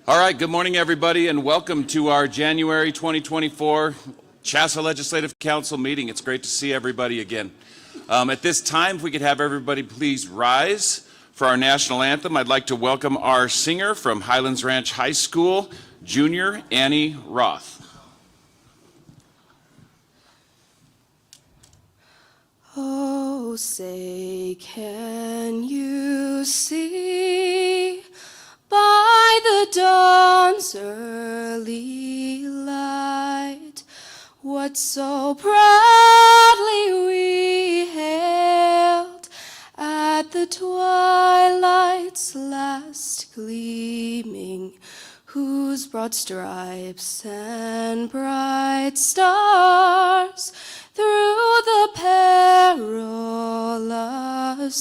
All right, good morning, everybody, and welcome to our January 2024 CHSAA Legislative Council meeting. It's great to see everybody again. At this time, if we could have everybody please rise for our national anthem. I'd like to welcome our singer from Highlands Ranch High School, Junior Annie Roth. Oh, say, can you see by the dawn's early light what so proudly we hailed at the twilight's last gleaming, whose broad stripes and bright stars through the perilous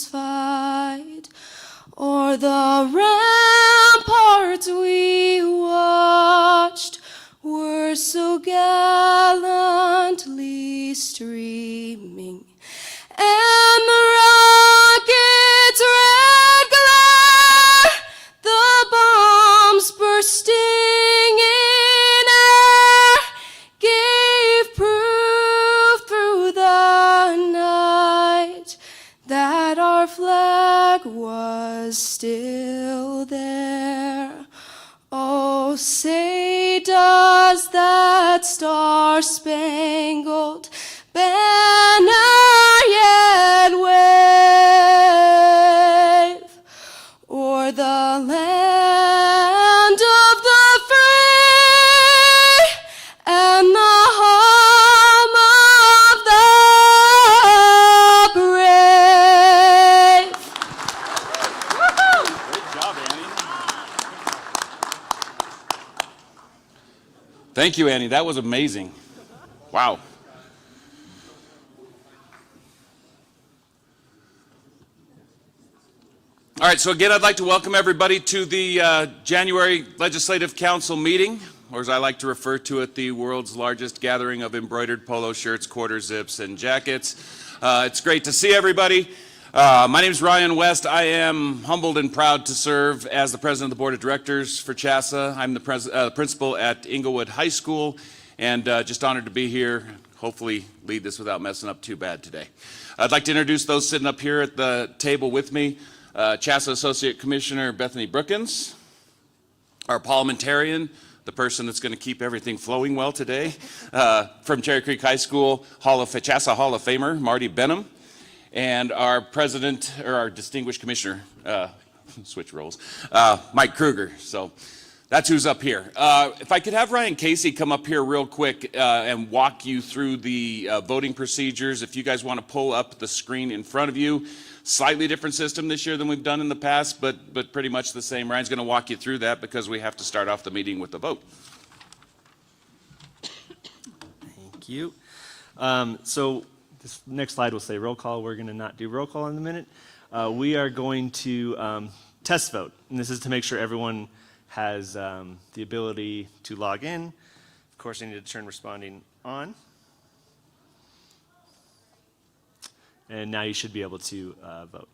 fight o'er the ramparts we watched were so gallantly streaming, and the rocket's red glare, the bombs bursting in air, gave proof through the night that our flag was still there. Oh, say, does that star-spangled banner yet wave o'er the land of the free and the home of the brave? Great job, Annie. Thank you, Annie. That was amazing. Wow. All right, so again, I'd like to welcome everybody to the January Legislative Council meeting, or as I like to refer to it, the world's largest gathering of embroidered polo shirts, quarter zips, and jackets. It's great to see everybody. My name is Ryan West. I am humbled and proud to serve as the president of the board of directors for CHSAA. I'm the principal at Inglewood High School, and just honored to be here. Hopefully lead this without messing up too bad today. I'd like to introduce those sitting up here at the table with me. CHSAA Associate Commissioner Bethany Brookins, our parliamentarian, the person that's going to keep everything flowing well today, from Cherry Creek High School, CHSAA Hall of Famer Marty Benham, and our president, or our distinguished commissioner, switch roles, Mike Kruger. So that's who's up here. If I could have Ryan Casey come up here real quick and walk you through the voting procedures. If you guys want to pull up the screen in front of you. Slightly different system this year than we've done in the past, but pretty much the same. Ryan's going to walk you through that because we have to start off the meeting with the vote. Thank you. So this next slide will say roll call. We're going to not do roll call in a minute. We are going to test vote, and this is to make sure everyone has the ability to log in. Of course, I need to turn responding on. And now you should be able to vote.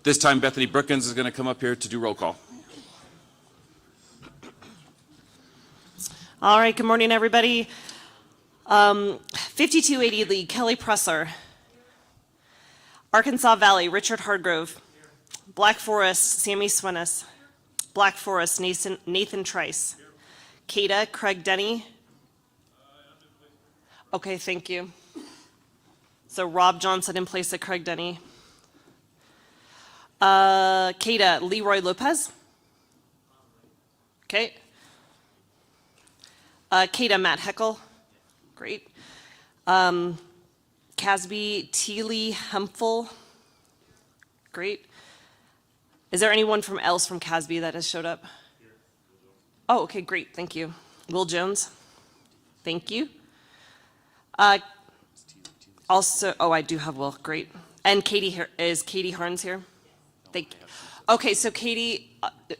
This time, Bethany Brookins is going to come up here to do roll call. All right, good morning, everybody. 5280 Lee, Kelly Presser. Arkansas Valley, Richard Hardgrove. Black Forest, Sammy Swinnis. Black Forest, Nathan Trice. Cada, Craig Denny. Okay, thank you. So Rob Johnson in place of Craig Denny. Cada, Leroy Lopez. Okay. Cada, Matt Heckel. Great. Casby, Teely Hempful. Great. Is there anyone else from Casby that has showed up? Oh, okay, great, thank you. Will Jones, thank you. Also, oh, I do have Will, great. And Katie, is Katie Harns here? Okay, so Katie,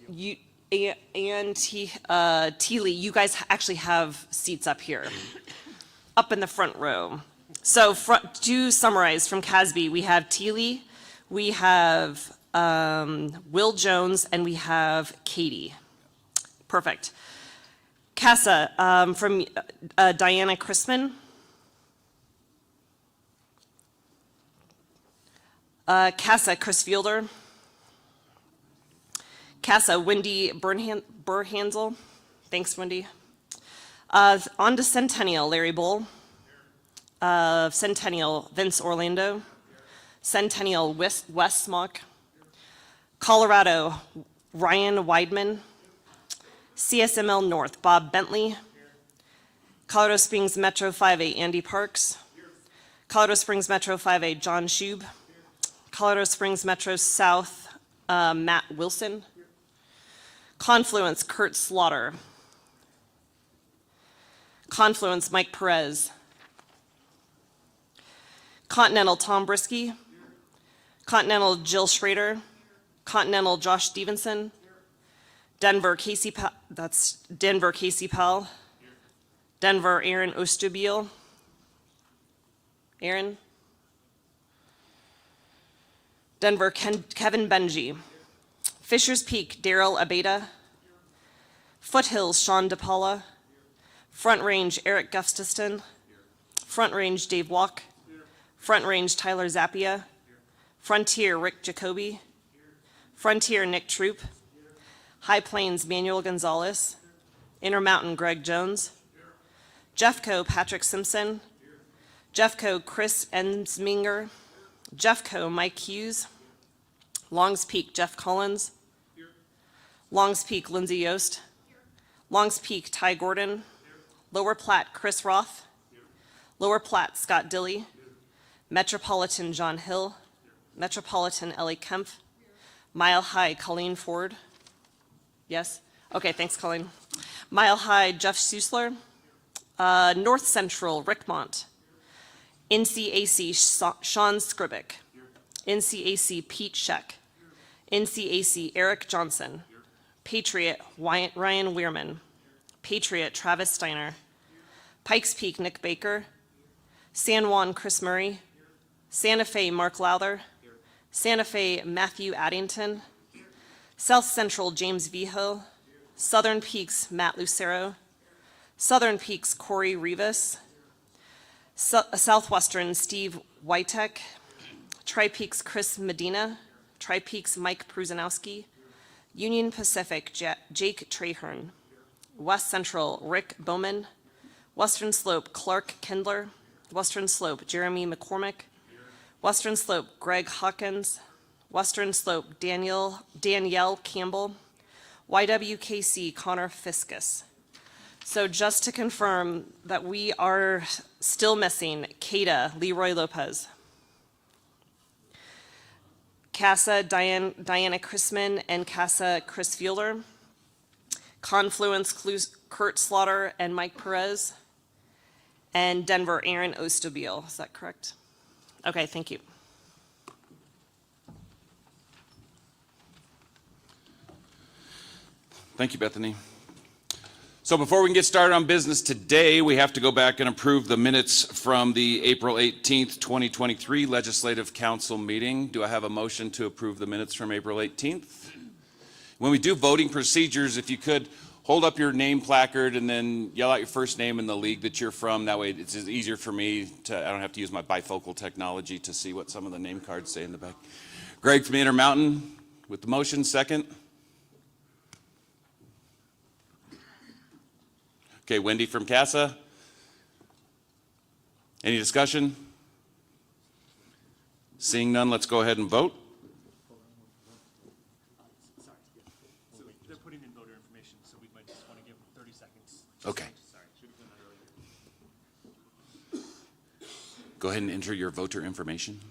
you and Teely, you guys actually have seats up here, up in the front row. So to summarize, from Casby, we have Teely, we have Will Jones, and we have Katie. Perfect. CHSAA, from Diana Chrisman. CHSAA, Chris Fielder. CHSAA, Wendy Burhansel. Thanks, Wendy. On to Centennial, Larry Bull. Centennial, Vince Orlando. Centennial, Wes Smock. Colorado, Ryan Weidman. CSML North, Bob Bentley. Colorado Springs Metro 5A, Andy Parks. Colorado Springs Metro 5A, John Schub. Colorado Springs Metro South, Matt Wilson. Confluence, Kurt Slaughter. Confluence, Mike Perez. Continental, Tom Brisky. Continental, Jill Schrader. Continental, Josh Stevenson. Denver, Casey Powell. That's Denver, Casey Powell. Denver, Aaron Ostubiel. Aaron. Denver, Kevin Benji. Fisher's Peak, Daryl Abeda. Foothills, Sean DePaula. Front Range, Eric Gustafson. Front Range, Dave Walk. Front Range, Tyler Zappia. Frontier, Rick Jacoby. Frontier, Nick Troop. High Plains, Manuel Gonzalez. Intermountain, Greg Jones. Jeffco, Patrick Simpson. Jeffco, Chris Ensminger. Jeffco, Mike Hughes. Longs Peak, Jeff Collins. Longs Peak, Lindsay Yost. Longs Peak, Ty Gordon. Lower Platte, Chris Roth. Lower Platte, Scott Dilley. Metropolitan, John Hill. Metropolitan, Ellie Kempf. Mile High, Colleen Ford. Yes? Okay, thanks, Colleen. Mile High, Jeff Susler. North Central, Rick Mont. NCAC, Sean Skribick. NCAC, Pete Scheck. NCAC, Eric Johnson. Patriot, Ryan Weirman. Patriot, Travis Steiner. Pikes Peak, Nick Baker. San Juan, Chris Murray. Santa Fe, Mark Lowther. Santa Fe, Matthew Addington. South Central, James Viho. Southern Peaks, Matt Lucero. Southern Peaks, Corey Rivas. Southwestern, Steve Witek. Tri-Peaks, Chris Medina. Tri-Peaks, Mike Pruzanowski. Union Pacific, Jake Trahern. West Central, Rick Bowman. Western Slope, Clark Kindler. Western Slope, Jeremy McCormick. Western Slope, Greg Hawkins. Western Slope, Danielle Campbell. YWKC, Connor Fiskus. So just to confirm that we are still missing Cada, Leroy Lopez. CHSAA, Diana Chrisman, and CHSAA, Chris Fielder. Confluence, Kurt Slaughter and Mike Perez. And Denver, Aaron Ostobiel. Is that correct? Okay, thank you. Thank you, Bethany. So before we can get started on business today, we have to go back and approve the minutes from the April 18th, 2023 Legislative Council meeting. Do I have a motion to approve the minutes from April 18th? When we do voting procedures, if you could hold up your name placard and then yell out your first name and the league that you're from. That way it's easier for me I don't have to use my bifocal technology to see what some of the name cards say in the back. Greg from Intermountain, with the motion, second. Okay, Wendy from CHSAA. Any discussion? Seeing none, let's go ahead and vote. So they're putting in voter information, so we might just want to give 30 seconds. Okay. Sorry, should have done that earlier. Go ahead and enter your voter information.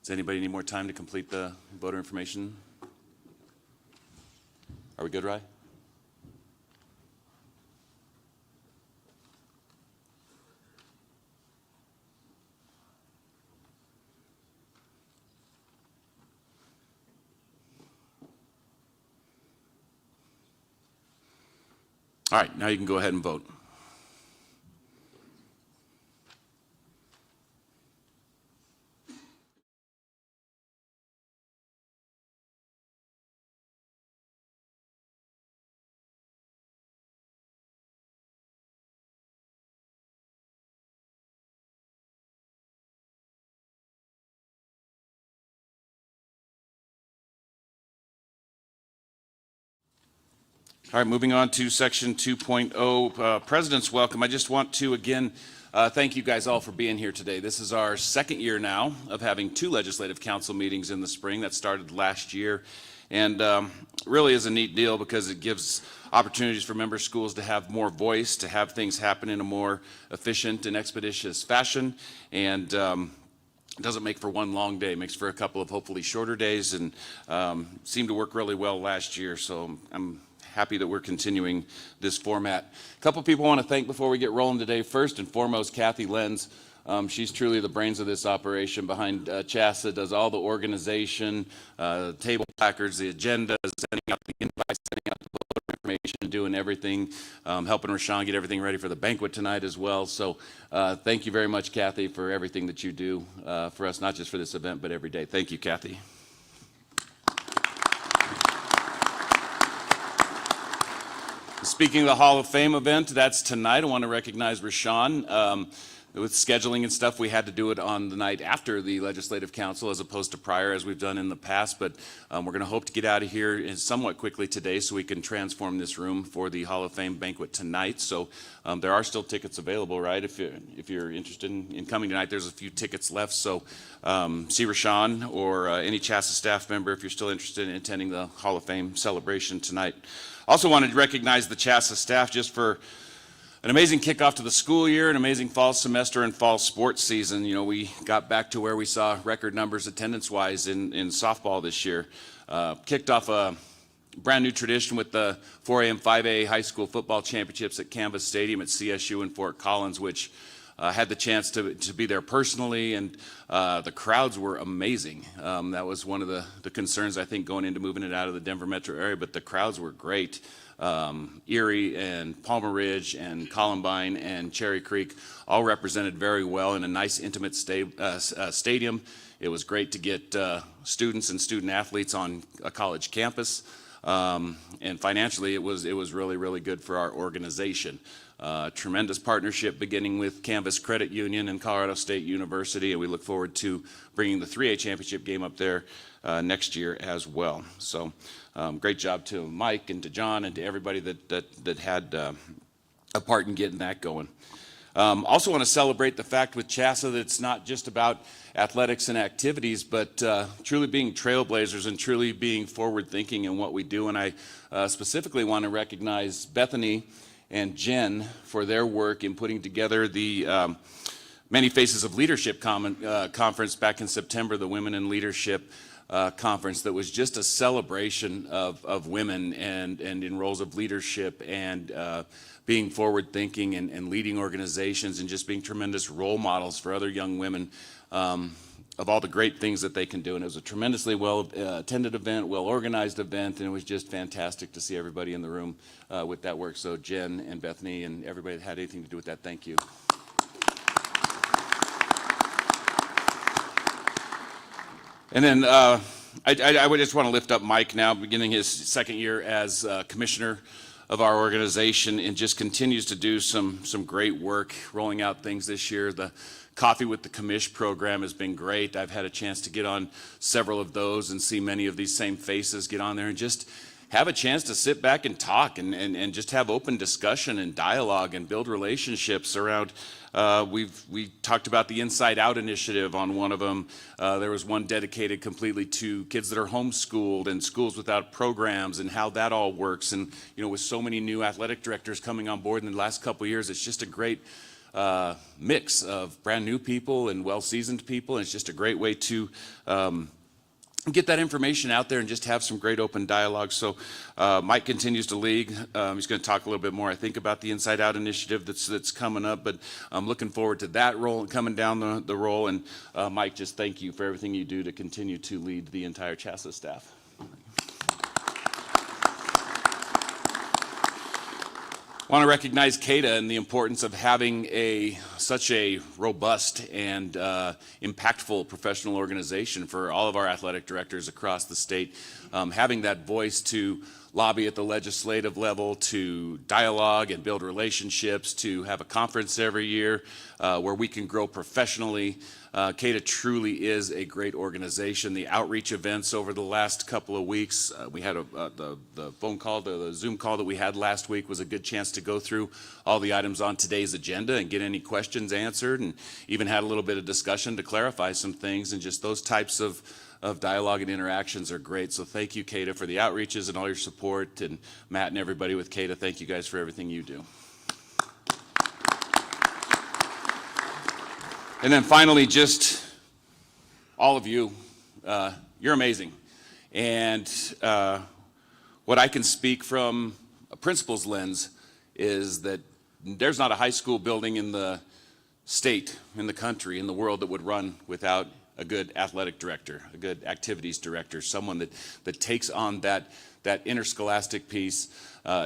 Does anybody need more time to complete the voter information? Are we good, Rye? All right, now you can go ahead and vote. All right, moving on to section 2.0, President's Welcome. I just want to, again, thank you guys all for being here today. This is our second year now of having 2 legislative council meetings in the spring. That started last year, and really is a neat deal because it gives opportunities for member schools to have more voice, to have things happen in a more efficient and expeditious fashion, and it doesn't make for one long day. It makes for a couple of hopefully shorter days, and seemed to work really well last year, so I'm happy that we're continuing this format. A couple people I want to thank before we get rolling today. First and foremost, Kathy Lenz. She's truly the brains of this operation behind CHSAA, does all the organization, table placards, the agendas, sending out the invites, sending out the voter information, doing everything, helping Rashawn get everything ready for the banquet tonight as well. So thank you very much, Kathy, for everything that you do for us, not just for this event, but every day. Thank you, Kathy. Speaking of the Hall of Fame event, that's tonight. I want to recognize Rashawn. With scheduling and stuff, we had to do it on the night after the Legislative Council as opposed to prior, as we've done in the past. But we're going to hope to get out of here somewhat quickly today so we can transform this room for the Hall of Fame banquet tonight. So there are still tickets available, right? If you're interested in coming tonight, there's a few tickets left. So see Rashawn or any CHSAA staff member if you're still interested in attending the Hall of Fame celebration tonight. Also wanted to recognize the CHSAA staff just for an amazing kickoff to the school year, an amazing fall semester and fall sports season. You know, we got back to where we saw record numbers attendance-wise in softball this year. Kicked off a brand new tradition with the 4A and 5A high school football championships at Canvas Stadium at CSU in Fort Collins, which had the chance to be there personally, and the crowds were amazing. That was one of the concerns, I think, going into moving it out of the Denver metro area, but the crowds were great. Erie and Palmer Ridge and Columbine and Cherry Creek all represented very well in a nice intimate stadium. It was great to get students and student athletes on a college campus, and financially it was really, really good for our organization. Tremendous partnership beginning with Canvas Credit Union and Colorado State University, and we look forward to bringing the 3A championship game up there next year as well. So great job to Mike and to John and to everybody that had a part in getting that going. Also want to celebrate the fact with CHSAA that it's not just about athletics and activities, but truly being trailblazers and truly being forward thinking in what we do. And I specifically want to recognize Bethany and Jen for their work in putting together the Many Faces of Leadership conference back in September, the Women in Leadership conference that was just a celebration of women and in roles of leadership and being forward thinking and leading organizations and just being tremendous role models for other young women of all the great things that they can do. And it was a tremendously well attended event, well organized event, and it was just fantastic to see everybody in the room with that work. So Jen and Bethany and everybody that had anything to do with that, thank you. And then I would just want to lift up Mike now, beginning his second year as commissioner of our organization, and just continues to do some great work rolling out things this year. The Coffee with the Commish program has been great. I've had a chance to get on several of those and see many of these same faces get on there and just have a chance to sit back and talk and just have open discussion and dialogue and build relationships around. We talked about the Inside Out initiative on one of them. There was one dedicated completely to kids that are homeschooled and schools without programs and how that all works. And with so many new athletic directors coming on board in the last couple of years, it's just a great mix of brand new people and well-seasoned people. And it's just a great way to get that information out there and just have some great open dialogue. So Mike continues to lead. He's going to talk a little bit more, I think, about the Inside Out initiative that's coming up, but I'm looking forward to that role and coming down the role. And Mike, just thank you for everything you do to continue to lead the entire CHSAA staff. I want to recognize CADA and the importance of having such a robust and impactful professional organization for all of our athletic directors across the state. Having that voice to lobby at the legislative level, to dialogue and build relationships, to have a conference every year where we can grow professionally. CADA truly is a great organization. The outreach events over the last couple of weeks, we had the phone call, the Zoom call that we had last week was a good chance to go through all the items on today's agenda and get any questions answered, and even had a little bit of discussion to clarify some things, and just those types of dialogue and interactions are great. So thank you, CADA, for the outreaches and all your support, and Matt and everybody with CADA, thank you guys for everything you do. And then finally, just all of you, you're amazing. And what I can speak from a principal's lens is that there's not a high school building in the state, in the country, in the world that would run without a good athletic director, a good activities director, someone that takes on that interscholastic piece,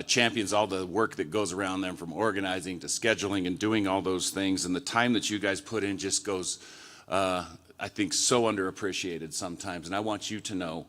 champions all the work that goes around them, from organizing to scheduling and doing all those things. And the time that you guys put in just goes, I think, so underappreciated sometimes. And I want you to know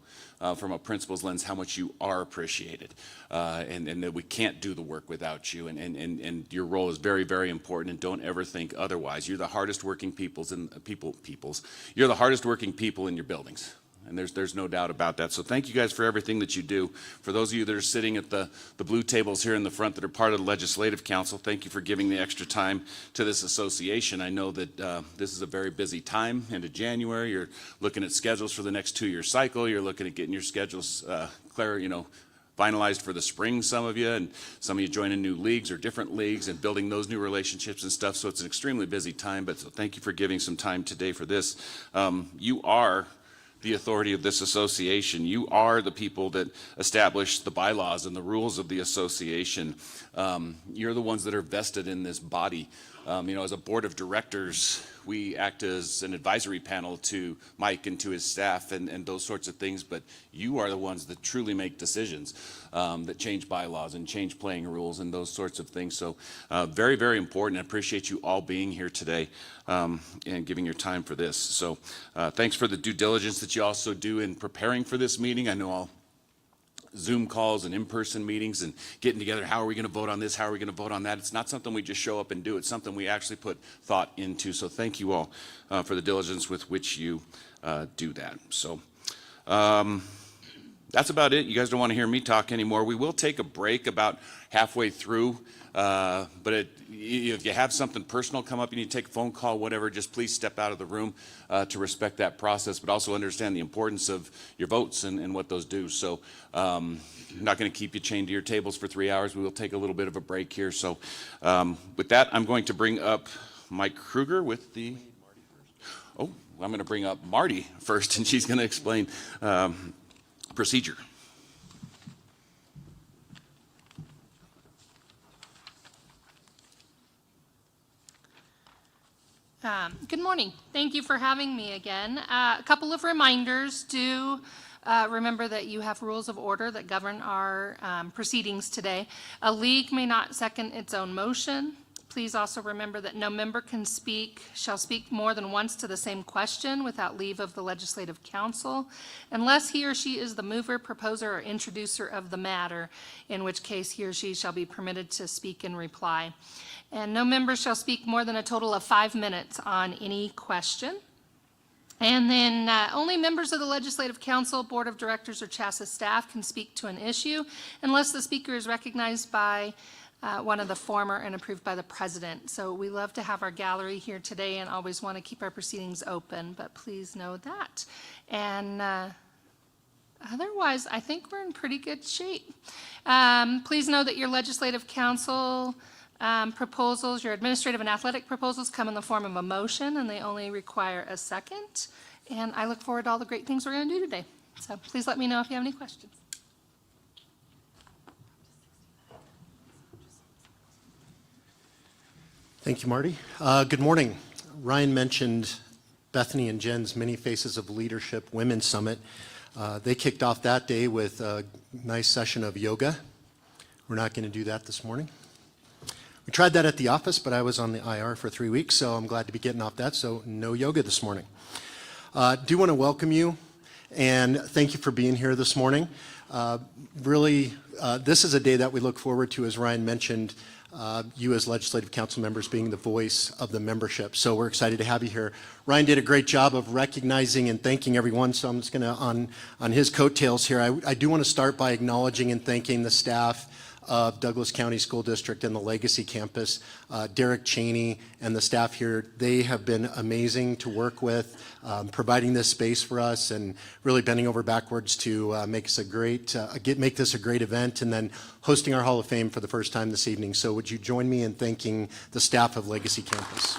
from a principal's lens how much you are appreciated, and that we can't do the work without you. And your role is very, very important, and don't ever think otherwise. You're the hardest working you're the hardest working people in your buildings. And there's no doubt about that. So thank you guys for everything that you do. For those of you that are sitting at the blue tables here in the front that are part of the Legislative Council, thank you for giving the extra time to this association. I know that this is a very busy time into January. You're looking at schedules for the next 2-year cycle. You're looking at getting your schedules finalized for the spring, some of you, and some of you joining new leagues or different leagues and building those new relationships and stuff. So it's an extremely busy time, but so thank you for giving some time today for this. You are the authority of this association. You are the people that establish the bylaws and the rules of the association. You're the ones that are vested in this body. As a board of directors, we act as an advisory panel to Mike and to his staff and those sorts of things, but you are the ones that truly make decisions, that change bylaws and change playing rules and those sorts of things. So very, very important. I appreciate you all being here today and giving your time for this. So thanks for the due diligence that you also do in preparing for this meeting. I know all Zoom calls and in-person meetings and getting together, how are we going to vote on this, how are we going to vote on that. It's not something we just show up and do. It's something we actually put thought into. So thank you all for the diligence with which you do that. So that's about it. You guys don't want to hear me talk anymore. We will take a break about halfway through, but if you have something personal come up, you need to take a phone call, whatever, just please step out of the room to respect that process, but also understand the importance of your votes and what those do. So I'm not going to keep you chained to your tables for 3 hours. We will take a little bit of a break here. So with that, I'm going to bring up Mike Kruger with the... Oh, I'm going to bring up Marty first, and she's going to explain procedure. Good morning. Thank you for having me again. A couple of reminders. Do remember that you have rules of order that govern our proceedings today. A league may not second its own motion. Please also remember that no member shall speak more than once to the same question without leave of the Legislative Council, unless he or she is the mover, proposer, or introducer of the matter, in which case he or she shall be permitted to speak in reply. And no member shall speak more than a total of 5 minutes on any question. And then only members of the Legislative Council, Board of Directors, or CHSAA staff can speak to an issue unless the speaker is recognized by one of the former and approved by the president. So we love to have our gallery here today and always want to keep our proceedings open, but please know that. And otherwise, I think we're in pretty good shape. Please know that your Legislative Council proposals, your administrative and athletic proposals come in the form of a motion, and they only require a second. And I look forward to all the great things we're going to do today. So please let me know if you have any questions. Thank you, Marty. Good morning. Ryan mentioned Bethany and Jen's Many Faces of Leadership Women's Summit. They kicked off that day with a nice session of yoga. We're not going to do that this morning. We tried that at the office, but I was on the IR for 3 weeks, so I'm glad to be getting off that, so no yoga this morning. Do want to welcome you, and thank you for being here this morning. Really, this is a day that we look forward to, as Ryan mentioned, you as Legislative Council members being the voice of the membership. So we're excited to have you here. Ryan did a great job of recognizing and thanking everyone, so I'm just going to, on his coattails here, I do want to start by acknowledging and thanking the staff of Douglas County School District and the Legacy Campus, Derek Cheney and the staff here. They have been amazing to work with, providing this space for us and really bending over backwards to make this a great event, and then hosting our Hall of Fame for the first time this evening. So would you join me in thanking the staff of Legacy Campus?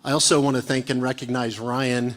I also want to thank and recognize Ryan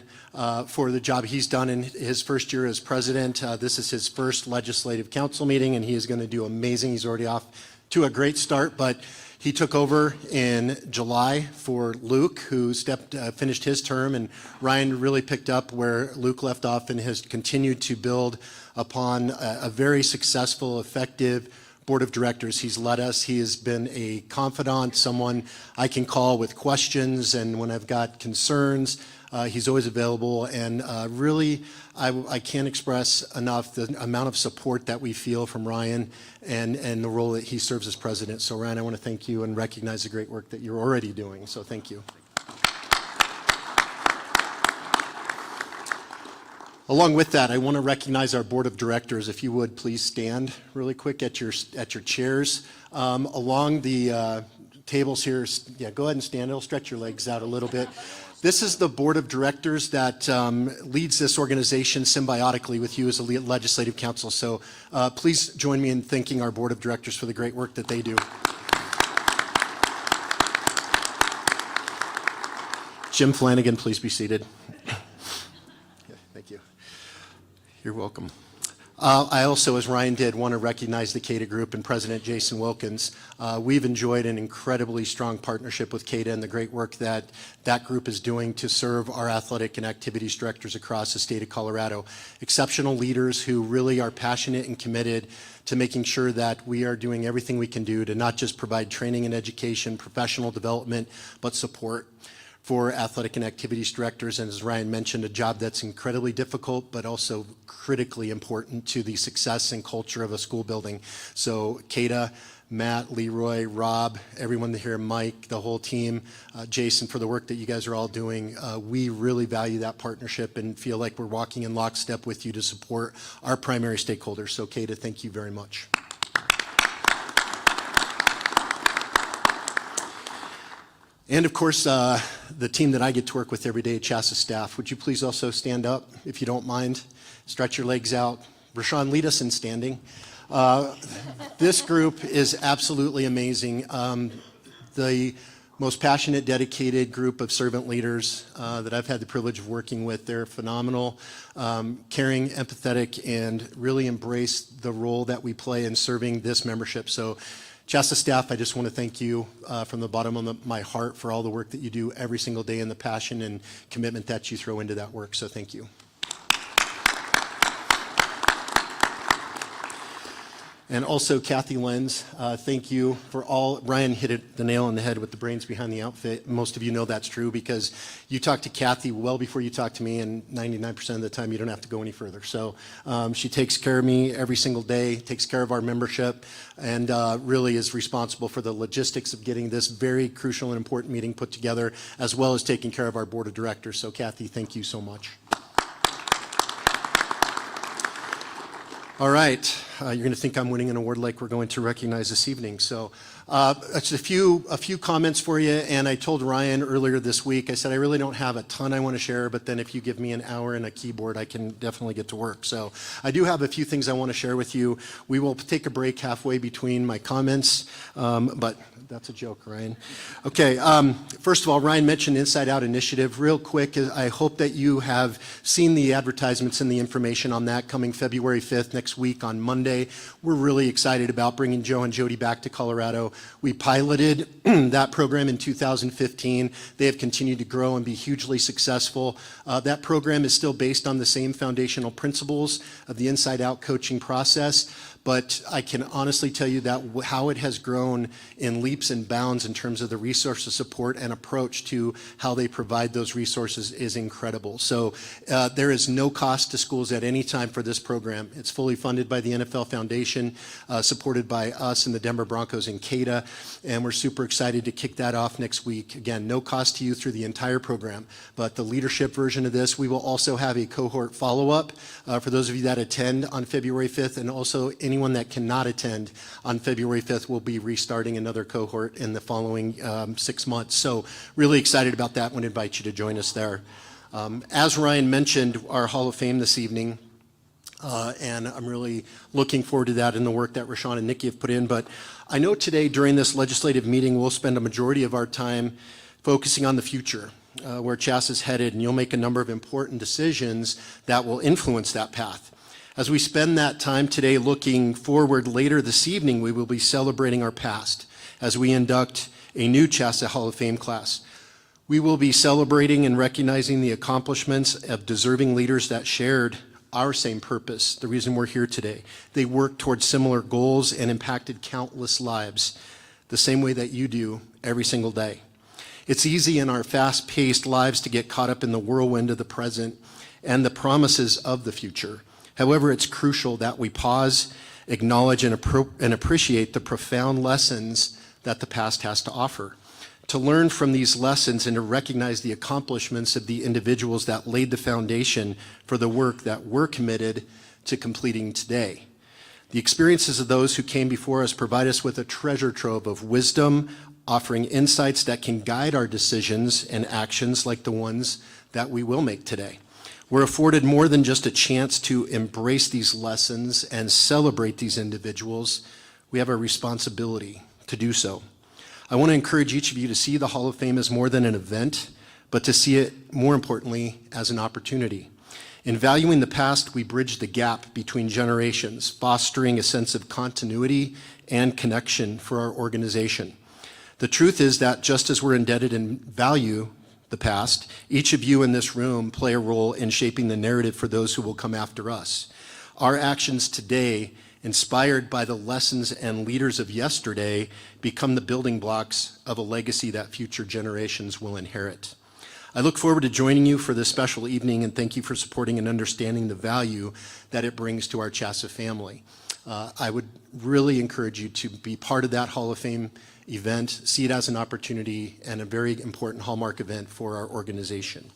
for the job he's done in his first year as president. This is his first Legislative Council meeting, and he is going to do amazing. He's already off to a great start, but he took over in July for Luke, who finished his term, and Ryan really picked up where Luke left off and has continued to build upon a very successful, effective Board of Directors. He's led us. He has been a confidant, someone I can call with questions, and when I've got concerns, he's always available. And really, I can't express enough the amount of support that we feel from Ryan and the role that he serves as president. So Ryan, I want to thank you and recognize the great work that you're already doing. So thank you. Along with that, I want to recognize our Board of Directors. If you would, please stand really quick at your chairs. Along the tables here, yeah, go ahead and stand. It'll stretch your legs out a little bit. This is the Board of Directors that leads this organization symbiotically with you as a Legislative Council. So please join me in thanking our Board of Directors for the great work that they do. Jim Flanagan, please be seated. Thank you. You're welcome. I also, as Ryan did, want to recognize the CHSAA Group and President Jason Wilkins. We've enjoyed an incredibly strong partnership with CHSAA and the great work that that group is doing to serve our athletic and activities directors across the state of Colorado. Exceptional leaders who really are passionate and committed to making sure that we are doing everything we can do to not just provide training and education, professional development, but support for athletic and activities directors, and as Ryan mentioned, a job that's incredibly difficult, but also critically important to the success and culture of a school building. So CHSAA, Matt, Leroy, Rob, everyone here, Mike, the whole team, Jason, for the work that you guys are all doing. We really value that partnership and feel like we're walking in lockstep with you to support our primary stakeholders. So CHSAA, thank you very much. And of course, the team that I get to work with every day, CHSAA staff. Would you please also stand up, if you don't mind? Stretch your legs out. Rashawn, lead us in standing. This group is absolutely amazing. The most passionate, dedicated group of servant leaders that I've had the privilege of working with. They're phenomenal, caring, empathetic, and really embrace the role that we play in serving this membership. So CHSAA staff, I just want to thank you from the bottom of my heart for all the work that you do every single day and the passion and commitment that you throw into that work. So thank you. And also Kathy Lenz, thank you for all. Ryan hit the nail on the head with the brains behind the outfit. Most of you know that's true because you talked to Kathy well before you talked to me, and 99% of the time you don't have to go any further. So she takes care of me every single day, takes care of our membership, and really is responsible for the logistics of getting this very crucial and important meeting put together, as well as taking care of our board of directors. So Kathy, thank you so much. All right, you're going to think I'm winning an award like we're going to recognize this evening. So just a few comments for you, and I told Ryan earlier this week, I said I really don't have a ton I want to share, but then if you give me an hour and a keyboard, I can definitely get to work. So I do have a few things I want to share with you. We will take a break halfway between my comments, but that's a joke, Ryan. Okay, first of all, Ryan mentioned Inside Out Initiative. Real quick, I hope that you have seen the advertisements and the information on that coming February 5th, next week on Monday. We're really excited about bringing Joe and Jody back to Colorado. We piloted that program in 2015. They have continued to grow and be hugely successful. That program is still based on the same foundational principles of the Inside Out coaching process, but I can honestly tell you that how it has grown in leaps and bounds in terms of the resources, support, and approach to how they provide those resources is incredible. So there is no cost to schools at any time for this program. It's fully funded by the NFL Foundation, supported by us and the Denver Broncos and CADA, and we're super excited to kick that off next week. Again, no cost to you through the entire program, but the leadership version of this, we will also have a cohort follow-up for those of you that attend on February 5th, and also anyone that cannot attend on February 5th will be restarting another cohort in the following 6 months. So really excited about that. I want to invite you to join us there. As Ryan mentioned, our Hall of Fame this evening, and I'm really looking forward to that and the work that Rashawn and Nikki have put in. But I know today during this legislative meeting, we'll spend a majority of our time focusing on the future, where CHSAA is headed, and you'll make a number of important decisions that will influence that path. As we spend that time today looking forward, later this evening, we will be celebrating our past as we induct a new CHSAA Hall of Fame class. We will be celebrating and recognizing the accomplishments of deserving leaders that shared our same purpose, the reason we're here today. They worked towards similar goals and impacted countless lives the same way that you do every single day. It's easy in our fast-paced lives to get caught up in the whirlwind of the present and the promises of the future. However, it's crucial that we pause, acknowledge, and appreciate the profound lessons that the past has to offer. To learn from these lessons and to recognize the accomplishments of the individuals that laid the foundation for the work that we're committed to completing today. The experiences of those who came before us provide us with a treasure trove of wisdom, offering insights that can guide our decisions and actions like the ones that we will make today. We're afforded more than just a chance to embrace these lessons and celebrate these individuals. We have a responsibility to do so. I want to encourage each of you to see the Hall of Fame as more than an event, but to see it, more importantly, as an opportunity. In valuing the past, we bridge the gap between generations, fostering a sense of continuity and connection for our organization. The truth is that just as we're indebted in value the past, each of you in this room play a role in shaping the narrative for those who will come after us. Our actions today, inspired by the lessons and leaders of yesterday, become the building blocks of a legacy that future generations will inherit. I look forward to joining you for this special evening, and thank you for supporting and understanding the value that it brings to our CHSAA family. I would really encourage you to be part of that Hall of Fame event, see it as an opportunity and a very important hallmark event for our organization.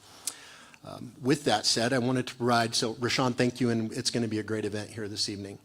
With that said, I wanted to provide, so Rashawn, thank you, and it's going to be a great event here this evening.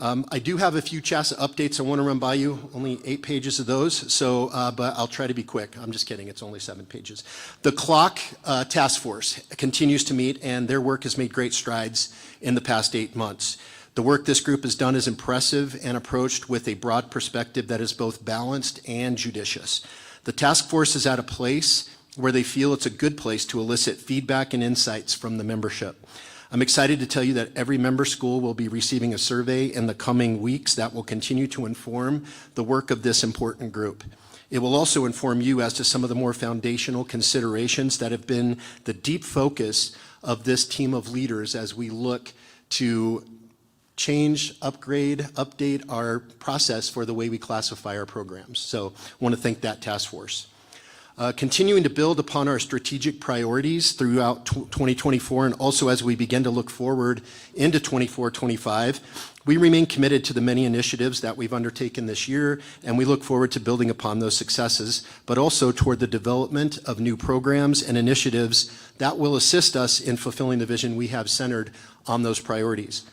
I do have a few CHSAA updates I want to run by you, only 8 pages of those, so, but I'll try to be quick. I'm just kidding, it's only 7 pages. The CLOC task force continues to meet, and their work has made great strides in the past 8 months. The work this group has done is impressive and approached with a broad perspective that is both balanced and judicious. The task force is at a place where they feel it's a good place to elicit feedback and insights from the membership. I'm excited to tell you that every member school will be receiving a survey in the coming weeks that will continue to inform the work of this important group. It will also inform you as to some of the more foundational considerations that have been the deep focus of this team of leaders as we look to change, upgrade, update our process for the way we classify our programs. So I want to thank that task force. Continuing to build upon our strategic priorities throughout 2024 and also as we begin to look forward into 24-25, we remain committed to the many initiatives that we've undertaken this year, and we look forward to building upon those successes, but also toward the development of new programs and initiatives that will assist us in fulfilling the vision we have centered on those priorities.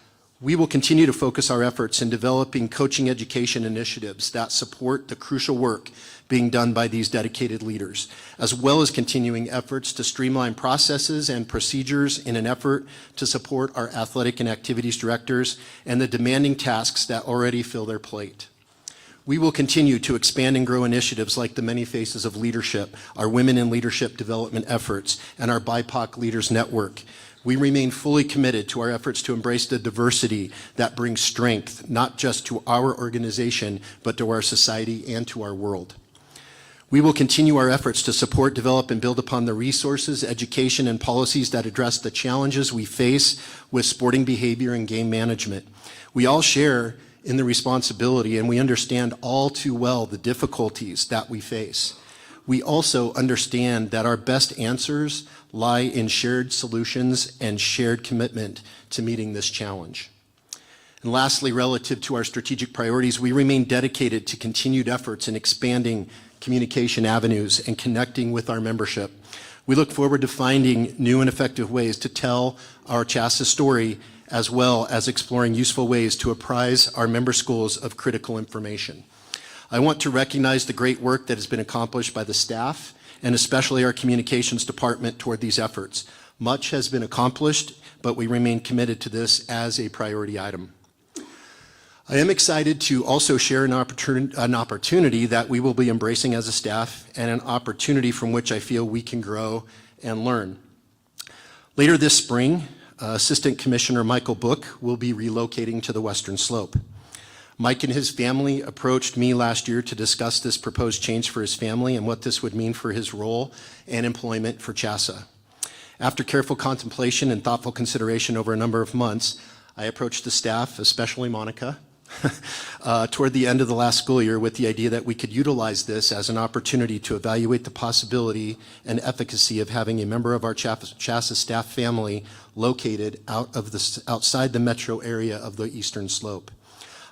We will continue to focus our efforts in developing coaching education initiatives that support the crucial work being done by these dedicated leaders, as well as continuing efforts to streamline processes and procedures in an effort to support our athletic and activities directors and the demanding tasks that already fill their plate. We will continue to expand and grow initiatives like the Many Faces of Leadership, our Women in Leadership development efforts, and our BIPOC Leaders Network. We remain fully committed to our efforts to embrace the diversity that brings strength, not just to our organization, but to our society and to our world. We will continue our efforts to support, develop, and build upon the resources, education, and policies that address the challenges we face with sporting behavior and game management. We all share in the responsibility, and we understand all too well the difficulties that we face. We also understand that our best answers lie in shared solutions and shared commitment to meeting this challenge. And lastly, relative to our strategic priorities, we remain dedicated to continued efforts in expanding communication avenues and connecting with our membership. We look forward to finding new and effective ways to tell our CHSAA story, as well as exploring useful ways to apprise our member schools of critical information. I want to recognize the great work that has been accomplished by the staff and especially our communications department toward these efforts. Much has been accomplished, but we remain committed to this as a priority item. I am excited to also share an opportunity that we will be embracing as a staff and an opportunity from which I feel we can grow and learn. Later this spring, Assistant Commissioner Michael Book will be relocating to the Western Slope. Mike and his family approached me last year to discuss this proposed change for his family and what this would mean for his role and employment for CHSAA. After careful contemplation and thoughtful consideration over a number of months, I approached the staff, especially Monica, toward the end of the last school year with the idea that we could utilize this as an opportunity to evaluate the possibility and efficacy of having a member of our CHSAA staff family located outside the metro area of the Eastern Slope.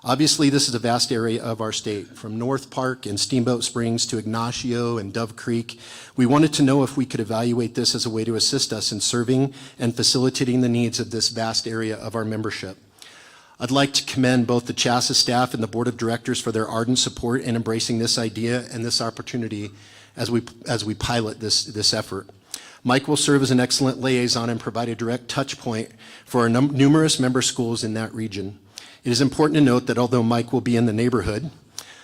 Obviously, this is a vast area of our state, from North Park and Steamboat Springs to Ignacio and Dove Creek. We wanted to know if we could evaluate this as a way to assist us in serving and facilitating the needs of this vast area of our membership. I'd like to commend both the CHSAA staff and the board of directors for their ardent support in embracing this idea and this opportunity as we pilot this effort. Mike will serve as an excellent liaison and provide a direct touch point for our numerous member schools in that region. It is important to note that although Mike will be in the neighborhood,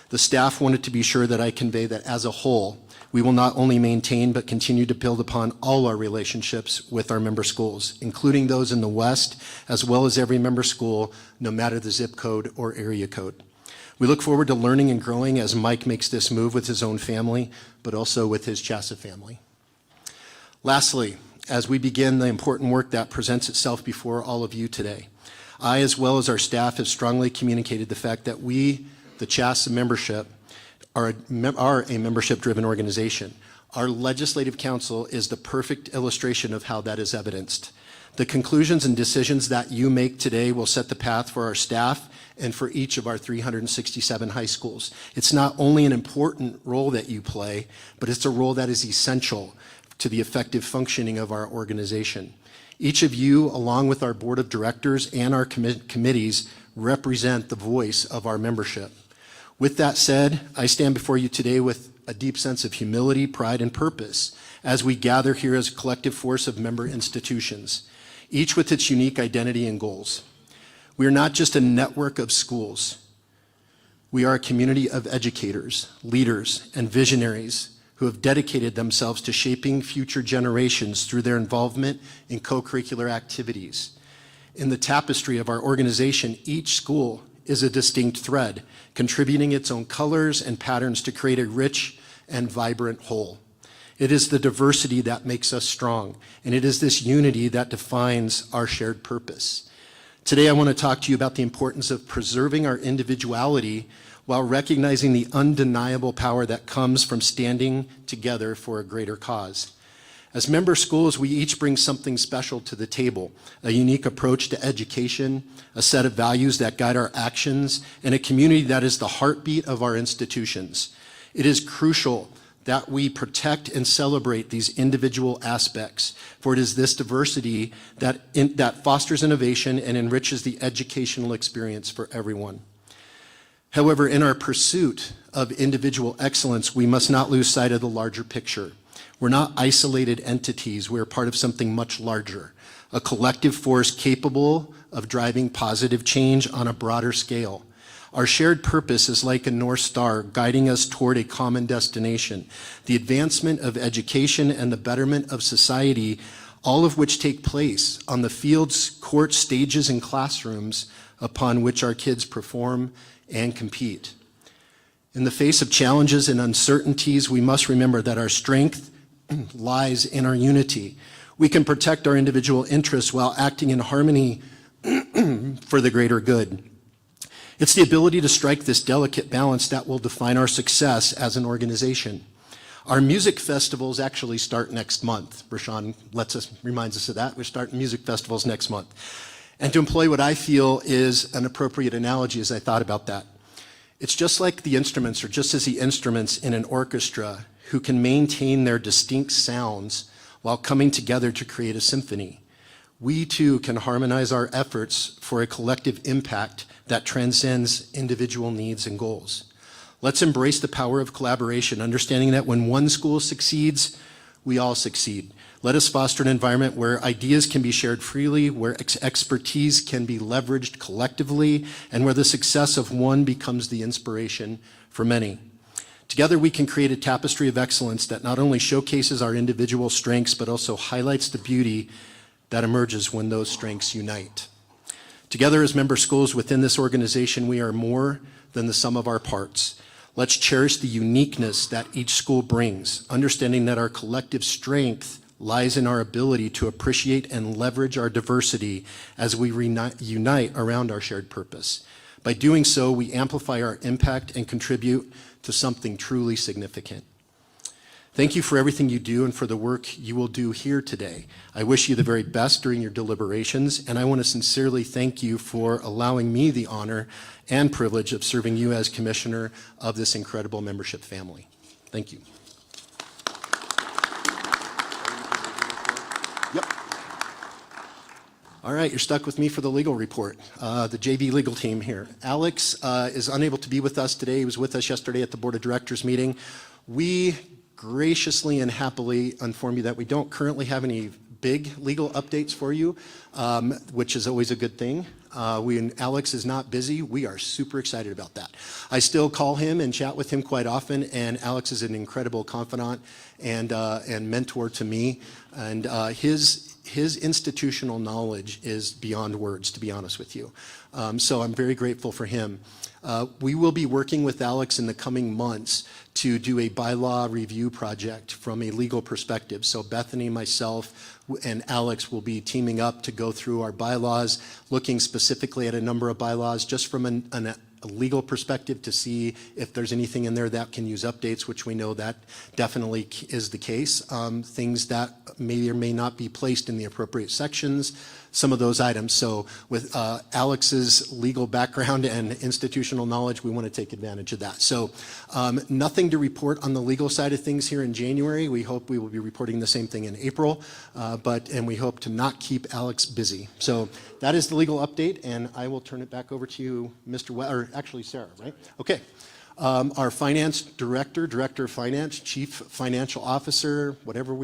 the staff wanted to be sure that I convey that as a whole, we will not only maintain but continue to build upon all our relationships with our member schools, including those in the West, as well as every member school, no matter the zip code or area code. We look forward to learning and growing as Mike makes this move with his own family, but also with his CHSAA family. Lastly, as we begin the important work that presents itself before all of you today, I, as well as our staff, have strongly communicated the fact that we, the CHSAA membership, are a membership-driven organization. Our legislative council is the perfect illustration of how that is evidenced. The conclusions and decisions that you make today will set the path for our staff and for each of our 367 high schools. It's not only an important role that you play, but it's a role that is essential to the effective functioning of our organization. Each of you, along with our board of directors and our committees, represent the voice of our membership. With that said, I stand before you today with a deep sense of humility, pride, and purpose as we gather here as a collective force of member institutions, each with its unique identity and goals. We are not just a network of schools. We are a community of educators, leaders, and visionaries who have dedicated themselves to shaping future generations through their involvement in co-curricular activities. In the tapestry of our organization, each school is a distinct thread, contributing its own colors and patterns to create a rich and vibrant whole. It is the diversity that makes us strong, and it is this unity that defines our shared purpose. Today I want to talk to you about the importance of preserving our individuality while recognizing the undeniable power that comes from standing together for a greater cause. As member schools, we each bring something special to the table, a unique approach to education, a set of values that guide our actions, and a community that is the heartbeat of our institutions. It is crucial that we protect and celebrate these individual aspects, for it is this diversity that fosters innovation and enriches the educational experience for everyone. However, in our pursuit of individual excellence, we must not lose sight of the larger picture. We're not isolated entities. We're part of something much larger, a collective force capable of driving positive change on a broader scale. Our shared purpose is like a North Star guiding us toward a common destination, the advancement of education and the betterment of society, all of which take place on the fields, courts, stages, and classrooms upon which our kids perform and compete. In the face of challenges and uncertainties, we must remember that our strength lies in our unity. We can protect our individual interests while acting in harmony for the greater good. It's the ability to strike this delicate balance that will define our success as an organization. Our music festivals actually start next month. Rashawn reminds us of that. We're starting music festivals next month. And to employ what I feel is an appropriate analogy as I thought about that, it's just like the instruments, or just as the instruments in an orchestra who can maintain their distinct sounds while coming together to create a symphony. We too can harmonize our efforts for a collective impact that transcends individual needs and goals. Let's embrace the power of collaboration, understanding that when one school succeeds, we all succeed. Let us foster an environment where ideas can be shared freely, where expertise can be leveraged collectively, and where the success of one becomes the inspiration for many. Together we can create a tapestry of excellence that not only showcases our individual strengths, but also highlights the beauty that emerges when those strengths unite. Together as member schools within this organization, we are more than the sum of our parts. Let's cherish the uniqueness that each school brings, understanding that our collective strength lies in our ability to appreciate and leverage our diversity as we unite around our shared purpose. By doing so, we amplify our impact and contribute to something truly significant. Thank you for everything you do and for the work you will do here today. I wish you the very best during your deliberations, and I want to sincerely thank you for allowing me the honor and privilege of serving you as commissioner of this incredible membership family. Thank you. Yep. All right, you're stuck with me for the legal report. The JV legal team here. Alex is unable to be with us today. He was with us yesterday at the Board of Directors meeting. We graciously and happily inform you that we don't currently have any big legal updates for you, which is always a good thing. Alex is not busy. We are super excited about that. I still call him and chat with him quite often, and Alex is an incredible confidant and mentor to me. And his institutional knowledge is beyond words, to be honest with you. So I'm very grateful for him. We will be working with Alex in the coming months to do a bylaw review project from a legal perspective. So Bethany, myself, and Alex will be teaming up to go through our bylaws, looking specifically at a number of bylaws just from a legal perspective to see if there's anything in there that can use updates, which we know that definitely is the case. Things that may or may not be placed in the appropriate sections, some of those items. So with Alex's legal background and institutional knowledge, we want to take advantage of that. So nothing to report on the legal side of things here in January. We hope we will be reporting the same thing in April, and we hope to not keep Alex busy. So that is the legal update, and I will turn it back over to you, or actually Sarah, right? Okay. Our finance director, director of finance, chief financial officer, whatever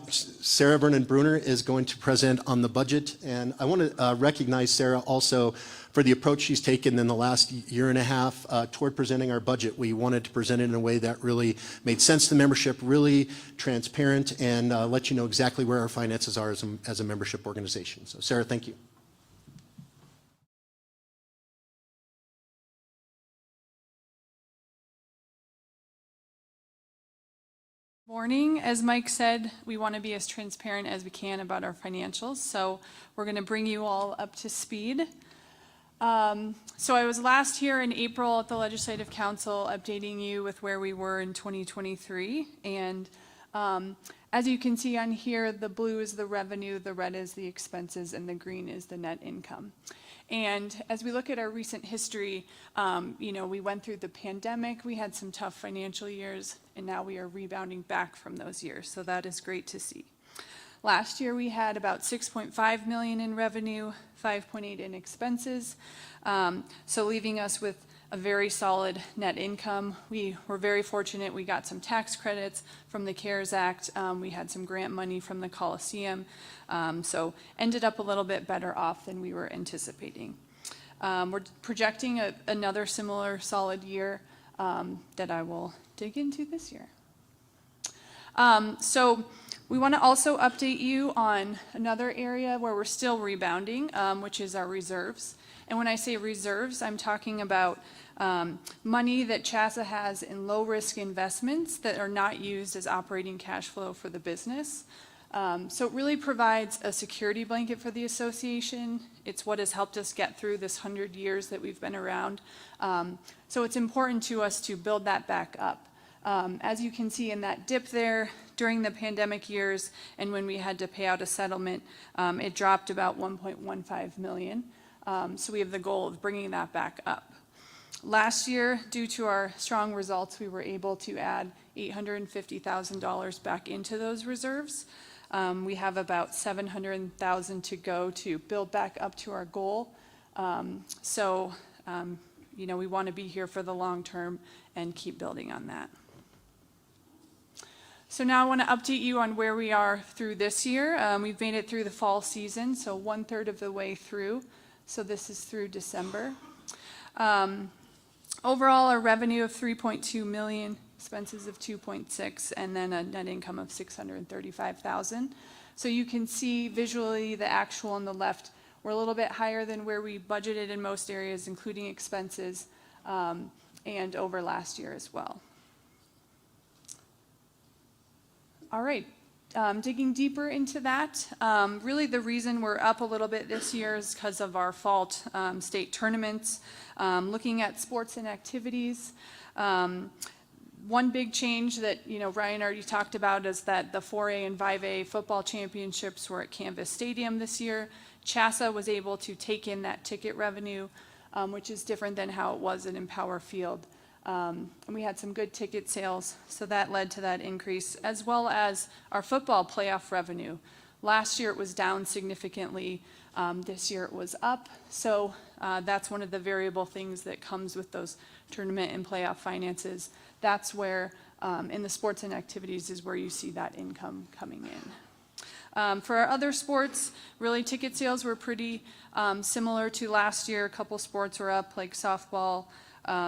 Sarah Vernon-Bruner is going to present on the budget. And I want to recognize Sarah also for the approach she's taken in the last year and a half toward presenting our budget. We wanted to present it in a way that really made sense to membership, really transparent, and let you know exactly where our finances are as a membership organization. So Sarah, thank you. Morning. As Mike said, we want to be as transparent as we can about our financials, so we're going to bring you all up to speed. So I was last here in April at the Legislative Council updating you with where we were in 2023, and as you can see on here, the blue is the revenue, the red is the expenses, and the green is the net income. And as we look at our recent history, we went through the pandemic, we had some tough financial years, and now we are rebounding back from those years, so that is great to see. Last year, we had about $6.5 million in revenue, 5.8 in expenses, so leaving us with a very solid net income. We were very fortunate. We got some tax credits from the CARES Act. We had some grant money from the Coliseum, so ended up a little bit better off than we were anticipating. We're projecting another similar solid year that I will dig into this year. So we want to also update you on another area where we're still rebounding, which is our reserves. And when I say reserves, I'm talking about money that CHSAA has in low-risk investments that are not used as operating cash flow for the business. So it really provides a security blanket for the association. It's what has helped us get through this 100 years that we've been around. So it's important to us to build that back up. As you can see in that dip there, during the pandemic years and when we had to pay out a settlement, it dropped about $1.15 million. So we have the goal of bringing that back up. Last year, due to our strong results, we were able to add $850,000 back into those reserves. We have about $700,000 to go to build back up to our goal. We want to be here for the long term and keep building on that. So now I want to update you on where we are through this year. We've made it through the fall season, so 1/3 of the way through. So this is through December. Overall, our revenue of $3.2 million, expenses of $2.6, and then a net income of $635,000. So you can see visually the actual on the left. We're a little bit higher than where we budgeted in most areas, including expenses, and over last year as well. All right. Digging deeper into that, really the reason we're up a little bit this year is because of our fall state tournaments. Looking at sports and activities, one big change that Ryan already talked about is that the 4A and 5A football championships were at Canvas Stadium this year. CHSAA was able to take in that ticket revenue, which is different than how it was at Empower Field. And we had some good ticket sales, so that led to that increase, as well as our football playoff revenue. Last year it was down significantly. This year it was up, so that's one of the variable things that comes with those tournament and playoff finances. That's where, in the sports and activities, is where you see that income coming in. For our other sports, really ticket sales were pretty similar to last year. A couple sports were up, like softball,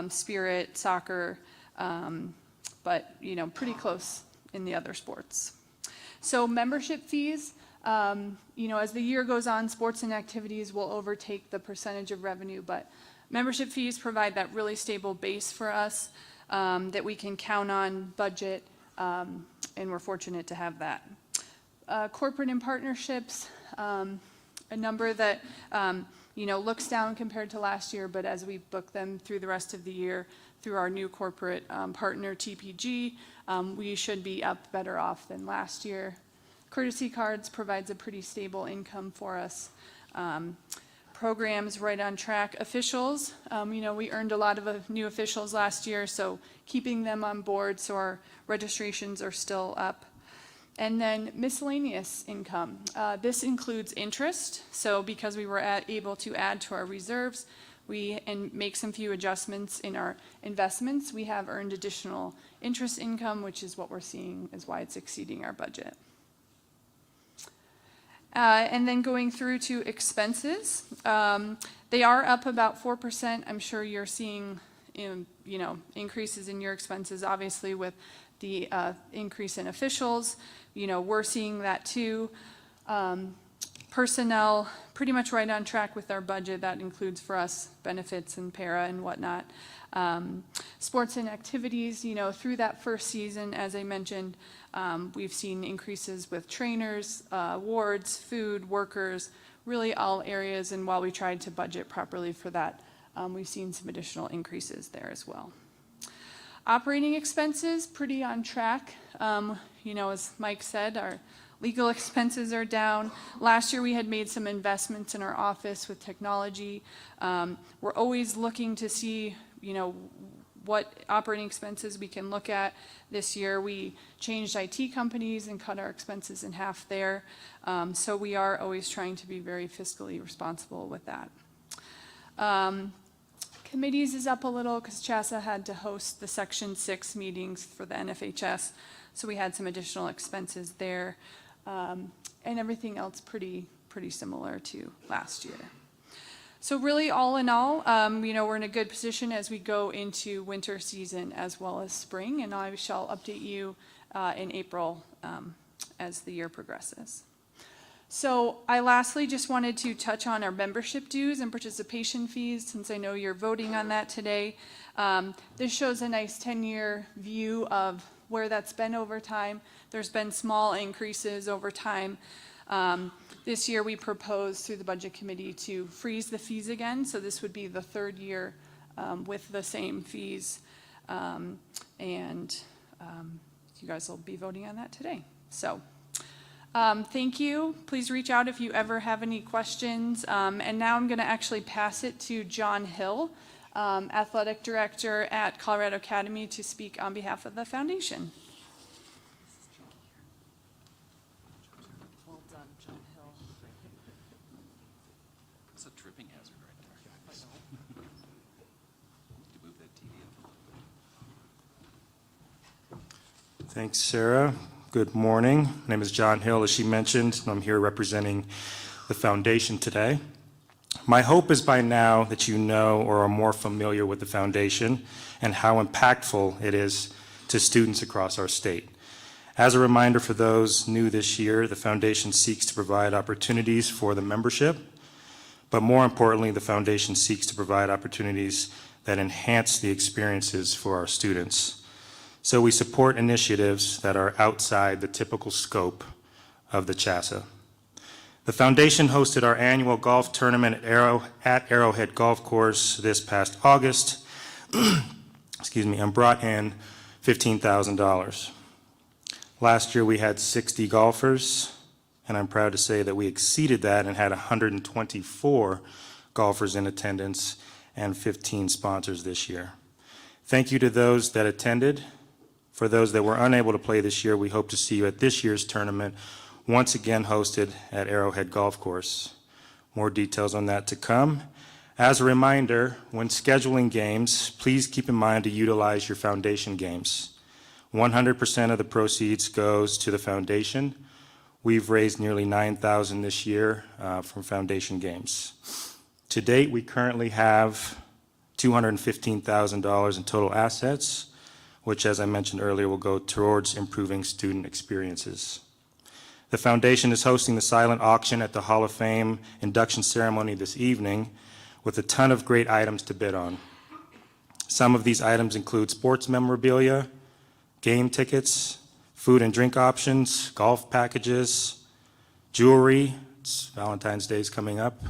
spirit, soccer, but pretty close in the other sports. So membership fees, as the year goes on, sports and activities will overtake the percentage of revenue, but membership fees provide that really stable base for us that we can count on, budget, and we're fortunate to have that. Corporate and partnerships, a number that looks down compared to last year, but as we book them through the rest of the year, through our new corporate partner, TPG, we should be up better off than last year. Courtesy cards provides a pretty stable income for us. Programs right on track. Officials, we earned a lot of new officials last year, so keeping them on board so our registrations are still up. And then miscellaneous income. This includes interest. So because we were able to add to our reserves, and make some few adjustments in our investments, we have earned additional interest income, which is what we're seeing is why it's exceeding our budget. And then going through to expenses, they are up about 4%. I'm sure you're seeing increases in your expenses, obviously with the increase in officials. We're seeing that too. Personnel, pretty much right on track with our budget. That includes for us benefits and para and whatnot. Sports and activities, through that first season, as I mentioned, we've seen increases with trainers, wards, food, workers, really all areas. And while we tried to budget properly for that, we've seen some additional increases there as well. Operating expenses, pretty on track. As Mike said, our legal expenses are down. Last year, we had made some investments in our office with technology. We're always looking to see, what operating expenses we can look at. This year, we changed IT companies and cut our expenses in half there. So we are always trying to be very fiscally responsible with that. Committees is up a little because CHSAA had to host the Section 6 meetings for the NFHS. So we had some additional expenses there. And everything else pretty similar to last year. So really, all in all, we're in a good position as we go into winter season as well as spring, and I shall update you in April as the year progresses. So I lastly just wanted to touch on our membership dues and participation fees, since I know you're voting on that today. This shows a nice 10-year view of where that's been over time. There's been small increases over time. This year we proposed through the budget committee to freeze the fees again, so this would be the third year with the same fees. You guys will be voting on that today. So thank you. Please reach out if you ever have any questions. And now I'm going to actually pass it to John Hill, Athletic Director at Colorado Academy, to speak on behalf of the foundation. Well done, John Hill. That's a tripping hazard right there. You move that TV up. Thanks, Sarah. Good morning. My name is John Hill, as she mentioned, and I'm here representing the foundation today. My hope is by now that you know or are more familiar with the foundation and how impactful it is to students across our state. As a reminder for those new this year, the foundation seeks to provide opportunities for the membership, but more importantly, the foundation seeks to provide opportunities that enhance the experiences for our students. So we support initiatives that are outside the typical scope of the CHSAA. The foundation hosted our annual golf tournament at Arrowhead Golf Course this past August, and brought in $15,000. Last year we had 60 golfers, and I'm proud to say that we exceeded that and had 124 golfers in attendance and 15 sponsors this year. Thank you to those that attended. For those that were unable to play this year, we hope to see you at this year's tournament, once again hosted at Arrowhead Golf Course. More details on that to come. As a reminder, when scheduling games, please keep in mind to utilize your foundation games. 100% of the proceeds goes to the foundation. We've raised nearly $9,000 this year from foundation games. To date, we currently have $215,000 in total assets, which, as I mentioned earlier, will go towards improving student experiences. The foundation is hosting the silent auction at the Hall of Fame induction ceremony this evening with a ton of great items to bid on. Some of these items include sports memorabilia, game tickets, food and drink options, golf packages, jewelry, it's Valentine's Day is coming up,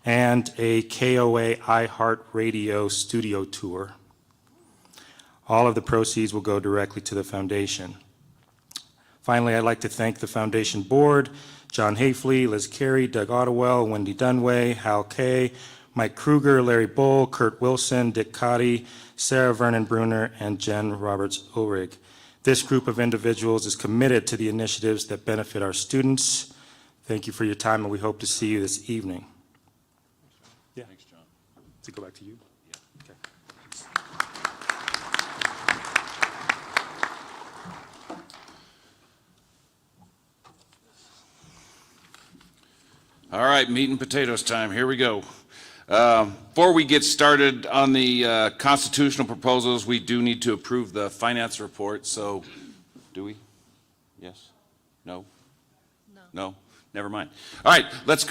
and a KOA iHeartRadio studio tour. All of the proceeds will go directly to the foundation. Finally, I'd like to thank the foundation board, John Hafley, Liz Carey, Doug Ottewell, Wendy Dunway, Hal Kay, Mike Kruger, Larry Bull, Kurt Wilson, Dick Cotty, Sarah Vernon Bruner, and Jen Roberts-Ulrich. This group of individuals is committed to the initiatives that benefit our students. Thank you for your time, and we hope to see you this evening. Yeah. Thanks, John. To go back to you? Yeah. Okay. All right, meat and potatoes time. Here we go. Before we get started on the constitutional proposals, we do need to approve the finance report. So, do we? Yes? No? No. No? Never mind. All right, let's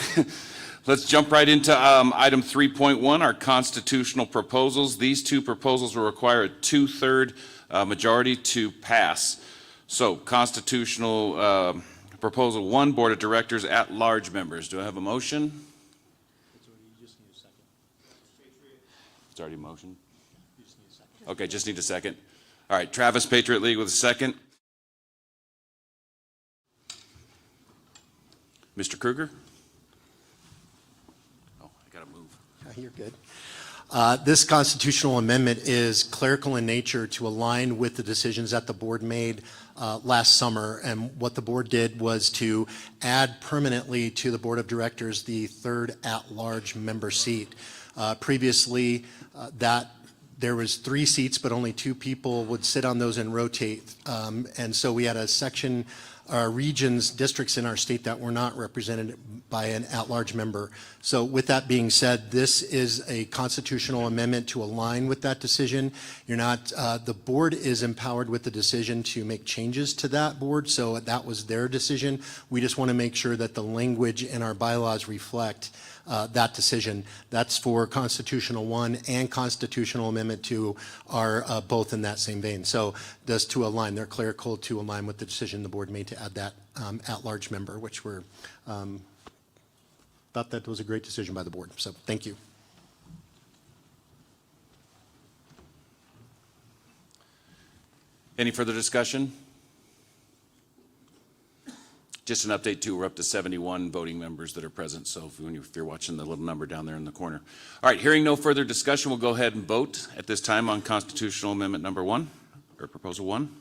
Let's jump right into item 3.1, our constitutional proposals. These two proposals will require a two-third majority to pass. So constitutional proposal 1, Board of Directors at-large members. Do I have a motion? It's already a motion? Okay, just need a second. All right, Travis, Patriot League with a second. Mr. Kruger? Oh, I gotta move. You're good. This constitutional amendment is clerical in nature to align with the decisions that the board made last summer. And what the board did was to add permanently to the Board of Directors the third at-large member seat. Previously, there was 3 seats, but only 2 people would sit on those and rotate. And so we had a section, regions, districts in our state that were not represented by an at-large member. So with that being said, this is a constitutional amendment to align with that decision. You're not, the board is empowered with the decision to make changes to that board, so that was their decision. We just want to make sure that the language in our bylaws reflect that decision. That's for Constitutional 1 and Constitutional Amendment 2 are both in that same vein. So just to align, they're clerical to align with the decision the board made to add that at-large member, which we're thought that was a great decision by the board. So thank you. Any further discussion? Just an update too, we're up to 71 voting members that are present, so if you're watching the little number down there in the corner. All right, hearing no further discussion, we'll go ahead and vote at this time on constitutional amendment number 1, or proposal 1.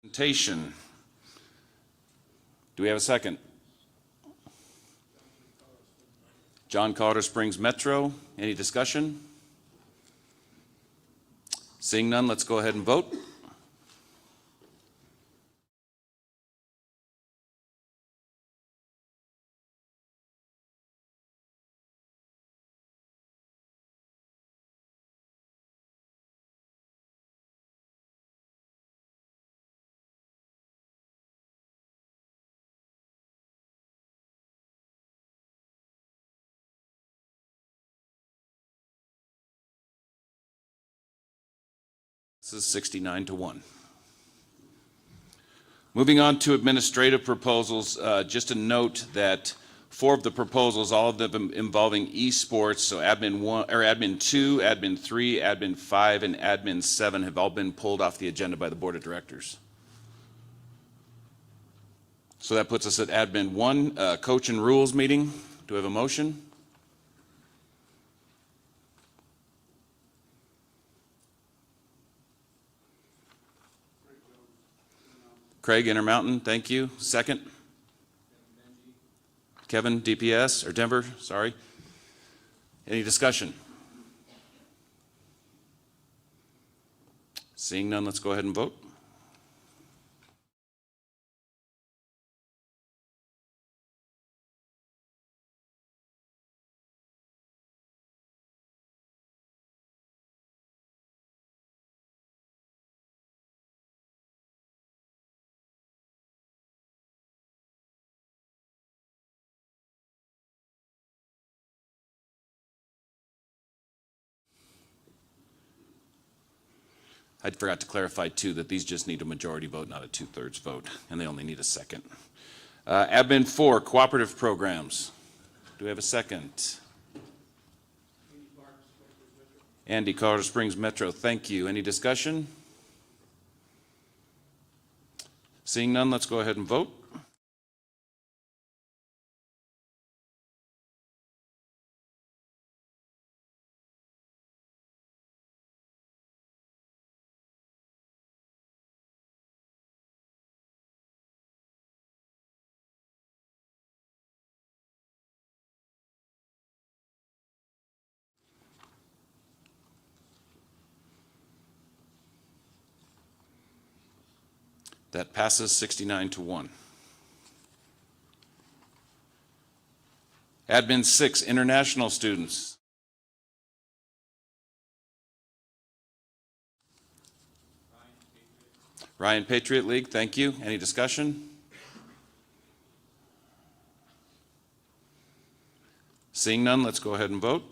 Presentation. Do we have a second? John, Colorado Springs Metro. Any discussion? Seeing none, let's go ahead and vote. This is 69-1. Moving on to administrative proposals, just a note that 4 of the proposals, all of them involving esports, so admin 1 or admin 2, admin 3, admin 5, and admin 7 have all been pulled off the agenda by the board of directors. So that puts us at admin 1, coach and rules meeting. Do we have a motion? Craig, Intermountain, thank you. Second? Kevin, DPS, or Denver, sorry. Any discussion? Seeing none, let's go ahead and vote. I forgot to clarify too that these just need a majority vote, not a 2/3 vote, and they only need a second. Admin 4, cooperative programs. Do we have a second? Andy, Colorado Springs Metro, thank you. Any discussion? Seeing none, let's go ahead and vote. That passes 69-1. Admin 6, international students. Ryan Patriot League, thank you. Any discussion? Seeing none, let's go ahead and vote.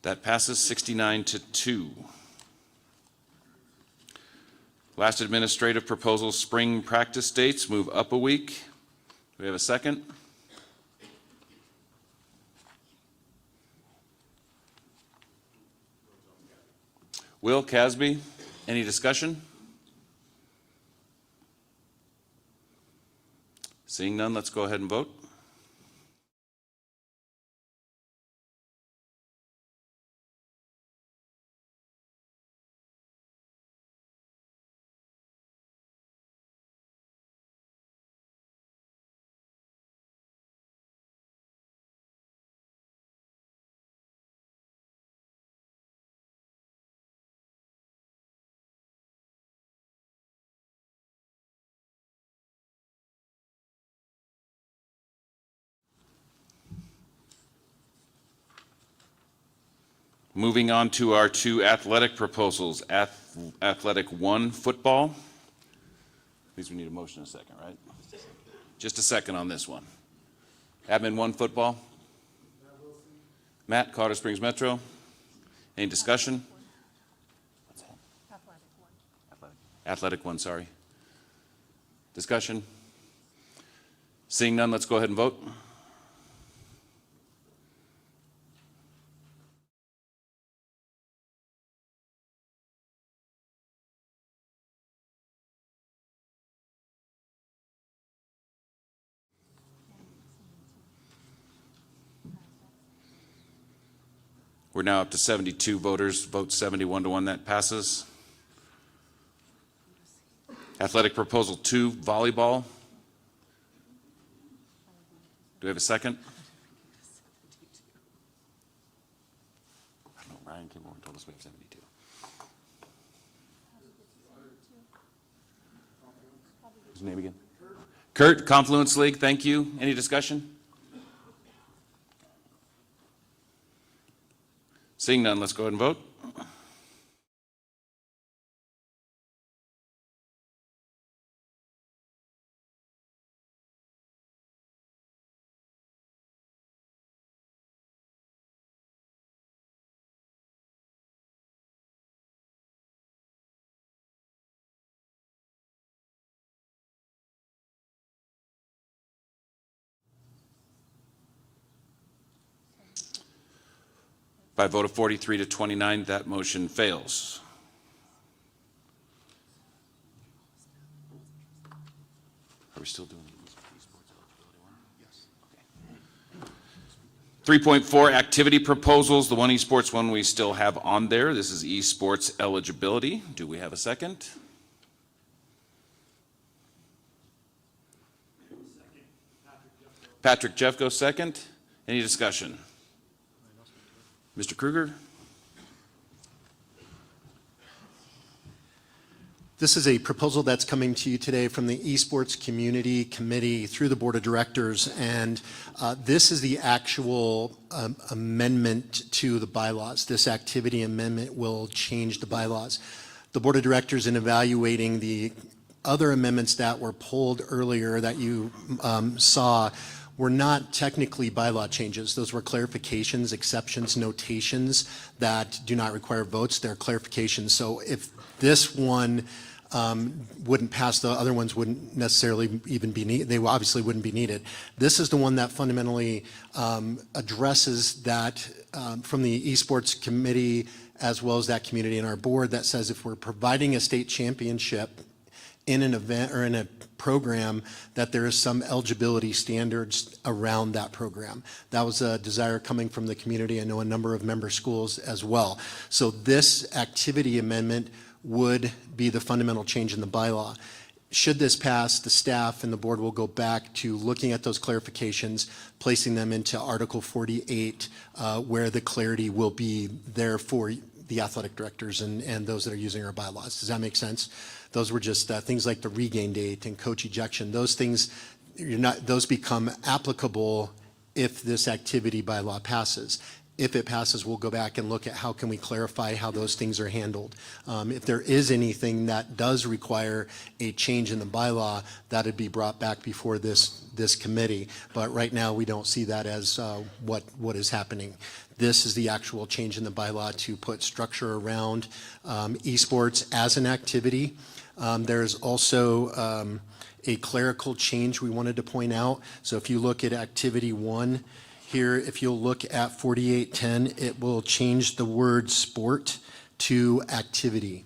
That passes 69-2. Last administrative proposal, spring practice dates, move up a week. Do we have a second? Will Casby, any discussion? Seeing none, let's go ahead and vote. Moving on to our two athletic proposals. Athletic 1, football. Please, we need a motion in a second, right? Just a second on this one. Admin 1, football. Matt, Colorado Springs Metro. Any discussion? Athletic 1, sorry. Discussion? Seeing none, let's go ahead and vote. We're now up to 72 voters, vote 71-1, that passes. Athletic proposal 2, volleyball. Do we have a second? I don't know, Ryan came over and told us we have 72. What's his name again? Kurt, Confluence League, thank you. Any discussion? Seeing none, let's go ahead and vote. By a vote of 43-29, that motion fails. Are we still doing the esports eligibility one? Yes. Okay. 3.4, activity proposals. The one esports one we still have on there. This is esports eligibility. Do we have a second? Patrick Jeffco, second. Any discussion? Mr. Kruger? This is a proposal that's coming to you today from the Esports Community Committee through the Board of Directors, and this is the actual amendment to the bylaws. This activity amendment will change the bylaws. The Board of Directors, in evaluating the other amendments that were pulled earlier that you saw, were not technically bylaw changes. Those were clarifications, exceptions, notations that do not require votes. They're clarifications. So if this one wouldn't pass, the other ones wouldn't necessarily even be needed. They obviously wouldn't be needed. This is the one that fundamentally addresses that from the esports committee as well as that community in our board that says if we're providing a state championship in an event or in a program that there is some eligibility standards around that program. That was a desire coming from the community. I know a number of member schools as well. So this activity amendment would be the fundamental change in the bylaw. Should this pass, the staff and the board will go back to looking at those clarifications, placing them into Article 48, where the clarity will be there for the athletic directors and those that are using our bylaws. Does that make sense? Those were just things like the regain date and coach ejection. Those things, those become applicable if this activity bylaw passes. If it passes, we'll go back and look at how can we clarify how those things are handled. If there is anything that does require a change in the bylaw, that would be brought back before this committee. But right now, we don't see that as what is happening. This is the actual change in the bylaw to put structure around esports as an activity. There's also a clerical change we wanted to point out. So if you look at activity 1 here, if you'll look at 4810, it will change the word sport to activity.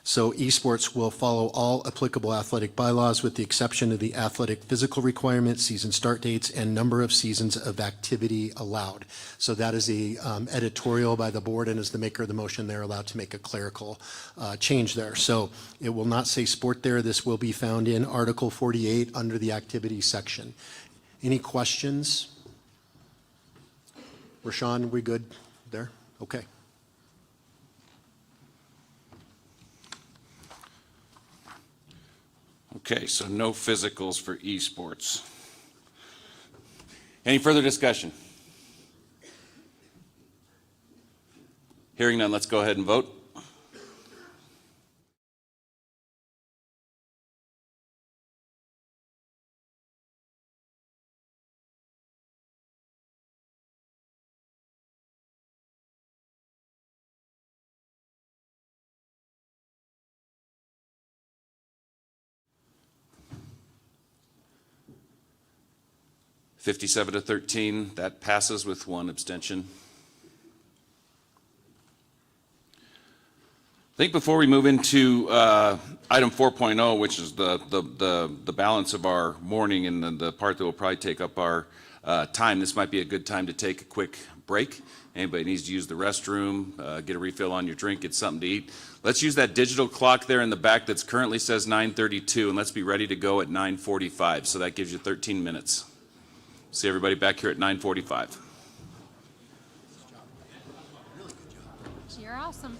So esports will follow all applicable athletic bylaws with the exception of the athletic physical requirements, season start dates, and number of seasons of activity allowed. So that is the editorial by the board, and as the maker of the motion, they're allowed to make a clerical change there. So it will not say sport there. This will be found in Article 48 under the activity section. Any questions? Rashawn, we good there? Okay. Okay, so no physicals for esports. Any further discussion? Hearing none, let's go ahead and vote. (57 to 13), that passes with 1 abstention. I think before we move into item 4.0, which is the balance of our morning and the part that will probably take up our time, this might be a good time to take a quick break. Anybody needs to use the restroom, get a refill on your drink, get something to eat. Let's use that digital clock there in the back that currently says 9:32, and let's be ready to go at 9:45. So that gives you 13 minutes. See everybody back here at 9:45. You're awesome.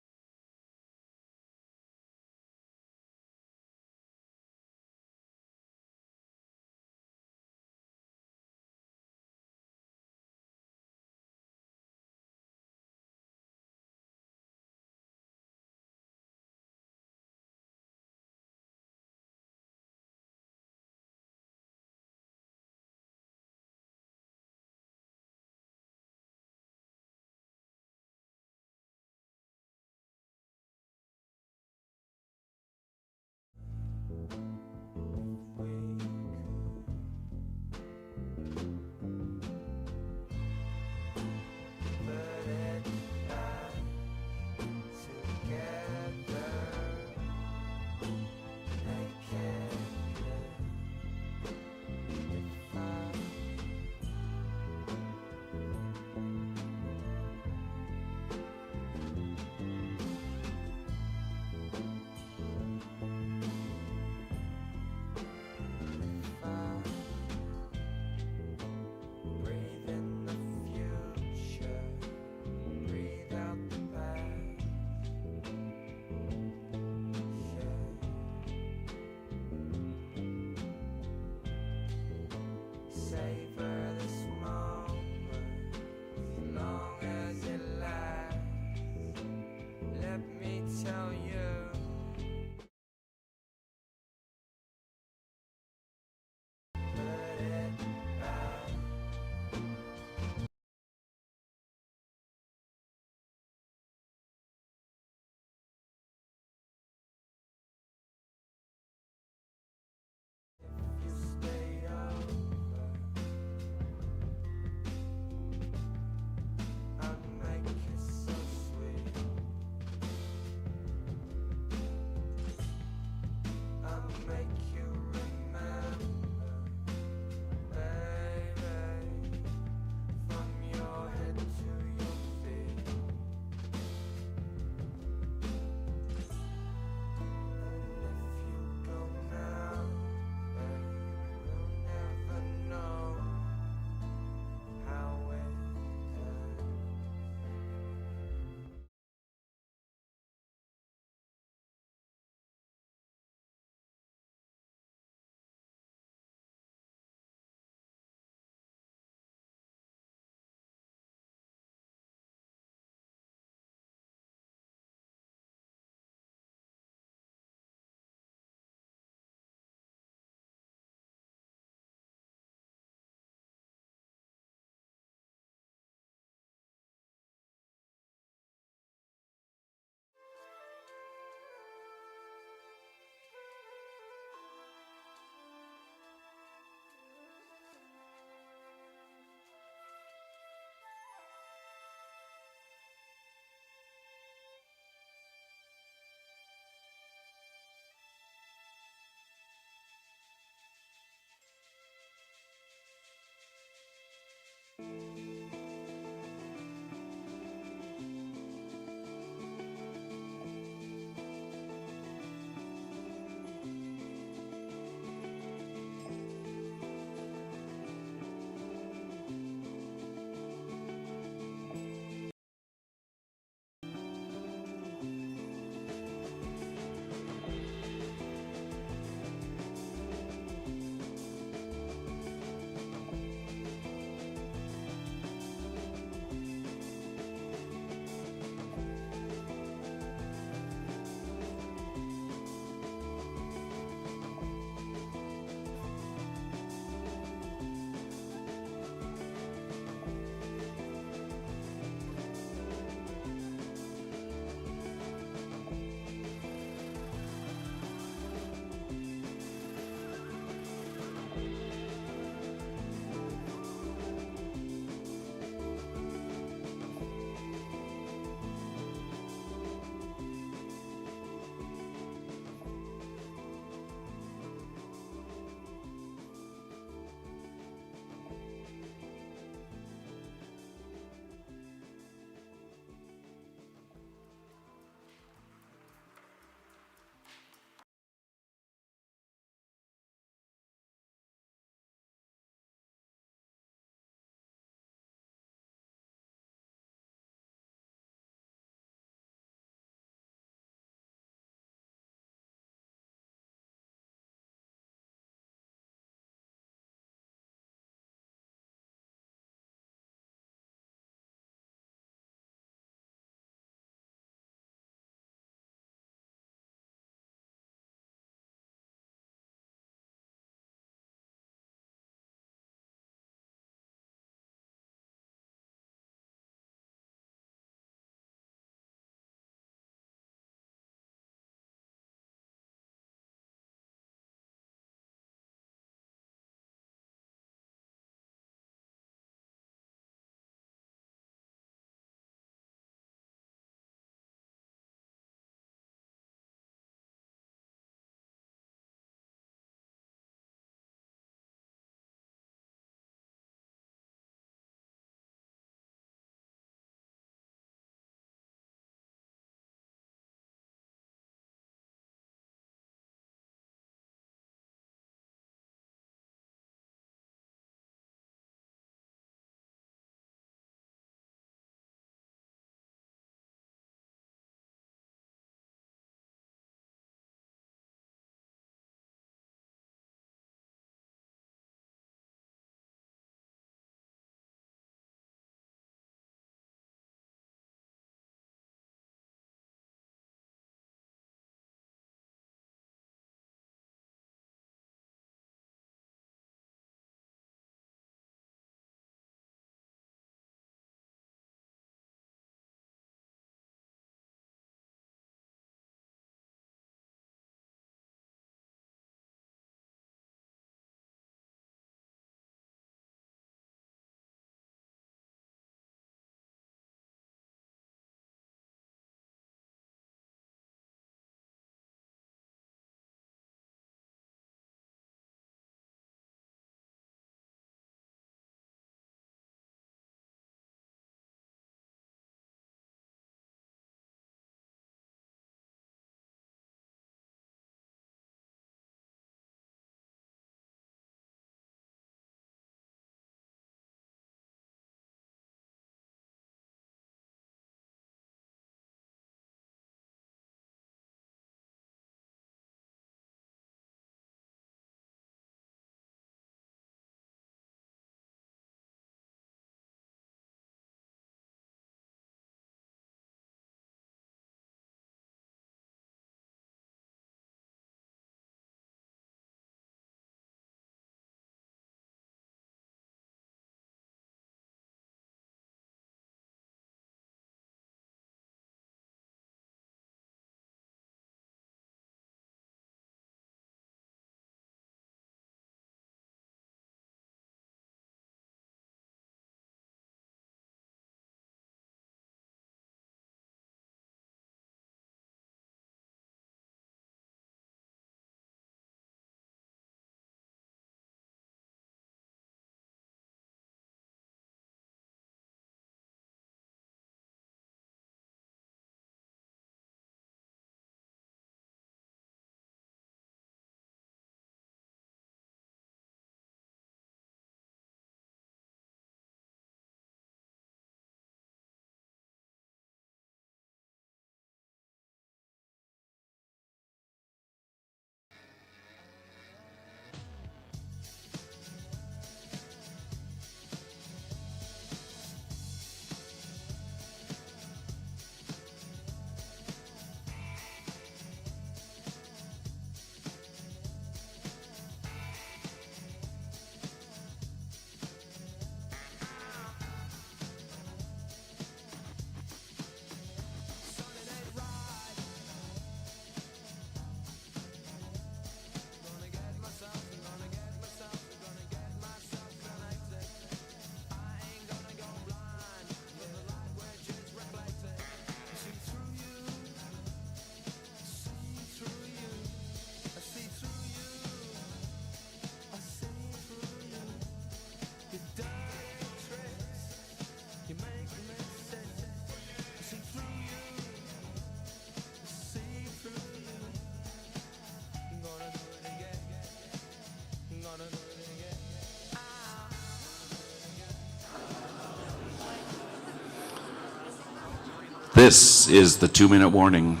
This is the 2-minute warning.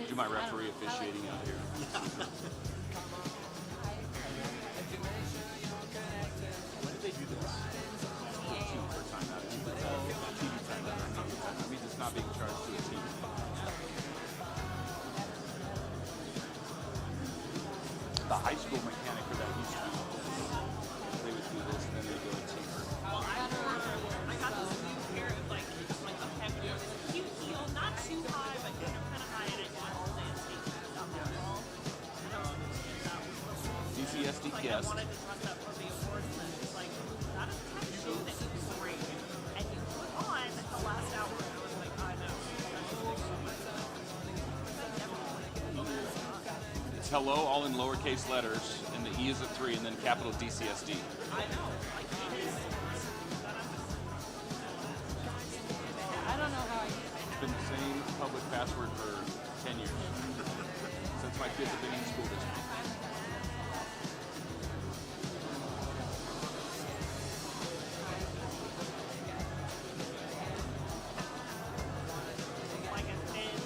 Do my referee officiating out here. The high school mechanic for that used to be they would do this and then they go a teamer. I got this view here of like a heavy, cute heel, not too high, but kind of high, and it got all landscape stuff on the wall. DCSD, Like yes. I wanted to dress up for the awards, and it's like, that is the kind of shoe that you great, and you put on the last hour, and I was like, I know. It's hello, all in lowercase letters, and the E is a 3, and then capital DCSD. I know. Like, it is. I don't know how I It's been the same public password for 10 years. Since my kids have been in school district. Like a thin.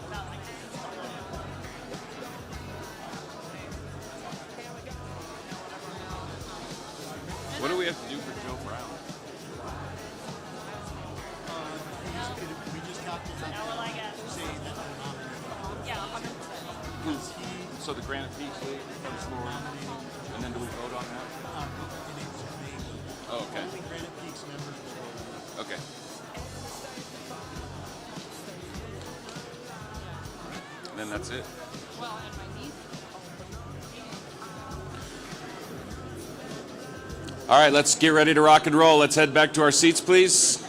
About like What do we have to do for Joe Brown? now we're like a. Yeah, 100%. So the Granite Peaks League comes forward, and then do we vote on that? Oh, okay. Okay. And then that's it. Well, and my niece. All right, let's get ready to rock and roll. Let's head back to our seats, please.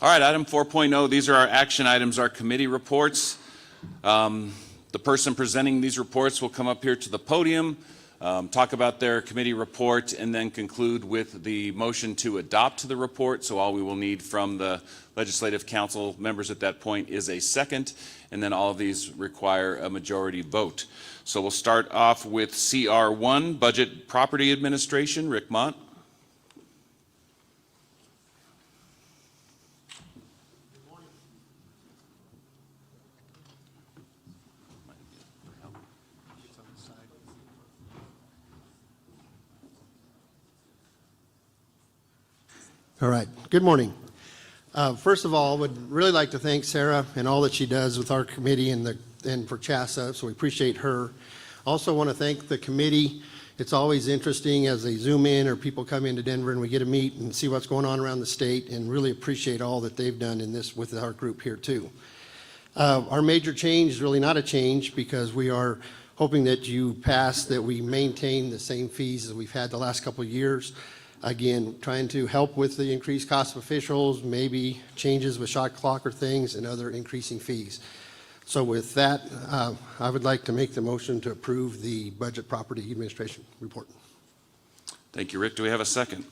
All right, item 4.0, these are our action items, our committee reports. The person presenting these reports will come up here to the podium, talk about their committee report, and then conclude with the motion to adopt the report. So all we will need from the Legislative Council members at that point is a second, and then all of these require a majority vote. So we'll start off with CR1, Budget Property Administration. Rick Mott. All right, good morning. First of all, would really like to thank Sarah and all that she does with our committee and for CHSAA, so we appreciate her. Also want to thank the committee. It's always interesting as they zoom in or people come into Denver and we get to meet and see what's going on around the state, and really appreciate all that they've done in this with our group here too. Our major change is really not a change, because we are hoping that you pass that we maintain the same fees as we've had the last couple of years. Again, trying to help with the increased cost of officials, maybe changes with shot clock or things, and other increasing fees. So with that, I would like to make the motion to approve the Budget Property Administration report. Thank you, Rick. Do we have a second?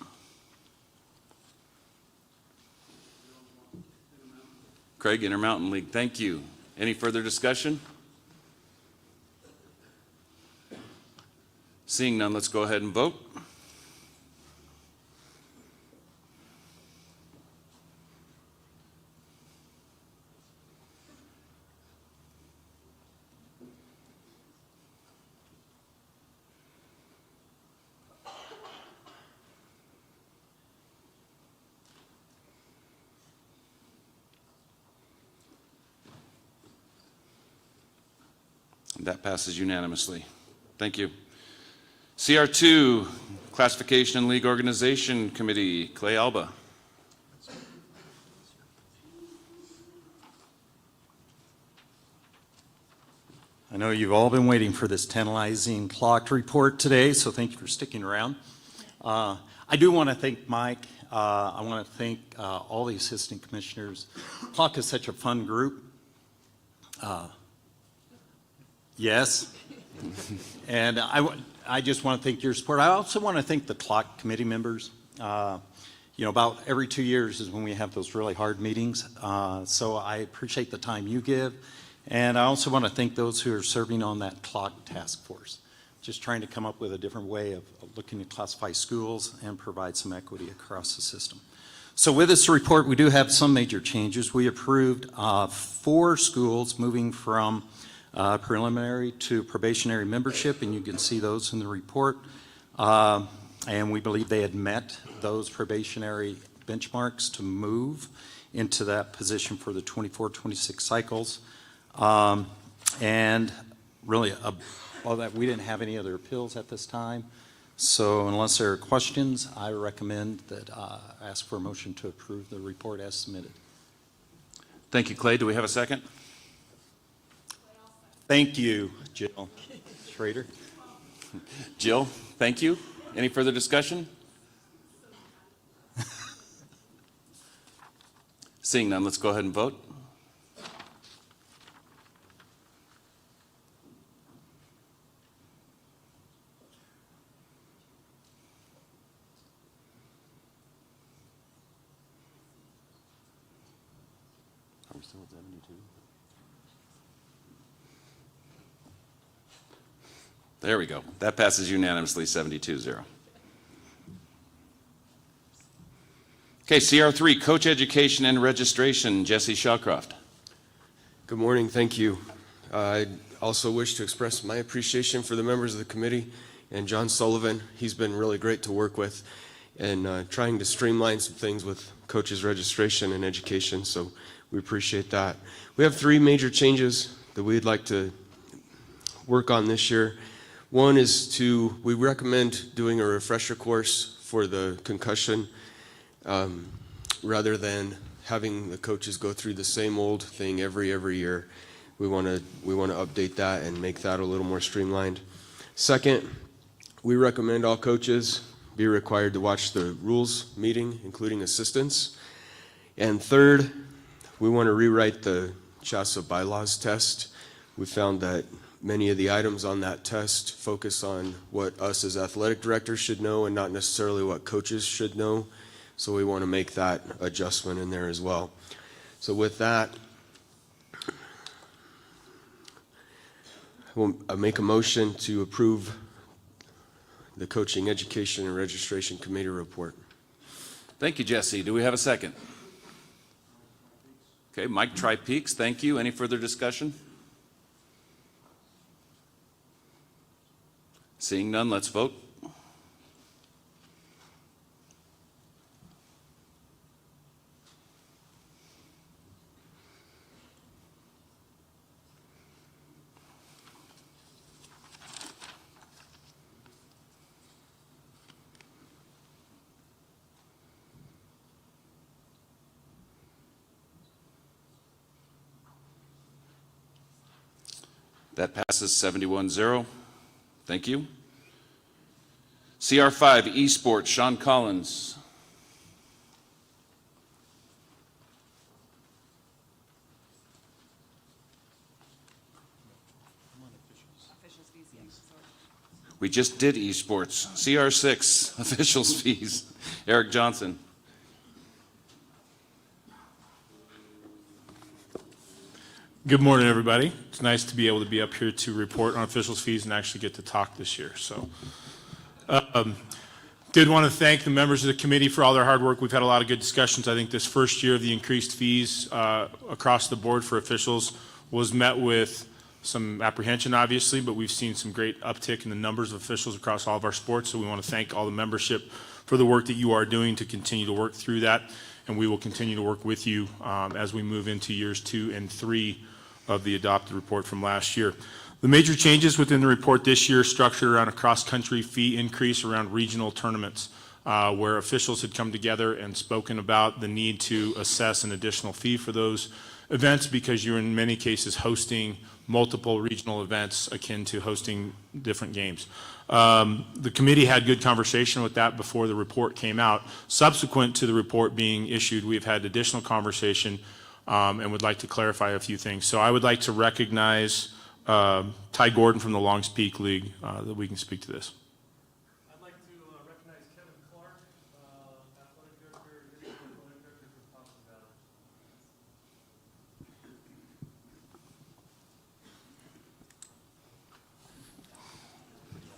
Craig, Intermountain League. Thank you. Any further discussion? Seeing none, let's go ahead and vote. That passes unanimously. Thank you. CR2, Classification and League Organization Committee, Clay Alba. I know you've all been waiting for this tantalizing clocked report today, so thank you for sticking around. I do want to thank Mike. I want to thank all the assistant commissioners. Clock is such a fun group. Yes. And I just want to thank your support. I also want to thank the clock committee members. You know, about every 2 years is when we have those really hard meetings. So I appreciate the time you give. And I also want to thank those who are serving on that clock task force, just trying to come up with a different way of looking to classify schools and provide some equity across the system. So with this report, we do have some major changes. We approved 4 schools moving from preliminary to probationary membership, and you can see those in the report. And we believe they had met those probationary benchmarks to move into that position for the 24-26 cycles. And really, all that, we didn't have any other appeals at this time. So unless there are questions, I recommend that ask for a motion to approve the report as submitted. Thank you, Clay. Do we have a second? Thank you, Jill. Schrader? Jill, thank you. Any further discussion? Seeing none, let's go ahead and vote. Are we still at 72? There we go. That passes unanimously, 72-0. Okay, CR3, Coach Education and Registration, Jesse Shawcroft. Good morning, thank you. I also wish to express my appreciation for the members of the committee and John Sullivan. He's been really great to work with and trying to streamline some things with coaches registration and education, so we appreciate that. We have 3 major changes that we'd like to work on this year. One is we recommend doing a refresher course for the concussion rather than having the coaches go through the same old thing every year. We want to update that and make that a little more streamlined. Second, we recommend all coaches be required to watch the rules meeting, including assistants. And third, we want to rewrite the CHSAA bylaws test. We found that many of the items on that test focus on what us as athletic directors should know and not necessarily what coaches should know. So we want to make that adjustment in there as well. So with that, I make a motion to approve the Coaching Education and Registration Committee report. Thank you, Jesse. Do we have a second? Okay, Mike Tri-Peaks, thank you. Any further discussion? Seeing none, let's vote. That passes 71-0. Thank you. CR5, Esports, Sean Collins. We just did esports. CR6, officials fees. Eric Johnson. Good morning, everybody. It's nice to be able to be up here to report on officials' fees and actually get to talk this year. So, did want to thank the members of the committee for all their hard work. We've had a lot of good discussions. I think this first year of the increased fees across the board for officials was met with some apprehension, obviously, but we've seen some great uptick in the numbers of officials across all of our sports. So we want to thank all the membership for the work that you are doing to continue to work through that. And we will continue to work with you as we move into years 2 and 3 of the adopted report from last year. The major changes within the report this year structured around a cross-country fee increase around regional tournaments, where officials had come together and spoken about the need to assess an additional fee for those events because you're in many cases hosting multiple regional events akin to hosting different games. The committee had good conversation with that before the report came out. Subsequent to the report being issued, we've had additional conversation and would like to clarify a few things. So I would like to recognize Ty Gordon from the Longs Peak League that we can speak to this. I'd like to recognize Kevin Clark, athletic director, athletic director for Thompson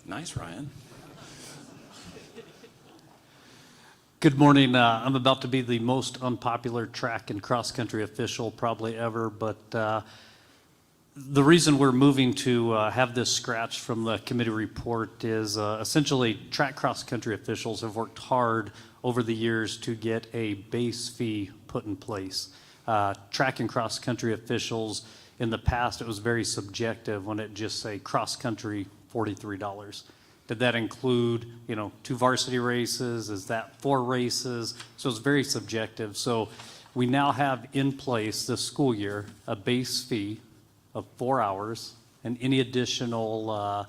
Valley. Nice, Ryan. Good morning. I'm about to be the most unpopular track and cross-country official probably ever, but the reason we're moving to have this scratched from the committee report is essentially track cross-country officials have worked hard over the years to get a base fee put in place. Track and cross-country officials, in the past, it was very subjective when it just say cross-country $43. Did that include, 2 varsity races? Is that 4 races? So it's very subjective. So we now have in place this school year a base fee of 4 hours, and any additional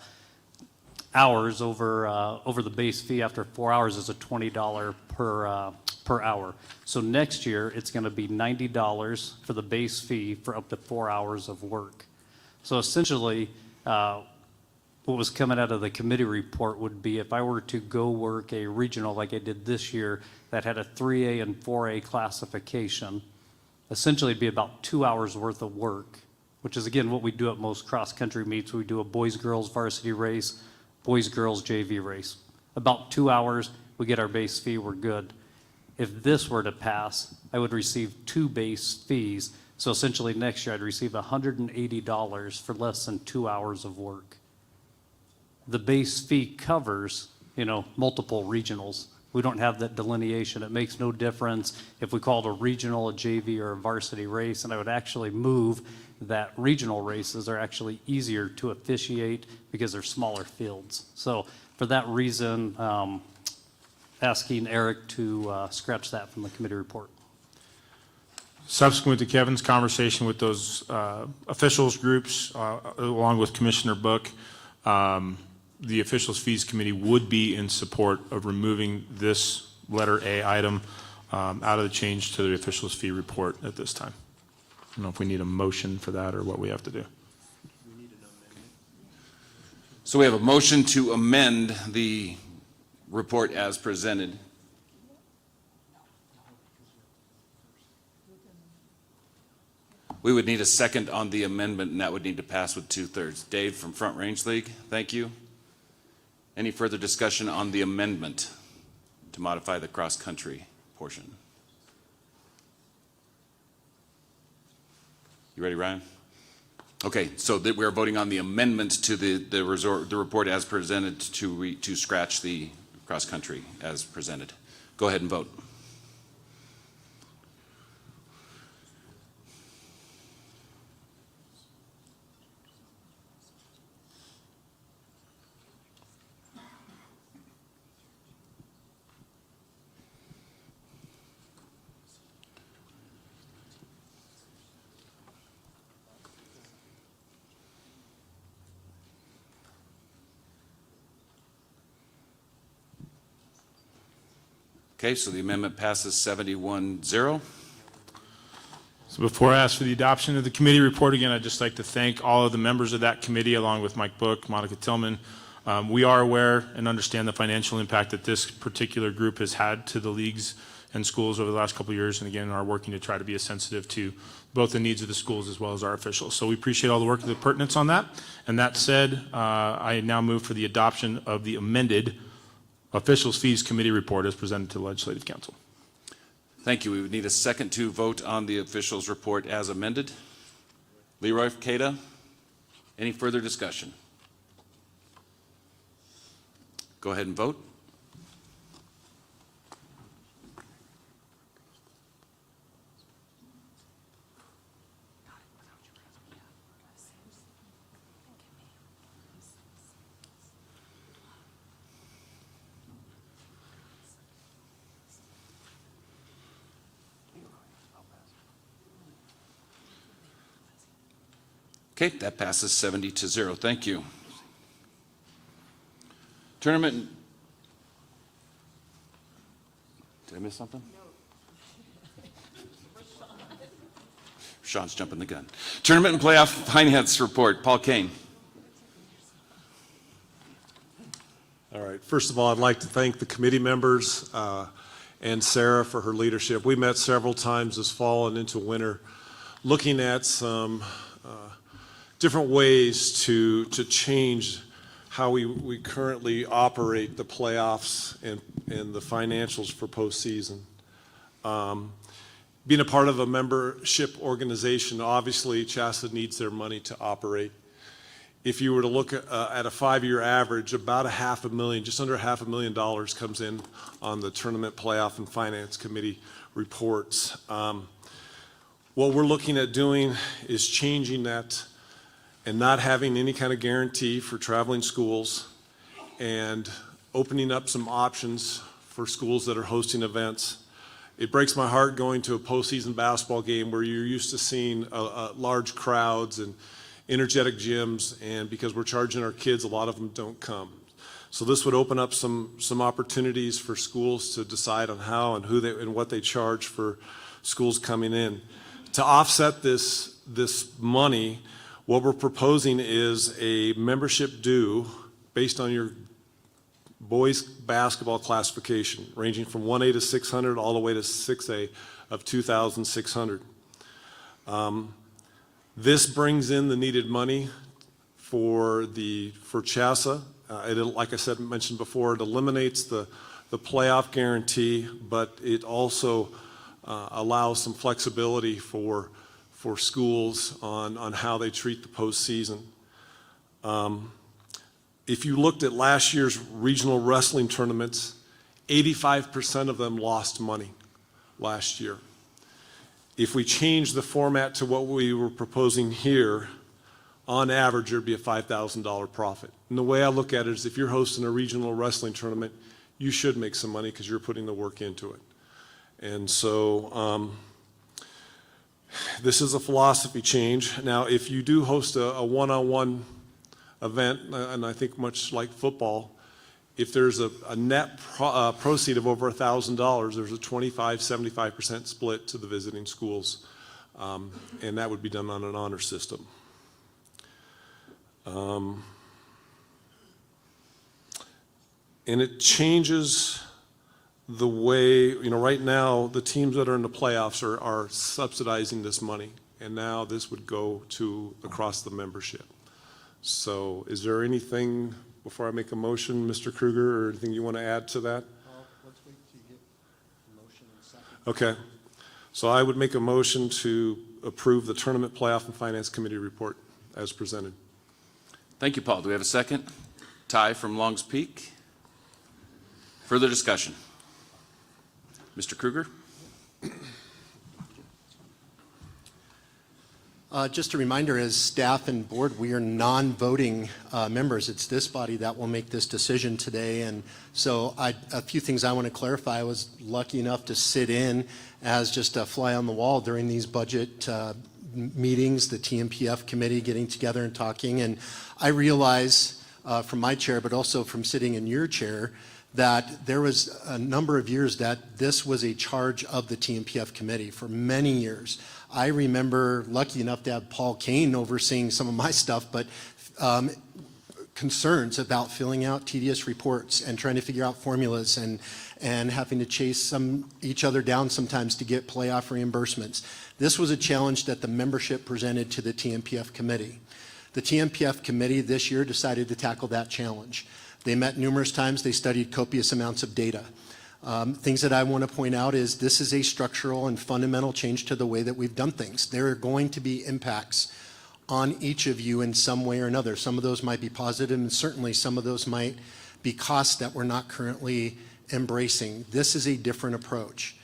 hours over the base fee after 4 hours is a $20 per hour. So next year it's going to be $90 for the base fee for up to 4 hours of work. So essentially, what was coming out of the committee report would be if I were to go work a regional like I did this year that had a 3A and 4A classification, essentially it'd be about 2 hours worth of work, which is again what we do at most cross-country meets. We do a boys-girls varsity race, boys-girls JV race. About 2 hours, we get our base fee, we're good. If this were to pass, I would receive 2 base fees. So essentially next year I'd receive $180 for less than 2 hours of work. The base fee covers, multiple regionals. We don't have that delineation. It makes no difference if we call it a regional, a JV, or a varsity race, and I would actually move that regional races are actually easier to officiate because they're smaller fields. So for that reason, asking Eric to scratch that from the committee report. Subsequent to Kevin's conversation with those officials groups, along with Commissioner Book, the Officials Fees Committee would be in support of removing this letter A item out of the change to the Officials Fee Report at this time. I don't know if we need a motion for that or what we have to do. So we have a motion to amend the report as presented. We would need a second on the amendment, and that would need to pass with 2/3. Dave from Front Range League, thank you. Any further discussion on the amendment to modify the cross-country portion? You ready, Ryan? Okay, so that we're voting on the amendment to the report as presented to scratch the cross-country as presented. Go ahead and vote. Okay, so the amendment passes 71-0. So before I ask for the adoption of the committee report, again, I'd just like to thank all of the members of that committee, along with Mike Book, Monica Tillman. We are aware and understand the financial impact that this particular group has had to the leagues and schools over the last couple of years, and again, are working to try to be as sensitive to both the needs of the schools as well as our officials. So we appreciate all the work of the pertinence on that. And that said, I now move for the adoption of the amended Officials Fees Committee report as presented to the Legislative Council. Thank you. We would need a second to vote on the officials report as amended. Leroy Cada, any further discussion? Go ahead and vote. Okay, that passes 70-0. Thank you. Tournament. Did I miss something? Sean's jumping the gun. Tournament and playoff finance report. Paul Kane. All right. First of all, I'd like to thank the committee members and Sarah for her leadership. We met several times this fall and into winter, looking at some different ways to change how we currently operate the playoffs and the financials for postseason. Being a part of a membership organization, obviously CHSAA needs their money to operate. If you were to look at a 5-year average, about $500,000, just under $500,000 comes in on the tournament playoff and finance committee reports. What we're looking at doing is changing that and not having any kind of guarantee for traveling schools and opening up some options for schools that are hosting events. It breaks my heart going to a postseason basketball game where you're used to seeing large crowds and energetic gyms, and because we're charging our kids, a lot of them don't come. So this would open up some opportunities for schools to decide on how and who they and what they charge for schools coming in. To offset this money, what we're proposing is a membership due based on your boys basketball classification, ranging from 1A to 600 all the way to 6A of 2,600. This brings in the needed money for CHSAA. Like I said, mentioned before, it eliminates the playoff guarantee, but it also allows some flexibility for schools on how they treat the postseason. If you looked at last year's regional wrestling tournaments, 85% of them lost money last year. If we change the format to what we were proposing here, on average, there'd be a $5,000 profit. And the way I look at it is if you're hosting a regional wrestling tournament, you should make some money because you're putting the work into it. And so this is a philosophy change. Now, if you do host a one-on-one event, and I think much like football, if there's a net proceed of over $1,000, there's a 25-75% split to the visiting schools, and that would be done on an honor system. And it changes the way, right now the teams that are in the playoffs are subsidizing this money, and now this would go to across the membership. So is there anything, before I make a motion, Mr. Kruger, or anything you want to add to that? Let's wait till you get the motion in a second. Okay. So I would make a motion to approve the Tournament Playoff and Finance Committee report as presented. Thank you, Paul. Do we have a second? Ty from Longs Peak. Further discussion? Mr. Kruger? Just a reminder, as staff and board, we are non-voting members. It's this body that will make this decision today. And so a few things I want to clarify. I was lucky enough to sit in as just a fly on the wall during these budget meetings, the TMPF committee getting together and talking. And I realize from my chair, but also from sitting in your chair, that there was a number of years that this was a charge of the TMPF committee for many years. I remember lucky enough to have Paul Kane overseeing some of my stuff, but concerns about filling out tedious reports and trying to figure out formulas and having to chase each other down sometimes to get playoff reimbursements. This was a challenge that the membership presented to the TMPF committee. The TMPF committee this year decided to tackle that challenge. They met numerous times. They studied copious amounts of data. Things that I want to point out is this is a structural and fundamental change to the way that we've done things. There are going to be impacts on each of you in some way or another. Some of those might be positive, and certainly some of those might be costs that we're not currently embracing. This is a different approach.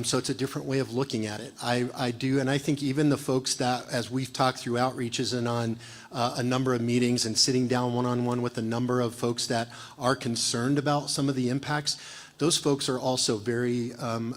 So it's a different way of looking at it. I do, and I think even the folks that, as we've talked through outreaches and on a number of meetings and sitting down one-on-one with a number of folks that are concerned about some of the impacts, those folks are also very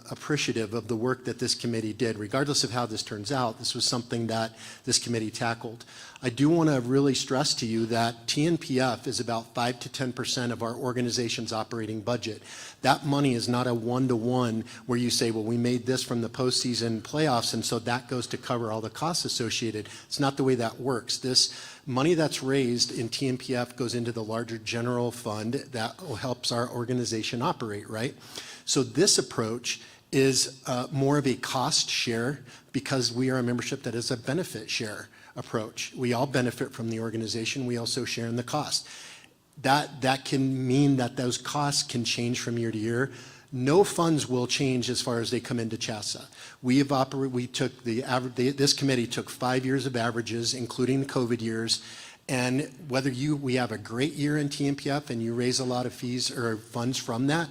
appreciative of the work that this committee did. Regardless of how this turns out, this was something that this committee tackled. I do want to really stress to you that TNPF is about 5 to 10% of our organization's operating budget. That money is not a one-to-one where you say, well, we made this from the postseason playoffs, and so that goes to cover all the costs associated. It's not the way that works. This money that's raised in TNPF goes into the larger general fund that helps our organization operate, right? So this approach is more of a cost share because we are a membership that is a benefit share approach. We all benefit from the organization. We also share in the cost. That can mean that those costs can change from year to year. No funds will change as far as they come into CHSAA. This committee took 5 years of averages, including the COVID years, and whether we have a great year in TNPF and you raise a lot of fees or funds from that,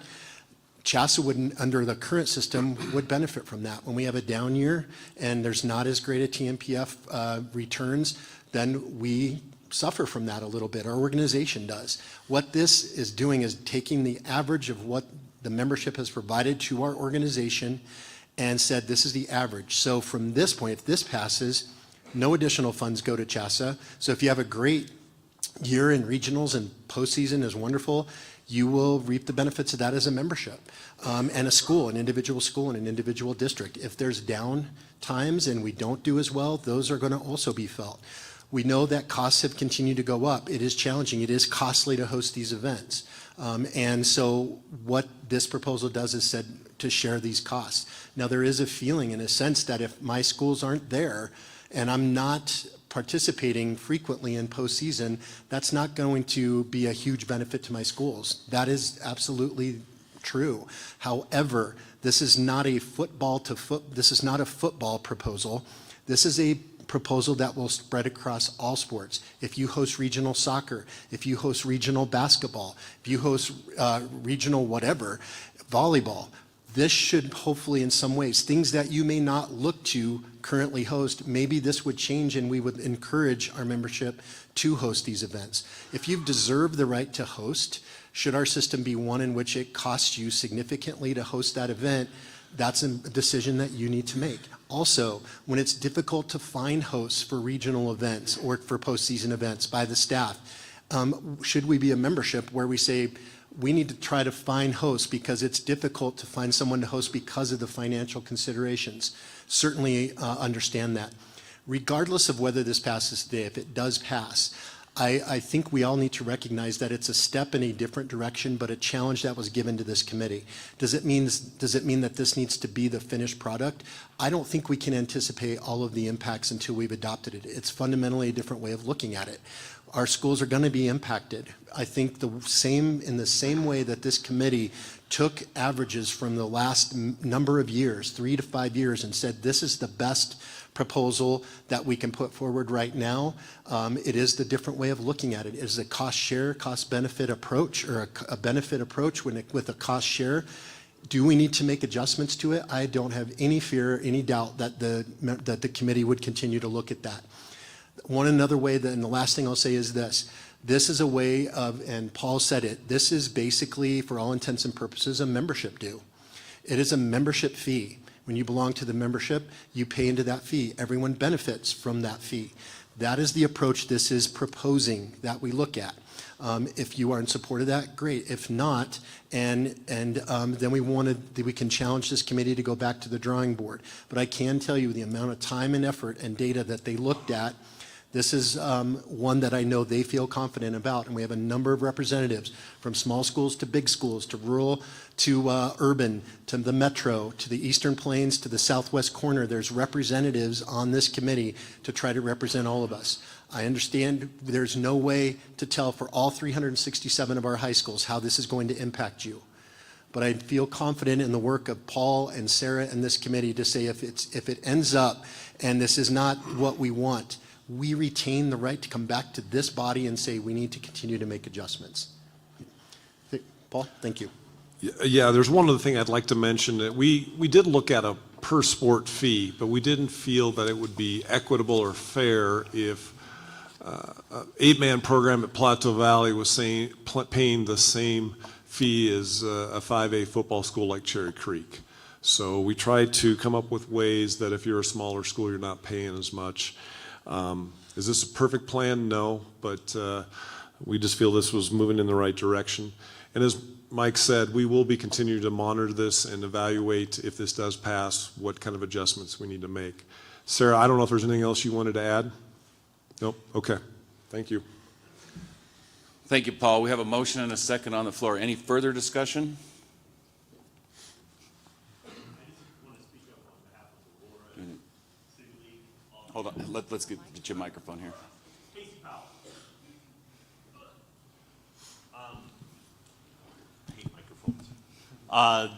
CHSAA wouldn't, under the current system, would benefit from that. When we have a down year and there's not as great a TNPF returns, then we suffer from that a little bit. Our organization does. What this is doing is taking the average of what the membership has provided to our organization and said this is the average. So from this point, if this passes, no additional funds go to CHSAA. So if you have a great year in regionals and postseason is wonderful, you will reap the benefits of that as a membership. And a school, an individual school, and an individual district. If there's down times and we don't do as well, those are going to also be felt. We know that costs have continued to go up. It is challenging. It is costly to host these events. And so what this proposal does is said to share these costs. Now there is a feeling in a sense that if my schools aren't there and I'm not participating frequently in postseason, that's not going to be a huge benefit to my schools. That is absolutely true. However, this is not a football proposal. This is a proposal that will spread across all sports. If you host regional soccer, if you host regional basketball, if you host regional whatever, volleyball, this should hopefully in some ways, things that you may not look to currently host, maybe this would change and we would encourage our membership to host these events. If you've deserved the right to host, should our system be one in which it costs you significantly to host that event, that's a decision that you need to make. Also, when it's difficult to find hosts for regional events or for postseason events by the staff, should we be a membership where we say, we need to try to find hosts because it's difficult to find someone to host because of the financial considerations. Certainly understand that. Regardless of whether this passes today, if it does pass, I think we all need to recognize that it's a step in a different direction, but a challenge that was given to this committee. Does it mean that this needs to be the finished product? I don't think we can anticipate all of the impacts until we've adopted it. It's fundamentally a different way of looking at it. Our schools are going to be impacted. I think in the same way that this committee took averages from the last number of years, 3 to 5 years, and said this is the best proposal that we can put forward right now. It is the different way of looking at it. It is a cost share, cost benefit approach, or a benefit approach with a cost share. Do we need to make adjustments to it? I don't have any fear, any doubt that the committee would continue to look at that. Another way, and the last thing I'll say is this. This is a way of, and Paul said it, this is basically, for all intents and purposes, a membership due. It is a membership fee. When you belong to the membership, you pay into that fee. Everyone benefits from that fee. That is the approach this is proposing that we look at. If you are in support of that, great. If not, then we can challenge this committee to go back to the drawing board. But I can tell you the amount of time and effort and data that they looked at. This is one that I know they feel confident about, and we have a number of representatives from small schools to big schools to rural to urban to the metro to the Eastern Plains to the Southwest corner. There's representatives on this committee to try to represent all of us. I understand there's no way to tell for all 367 of our high schools how this is going to impact you. But I feel confident in the work of Paul and Sarah and this committee to say if it ends up and this is not what we want, we retain the right to come back to this body and say we need to continue to make adjustments. Paul, thank you. Yeah, there's one other thing I'd like to mention. That we did look at a per sport fee, but we didn't feel that it would be equitable or fair if an 8-man program at Plateau Valley was paying the same fee as a 5A football school like Cherry Creek. So we tried to come up with ways that if you're a smaller school, you're not paying as much. Is this a perfect plan? No, but we just feel this was moving in the right direction. And as Mike said, we will be continuing to monitor this and evaluate if this does pass, what kind of adjustments we need to make. Sarah, I don't know if there's anything else you wanted to add? Nope, okay, thank you. Thank you, Paul. We have a motion and a second on the floor. Any further discussion? Hold on, let's get your microphone here.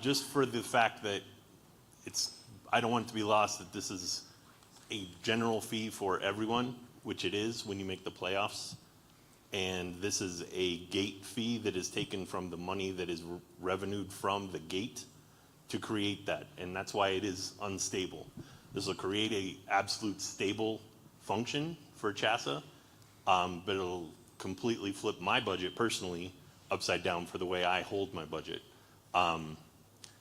Just for the fact that I don't want it to be lost that this is a general fee for everyone, which it is when you make the playoffs. And this is a gate fee that is taken from the money that is revenued from the gate to create that. And that's why it is unstable. This will create a absolute stable function for CHSAA, but it'll completely flip my budget personally upside down for the way I hold my budget.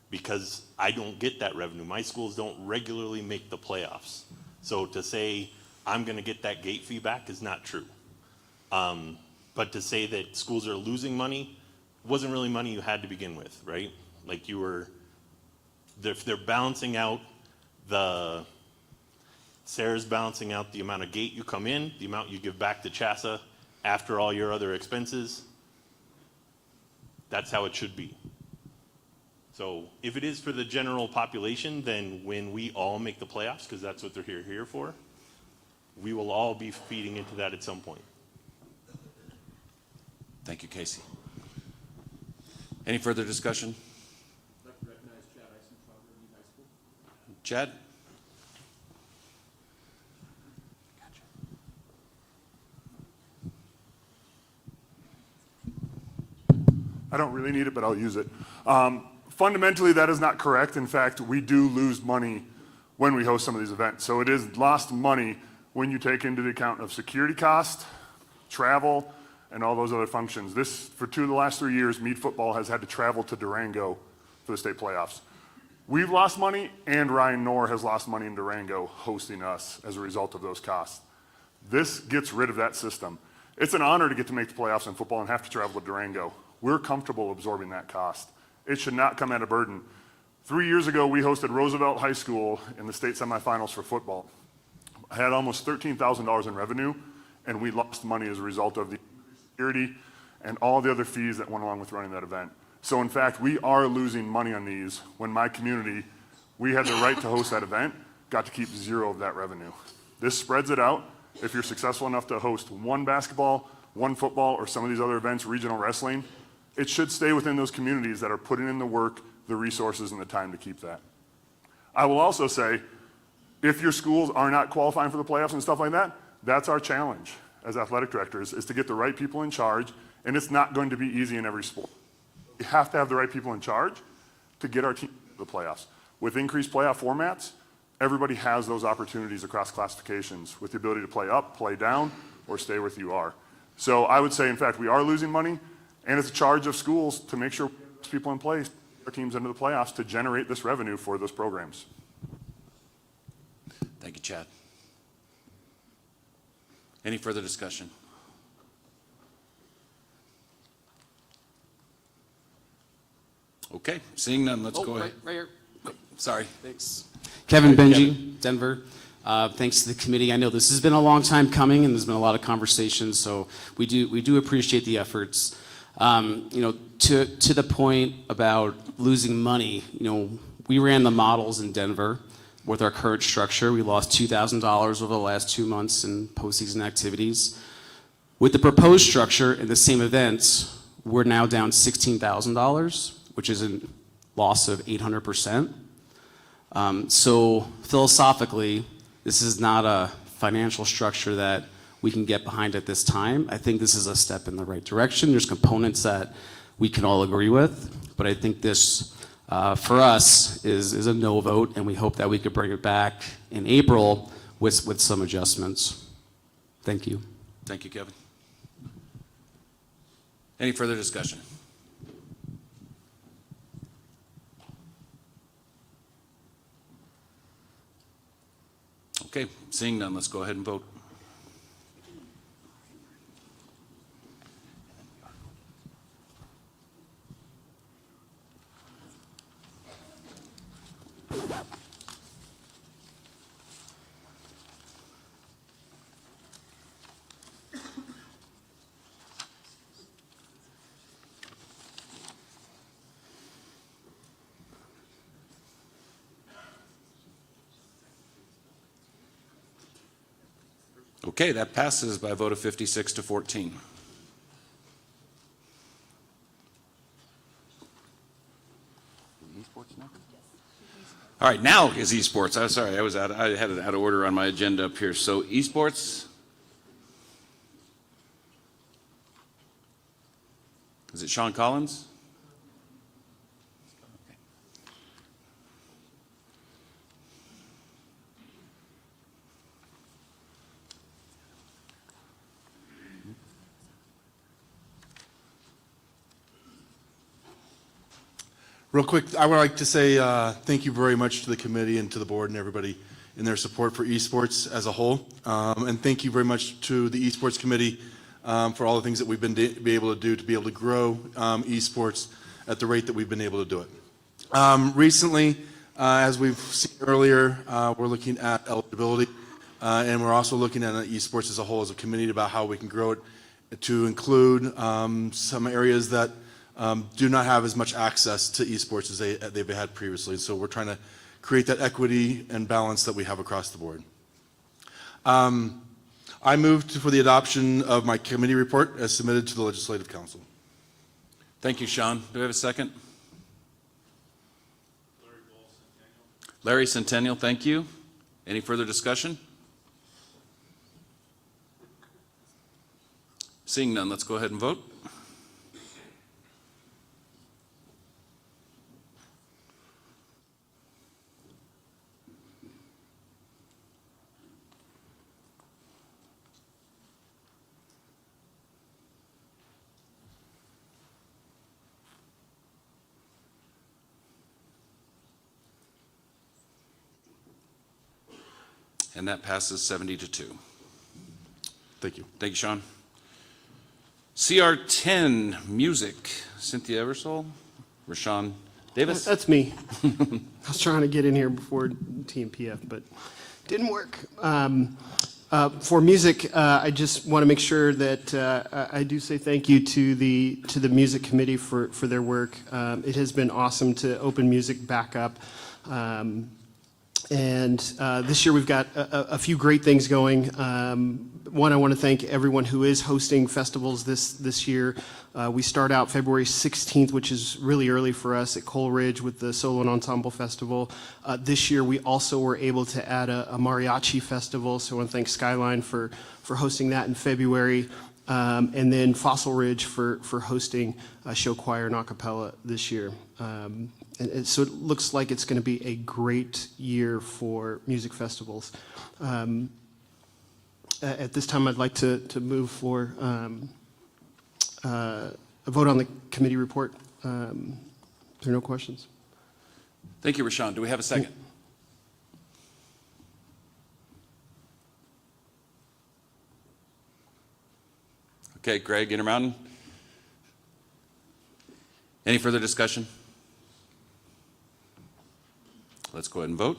Because I don't get that revenue. My schools don't regularly make the playoffs. So to say I'm gonna get that gate fee back is not true. But to say that schools are losing money wasn't really money you had to begin with, right? Like they're balancing out Sarah's balancing out the amount of gate you come in, the amount you give back to CHSAA after all your other expenses. That's how it should be. So if it is for the general population, then when we all make the playoffs, because that's what they're here for, we will all be feeding into that at some point. Thank you, Casey. Any further discussion? I'd like to recognize Chad? Chad Eisen, I don't really need it, but I'll use it. Fundamentally, that is not correct. In fact, we do lose money when we host some of these events. So it is lost money when you take into the account of security cost, travel, and all those other functions. For the last 3 years, Meade football has had to travel to Durango for the state playoffs. We've lost money, and Ryan Knorr has lost money in Durango hosting us as a result of those costs. This gets rid of that system. It's an honor to get to make the playoffs in football and have to travel to Durango. We're comfortable absorbing that cost. It should not come at a burden. 3 years ago, we hosted Roosevelt High School in the state semifinals for football. I had almost $13,000 in revenue, and we lost money as a result of the security and all the other fees that went along with running that event. So in fact, we are losing money on these when my community, we had the right to host that event, got to keep zero of that revenue. This spreads it out. If you're successful enough to host one basketball, one football, or some of these other events, regional wrestling, it should stay within those communities that are putting in the work, the resources, and the time to keep that. I will also say, if your schools are not qualifying for the playoffs and stuff like that, that's our challenge as athletic directors, is to get the right people in charge, and it's not going to be easy in every sport. You have to have the right people in charge to get our team to the playoffs. With increased playoff formats, everybody has those opportunities across classifications with the ability to play up, play down, or stay where you are. So I would say, in fact, we are losing money, and it's a charge of schools to make sure we have those people in place, our teams into the playoffs to generate this revenue for those programs. Thank you, Chad. Any further discussion? Okay, seeing none, let's go ahead. Right here. Sorry. Thanks. Kevin Benji, Denver. Thanks to the committee. I know this has been a long time coming, and there's been a lot of conversations, so we do appreciate the efforts. To the point about losing money, we ran the models in Denver with our current structure. We lost $2,000 over the last 2 months in postseason activities. With the proposed structure in the same events, we're now down $16,000, which is a loss of 800%. So philosophically, this is not a financial structure that we can get behind at this time. I think this is a step in the right direction. There's components that we can all agree with, but I think this, for us, is a no vote, and we hope that we could bring it back in April with some adjustments. Thank you. Thank you, Kevin. Any further discussion? Okay, seeing none, let's go ahead and vote. Okay, that passes by a vote of 56 to 14. All right, now is esports. I'm sorry, I had it out of order on my agenda up here. So esports. Is it Sean Collins? Real quick, I would like to say thank you very much to the committee and to the board and everybody in their support for esports as a whole. And thank you very much to the esports committee for all the things that we've been able to do to be able to grow esports at the rate that we've been able to do it. Recently, as we've seen earlier, we're looking at eligibility and we're also looking at esports as a whole as a committee about how we can grow it to include some areas that do not have as much access to esports as they've had previously. So we're trying to create that equity and balance that we have across the board. I moved for the adoption of my committee report as submitted to the Legislative Council. Thank you, Sean. Do we have a second? Larry Centennial, thank you. Any further discussion? Seeing none, let's go ahead and vote. And that passes 70 to 2. Thank you. Thank you, Sean. CR10, music. Cynthia Eversole, Rashawn Davis. That's me. I was trying to get in here before TMPF, but didn't work. For music, I just want to make sure that I do say thank you to the music committee for their work. It has been awesome to open music back up. And this year we've got a few great things going. One, I want to thank everyone who is hosting festivals this year. We start out February 16th, which is really early for us at Coleridge with the Solo and Ensemble Festival. This year we also were able to add a mariachi festival, so I want to thank Skyline for hosting that in February. And then Fossil Ridge for hosting a show choir and a cappella this year. And so it looks like it's going to be a great year for music festivals. At this time, I'd like to move for a vote on the committee report. Are there no questions? Thank you, Rashawn. Do we have a second? Okay, Greg, Intermountain. Any further discussion? Let's go ahead and vote.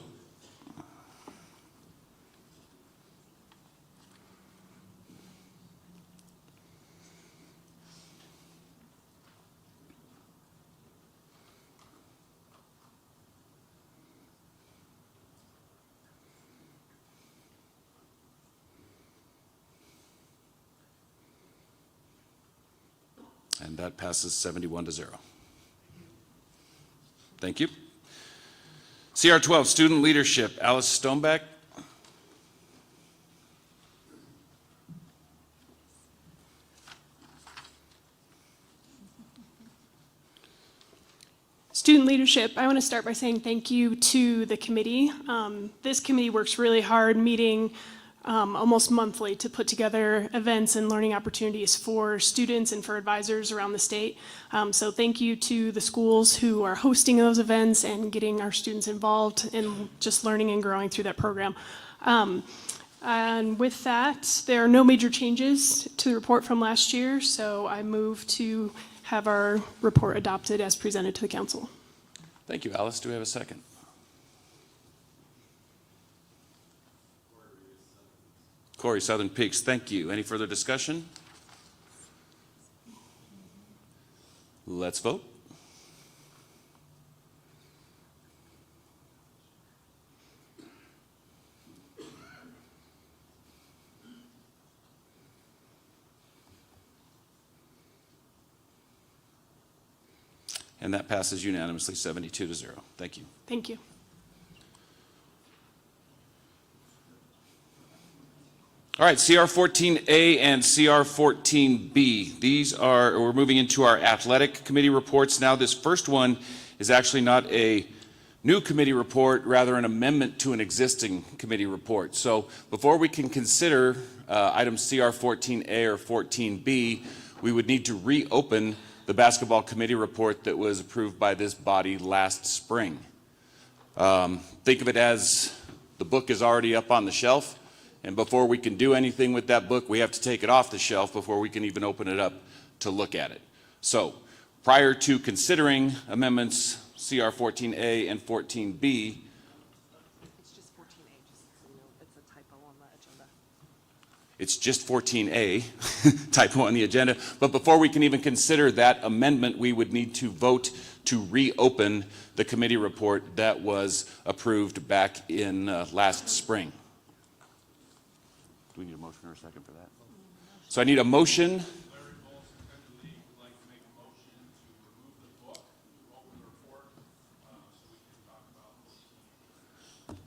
And that passes 71 to 0. Thank you. CR12, Student Leadership, Alice Stoneback. Student leadership, I want to start by saying thank you to the committee. This committee works really hard, meeting almost monthly to put together events and learning opportunities for students and for advisors around the state. So thank you to the schools who are hosting those events and getting our students involved in just learning and growing through that program. And with that, there are no major changes to the report from last year, so I move to have our report adopted as presented to the council. Thank you, Alice. Do we have a second? Corey, Southern Peaks, thank you. Any further discussion? Let's vote. And that passes unanimously, 72-0. Thank you. Thank you. All right, CR 14A and CR 14B. These are, we're moving into our athletic committee reports now. This first one is actually not a new committee report, rather an amendment to an existing committee report. So before we can consider items CR 14A or 14B, we would need to reopen the basketball committee report that was approved by this body last spring. Think of it as the book is already up on the shelf, and before we can do anything with that book, we have to take it off the shelf before we can even open it up to look at it. So prior to considering amendments CR 14A and 14B, it's just 14A, typo on the agenda. But before we can even consider that amendment, we would need to vote to reopen the committee report that was approved back in last spring. Do we need a motion or a second for that? So I need a motion.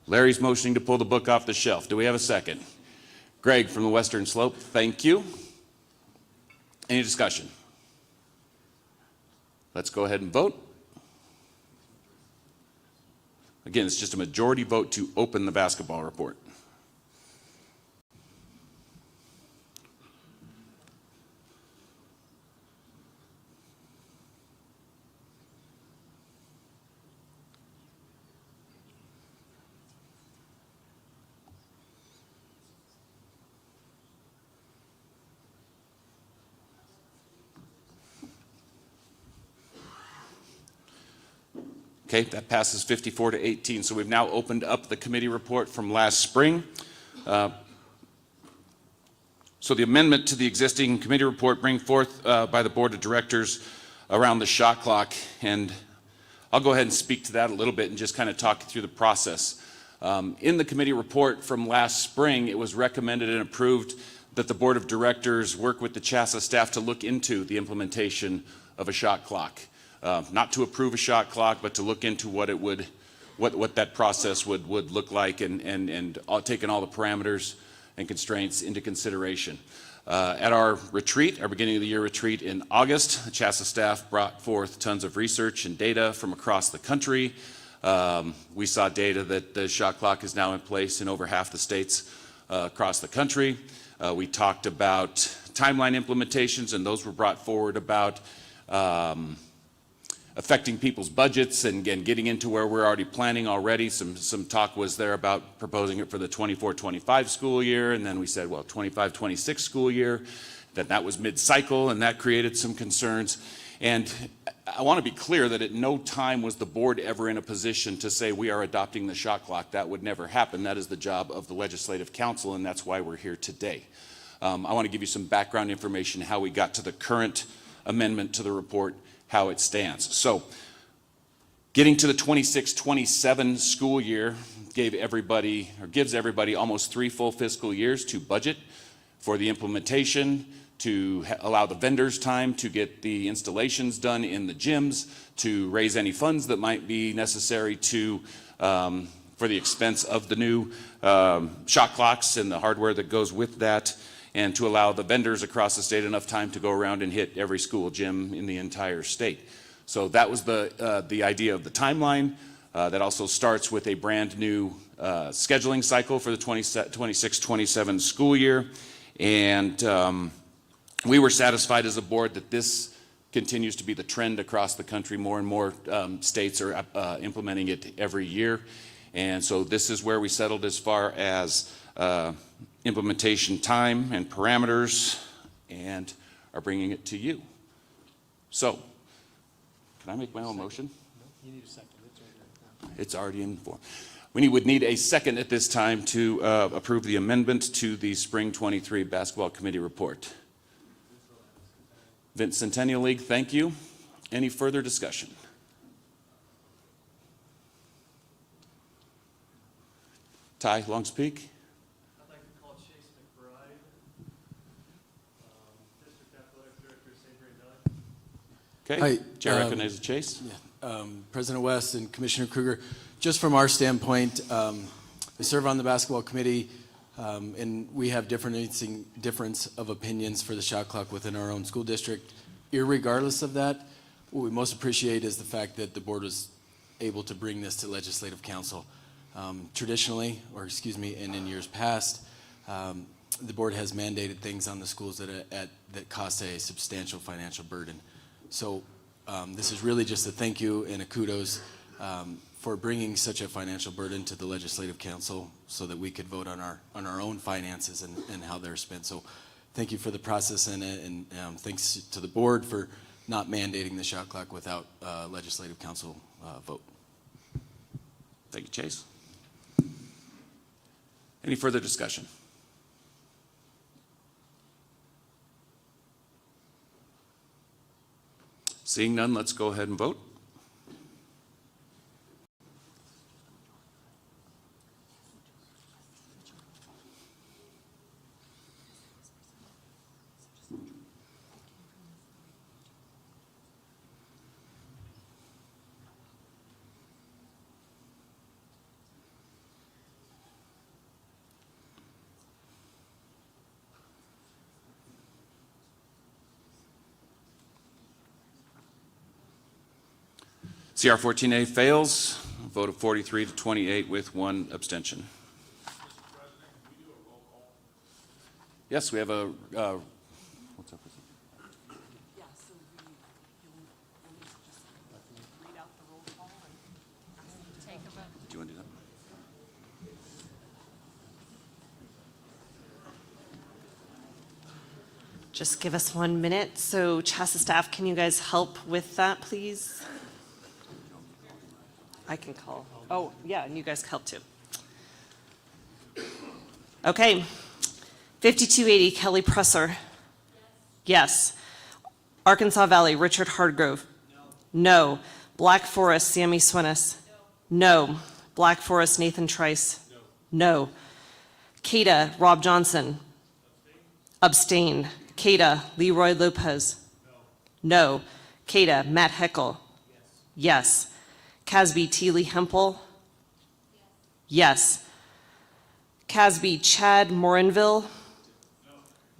Larry's motioning to pull the book off the shelf. Do we have a second? Greg from the Western Slope, thank you. Any discussion? Let's go ahead and vote. Again, it's just a majority vote to open the basketball report. Okay, that passes 54-18. So we've now opened up the committee report from last spring. So the amendment to the existing committee report bring forth by the board of directors around the shot clock. And I'll go ahead and speak to that a little bit and just kind of talk you through the process. In the committee report from last spring, it was recommended and approved that the board of directors work with the CHSAA staff to look into the implementation of a shot clock. Not to approve a shot clock, but to look into what it would, what that process would look like, and taking all the parameters and constraints into consideration. At our retreat, our beginning of the year retreat in August, the CHSAA staff brought forth tons of research and data from across the country. We saw data that the shot clock is now in place in over half the states across the country. We talked about timeline implementations, and those were brought forward about affecting people's budgets and getting into where we're already planning already. Some talk was there about proposing it for the 24-25 school year, and then we said, well, 25-26 school year. That was mid-cycle, and that created some concerns. And I want to be clear that at no time was the board ever in a position to say we are adopting the shot clock. That would never happen. That is the job of the Legislative Council, and that's why we're here today. I want to give you some background information how we got to the current amendment to the report, how it stands. So getting to the 26-27 school year gives everybody almost 3 full fiscal years to budget for the implementation, to allow the vendors time to get the installations done in the gyms, to raise any funds that might be necessary to for the expense of the new shot clocks and the hardware that goes with that, and to allow the vendors across the state enough time to go around and hit every school gym in the entire state. So that was the idea of the timeline. That also starts with a brand new scheduling cycle for the 26-27 school year. And we were satisfied as a board that this continues to be the trend across the country. More and more states are implementing it every year. And so this is where we settled as far as implementation time and parameters, and are bringing it to you. So, can I make my own motion? You need a second. It's already in form. We would need a second at this time to approve the amendment to the Spring 23 Basketball Committee report. Vince Centennial League, thank you. Any further discussion? Ty, Longs Peak? I'd like to call Chase McBride, District Athletic Director of St. Mary Valley. Okay, Chair recognizes Chase. President West and Commissioner Kruger, just from our standpoint, we serve on the basketball committee, and we have difference of opinions for the shot clock within our own school district. Irregardless of that, what we most appreciate is the fact that the board was able to bring this to legislative council. Traditionally, and in years past, the board has mandated things on the schools that cost a substantial financial burden. So this is really just a thank you and a kudos for bringing such a financial burden to the legislative council so that we could vote on our own finances and how they're spent. So thank you for the process and thanks to the board for not mandating the shot clock without legislative council vote. Thank you, Chase. Any further discussion? Seeing none, let's go ahead and vote. CR 14A fails, a vote of 43 to 28 with 1 abstention. Yes, we have a, what's up? Do you want to do that? Just give us 1 minute. So CHSAA staff, can you guys help with that, please? I can call. Oh, yeah, and you guys can help too. Okay. 5280, Kelly Presser. Yes. Arkansas Valley, Richard Hardgrove. No. Black Forest, Sammy Swinis. No. Black Forest, Nathan Trice. No. Cada, Rob Johnson. Abstain. Cada, Leroy Lopez. No. Cada, Matt Heckel. Yes. Casby, T. Lee Hempel. Yes. Casby, Chad Morinville.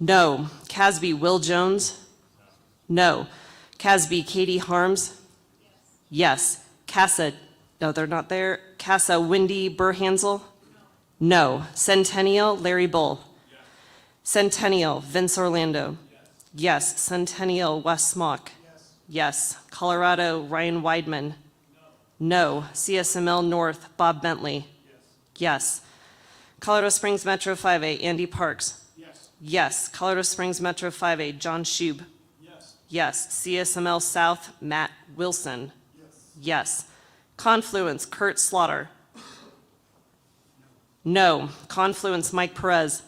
No. Casby, Will Jones. No. Casby, Katie Harms. Yes. Casa, no, they're not there. Casa, Wendy Burhansel. No. Centennial, Larry Bull. Centennial, Vince Orlando. Yes. Centennial, Wes Smock. Yes. Colorado, Ryan Weidman. No. CSML North, Bob Bentley. Yes. Colorado Springs Metro 5A, Andy Parks. Yes. Colorado Springs Metro 5A, John Schub. Yes. CSML South, Matt Wilson. Yes. Confluence, Kurt Slaughter. No. Confluence, Mike Perez.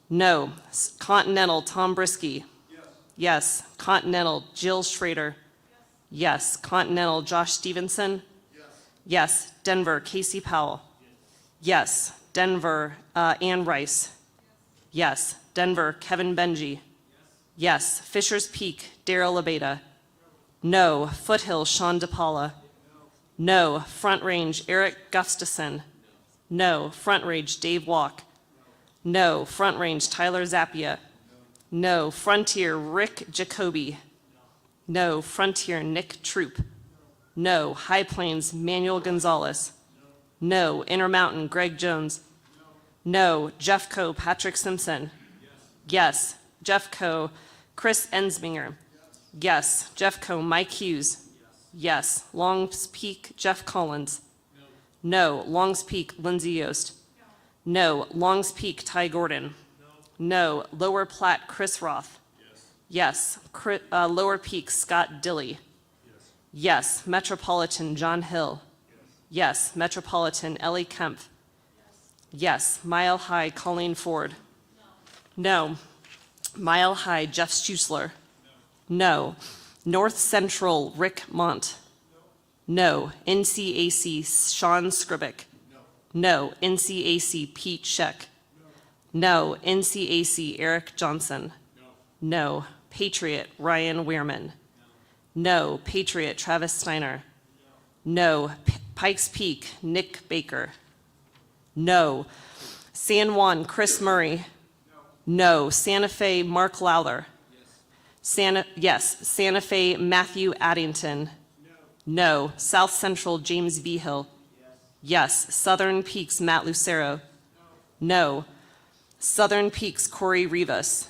No. Continental, Tom Brisky. Yes. Continental, Jill Schrader. Yes. Continental, Josh Stevenson. Yes. Denver, Casey Powell. Yes. Denver, Ann Rice. Yes. Denver, Kevin Benji. Yes. Fisher's Peak, Daryl Abeda. No. Foothill, Sean DePaula. No. Front Range, Eric Gustafson. No. Front Range, Dave Walk. No. Front Range, Tyler Zappia. No. Frontier, Rick Jacoby. No. Frontier, Nick Troop. No. High Plains, Manuel Gonzalez. No. Intermountain, Greg Jones. No. Jeffco, Patrick Simpson. Yes. Jeffco, Chris Ensminger. Yes. Jeffco, Mike Hughes. Yes. Longs Peak, Jeff Collins. No. Longs Peak, Lindsay Yost. No. Longs Peak, Ty Gordon. No. Lower Platte, Chris Roth. Yes. Lower Peak, Scott Dilley. Yes. Metropolitan, John Hill. Yes. Metropolitan, Ellie Kempf. Yes. Mile High, Colleen Ford. No. Mile High, Jeff Schuessler. No. North Central, Rick Mont. No. NCAC, Sean Scribick. No. NCAC, Pete Scheck. No. NCAC, Eric Johnson. No. Patriot, Ryan Weirman. No. Patriot, Travis Steiner. No. Pikes Peak, Nick Baker. No. San Juan, Chris Murray. No. Santa Fe, Mark Lowther. Yes. Santa Fe, Matthew Addington. No. South Central, James Vigil. Yes. Southern Peaks, Matt Lucero. No. Southern Peaks, Corey Rivas.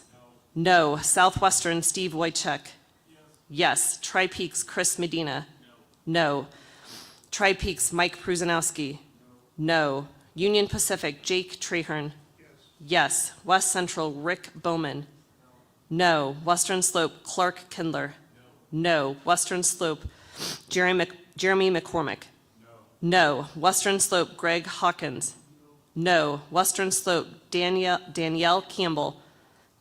No. Southwestern, Steve Wojcik. Yes. Tri-Peaks, Chris Medina. No. Tri-Peaks, Mike Pruzanowski. No. Union Pacific, Jake Trahern. Yes. West Central, Rick Bowman. No. Western Slope, Clark Kindler. No. Western Slope, Jeremy McCormick. No. Western Slope, Greg Hawkins. No. Western Slope, Danielle Campbell.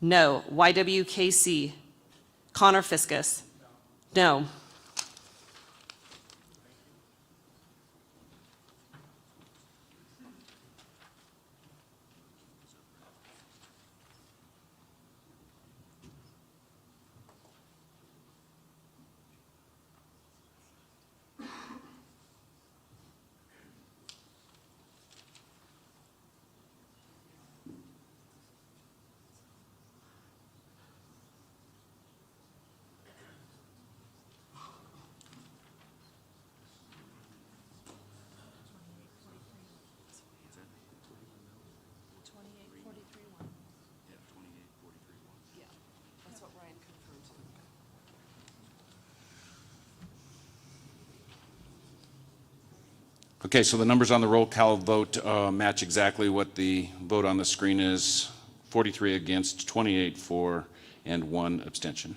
No. YWKC, Connor Fiskus. No. Okay, so the numbers on the roll call vote match exactly what the vote on the screen is. 43 against, 28 for, and 1 abstention.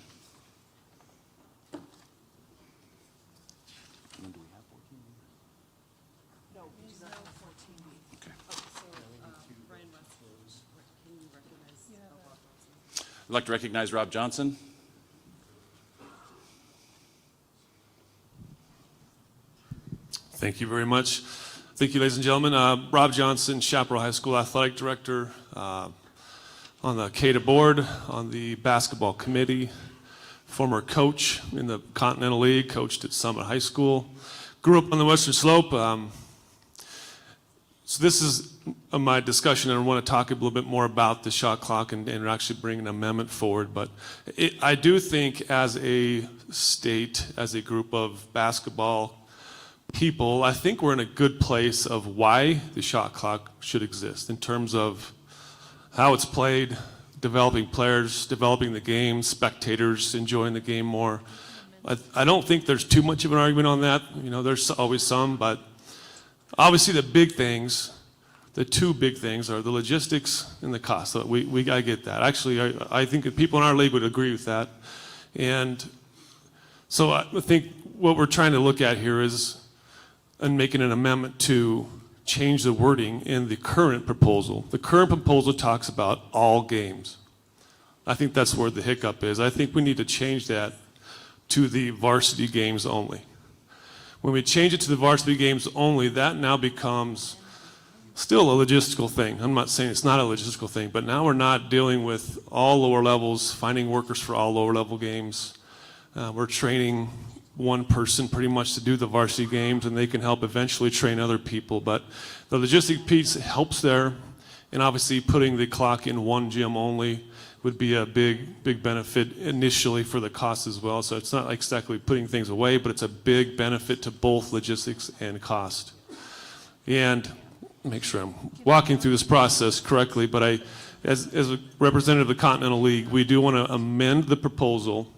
I'd like to recognize Rob Johnson. Thank you very much. Thank you, ladies and gentlemen. Rob Johnson, Chaparral High School Athletic Director, on the CHSAA board, on the basketball committee, former coach in the Continental League, coached at Summit High School, grew up on the Western Slope. So this is my discussion, and I want to talk a little bit more about the shot clock and actually bring an amendment forward. But I do think as a state, as a group of basketball people, I think we're in a good place of why the shot clock should exist in terms of how it's played, developing players, developing the game, spectators enjoying the game more. I don't think there's too much of an argument on that. You know, there's always some, but obviously the big things, the two big things are the logistics and the cost. So I get that. Actually, I think that people in our league would agree with that. And so I think what we're trying to look at here is and making an amendment to change the wording in the current proposal. The current proposal talks about all games. I think that's where the hiccup is. I think we need to change that to the varsity games only. When we change it to the varsity games only, that now becomes still a logistical thing. I'm not saying it's not a logistical thing, but now we're not dealing with all lower levels, finding workers for all lower level games. We're training one person pretty much to do the varsity games, and they can help eventually train other people. But the logistic piece helps there, and obviously putting the clock in one gym only would be a big benefit initially for the cost as well. So it's not like exactly putting things away, but it's a big benefit to both logistics and cost. And make sure I'm walking through this process correctly, but as a representative of the Continental League, we do want to amend the proposal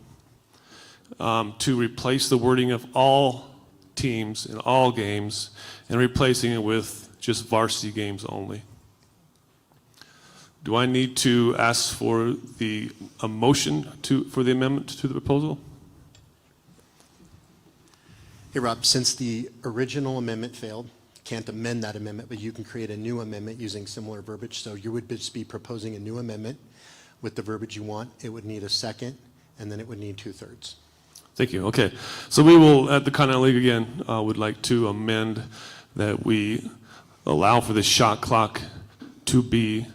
to replace the wording of all teams in all games and replacing it with just varsity games only. Do I need to ask for a motion for the amendment to the proposal? Hey, Rob, since the original amendment failed, can't amend that amendment, but you can create a new amendment using similar verbiage. So you would just be proposing a new amendment with the verbiage you want. It would need a second, and then it would need 2/3. Thank you. Okay. So we will, at the Continental League again, would like to amend that we allow for the shot clock to be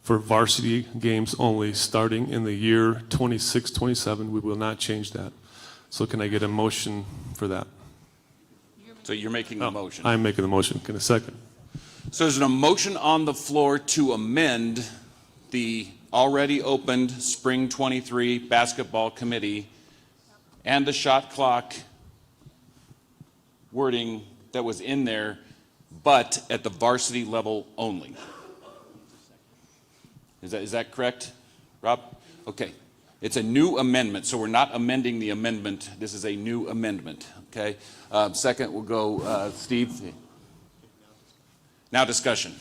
for varsity games only starting in the year 26-27. We will not change that. So can I get a motion for that? So you're making the motion. I'm making the motion. Can I second? So there's a motion on the floor to amend the already opened Spring 23 Basketball Committee and the shot clock wording that was in there, but at the varsity level only. Is that correct, Rob? Okay. It's a new amendment, so we're not amending the amendment. This is a new amendment, okay? Second, we'll go Steve. Now discussion.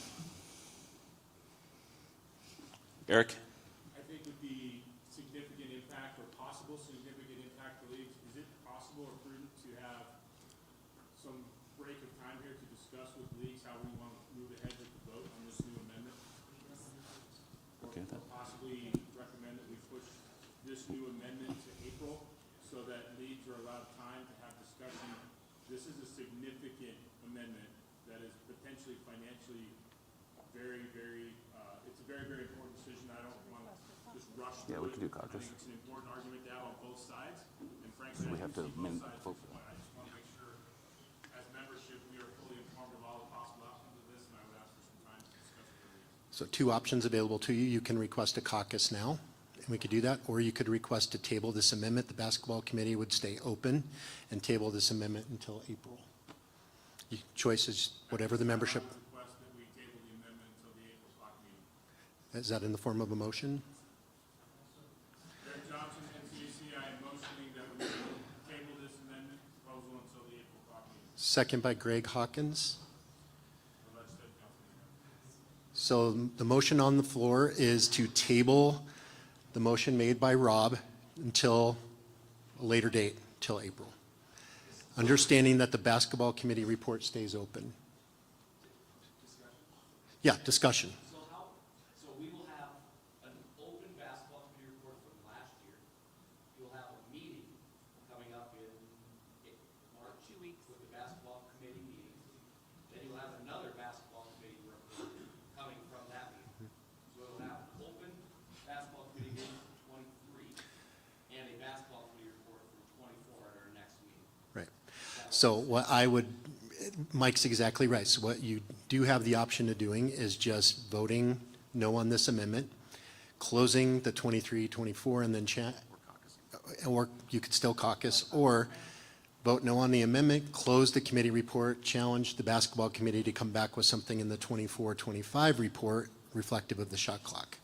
Eric? I think would be significant impact or possible significant impact to leagues. Is it possible or prudent to have some break of time here to discuss with leagues how we want to move ahead with the vote on this new amendment? Or possibly recommend that we push this new amendment to April so that leagues are allowed time to have discussion. This is a significant amendment that is potentially financially very, very, it's a very, very important decision. I don't want to just rush through it. Yeah, we can do caucus. I think it's an important argument to have on both sides. And frankly, We have to amend both sides at this point. I just want to make sure, as membership, we are fully informed of all the possible outcomes of this, and I would ask for some time to discuss it with leagues. So 2 options available to you. You can request a caucus now, and we could do that, or you could request to table this amendment. The basketball committee would stay open and table this amendment until April. Your choice is whatever the membership. I would request that we table the amendment until the April clock meeting. Is that in the form of a motion? Greg Johnson, NCAC, I am motioning that we table this amendment proposal until the April clock meeting. Second by Greg Hawkins. So the motion on the floor is to table the motion made by Rob until a later date, till April. Understanding that the basketball committee report stays open. Yeah, discussion. So we will have an open basketball committee report from last year. You'll have a meeting coming up in March. 2 weeks. With the basketball committee meeting. Then you'll have another basketball committee report coming from that meeting. So we'll have an open basketball committee meeting from 23 and a basketball committee report from 24 at our next meeting. Right. So what I would, Mike's exactly right. So what you do have the option of doing is just voting no on this amendment, closing the 23-24, and then or you could still caucus, or vote no on the amendment, close the committee report, challenge the basketball committee to come back with something in the 24-25 report reflective of the shot clock.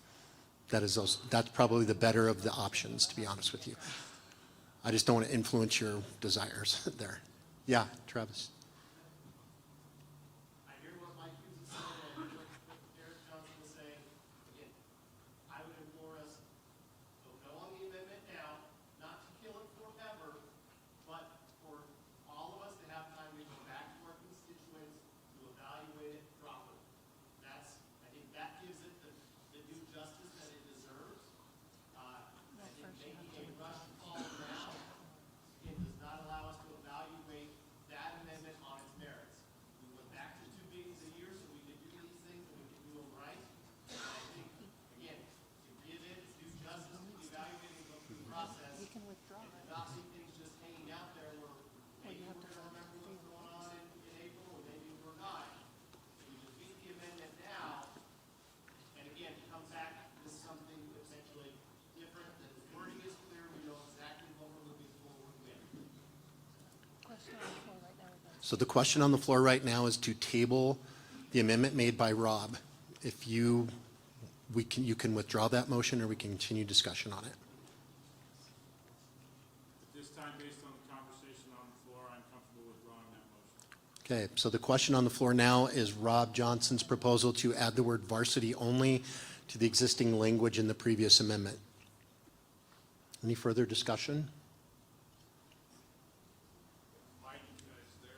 That's probably the better of the options, to be honest with you. I just don't want to influence your desires there. Yeah, Travis. I hear what Mike is saying, I hear what Eric Johnson is saying. Again, I would implore us to go on the amendment now, not to kill it forever, but for all of us to have time to go back to our constituents to evaluate it properly. I think that gives it the due justice that it deserves. I think making a rush call now, it does not allow us to evaluate that amendment on its merits. We went back to 2 meetings a year so we could do these things and we could do them right. And I think, again, to give it due justice to the evaluating of the process, and to not see things just hanging out there where maybe we're going to remember what's going on in April or maybe we're not. We defeat the amendment now, and again, come back with something potentially different. The wording is clear, we know exactly what we're looking forward with. So the question on the floor right now is to table the amendment made by Rob. If you can withdraw that motion, or we can continue discussion on it. At this time, based on the conversation on the floor, I'm comfortable withdrawing that Okay, so the question on the floor now is Rob Johnson's proposal to add the word varsity only to the existing language in the previous amendment. Any further discussion? Mike, is there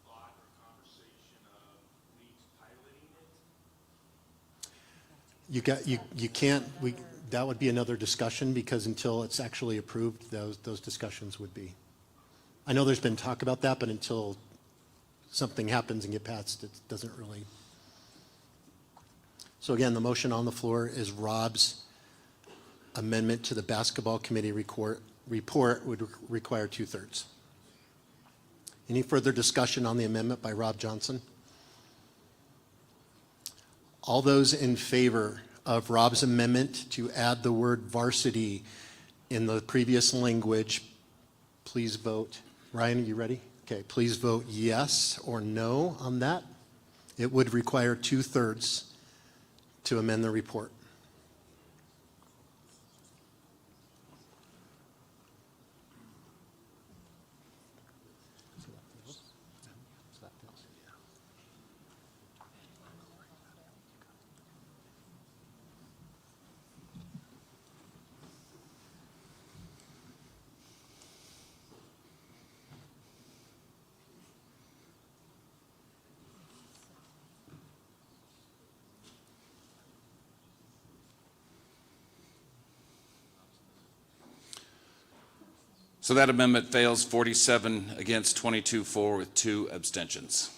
thought or conversation of leagues piloting it? You can't, that would be another discussion because until it's actually approved, those discussions would be. I know there's been talk about that, but until something happens and get passed, it doesn't really. So again, the motion on the floor is Rob's amendment to the basketball committee report would require 2/3. Any further discussion on the amendment by Rob Johnson? All those in favor of Rob's amendment to add the word varsity in the previous language, please vote. Ryan, are you ready? Okay, please vote yes or no on that. It would require 2/3 to amend the report. So that amendment fails 47 against 22 for with 2 abstentions.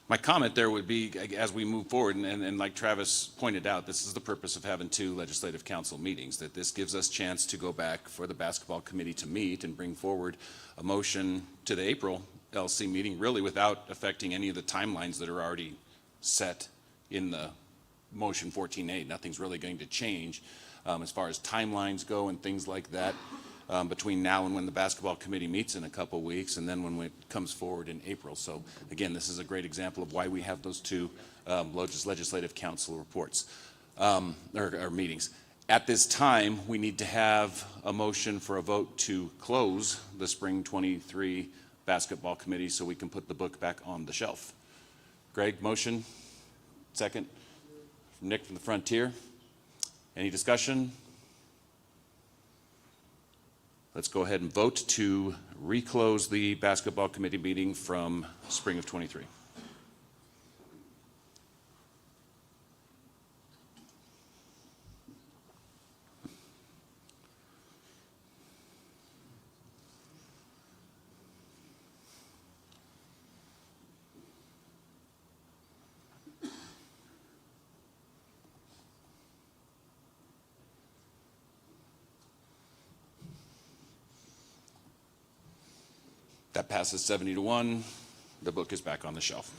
My comment there would be, as we move forward, and like Travis pointed out, this is the purpose of having 2 legislative council meetings, that this gives us chance to go back for the basketball committee to meet and bring forward a motion to the April LC meeting, really without affecting any of the timelines that are already set in the motion 14A. Nothing's really going to change as far as timelines go and things like that between now and when the basketball committee meets in a couple weeks, and then when it comes forward in April. So again, this is a great example of why we have those 2 legislative council reports or meetings. At this time, we need to have a motion for a vote to close the spring 23 basketball committee so we can put the book back on the shelf. Greg, motion. Second. From Nick from the Frontier. Any discussion? Let's go ahead and vote to reclose the basketball committee meeting from spring of 23. That passes 70-1. The book is back on the shelf.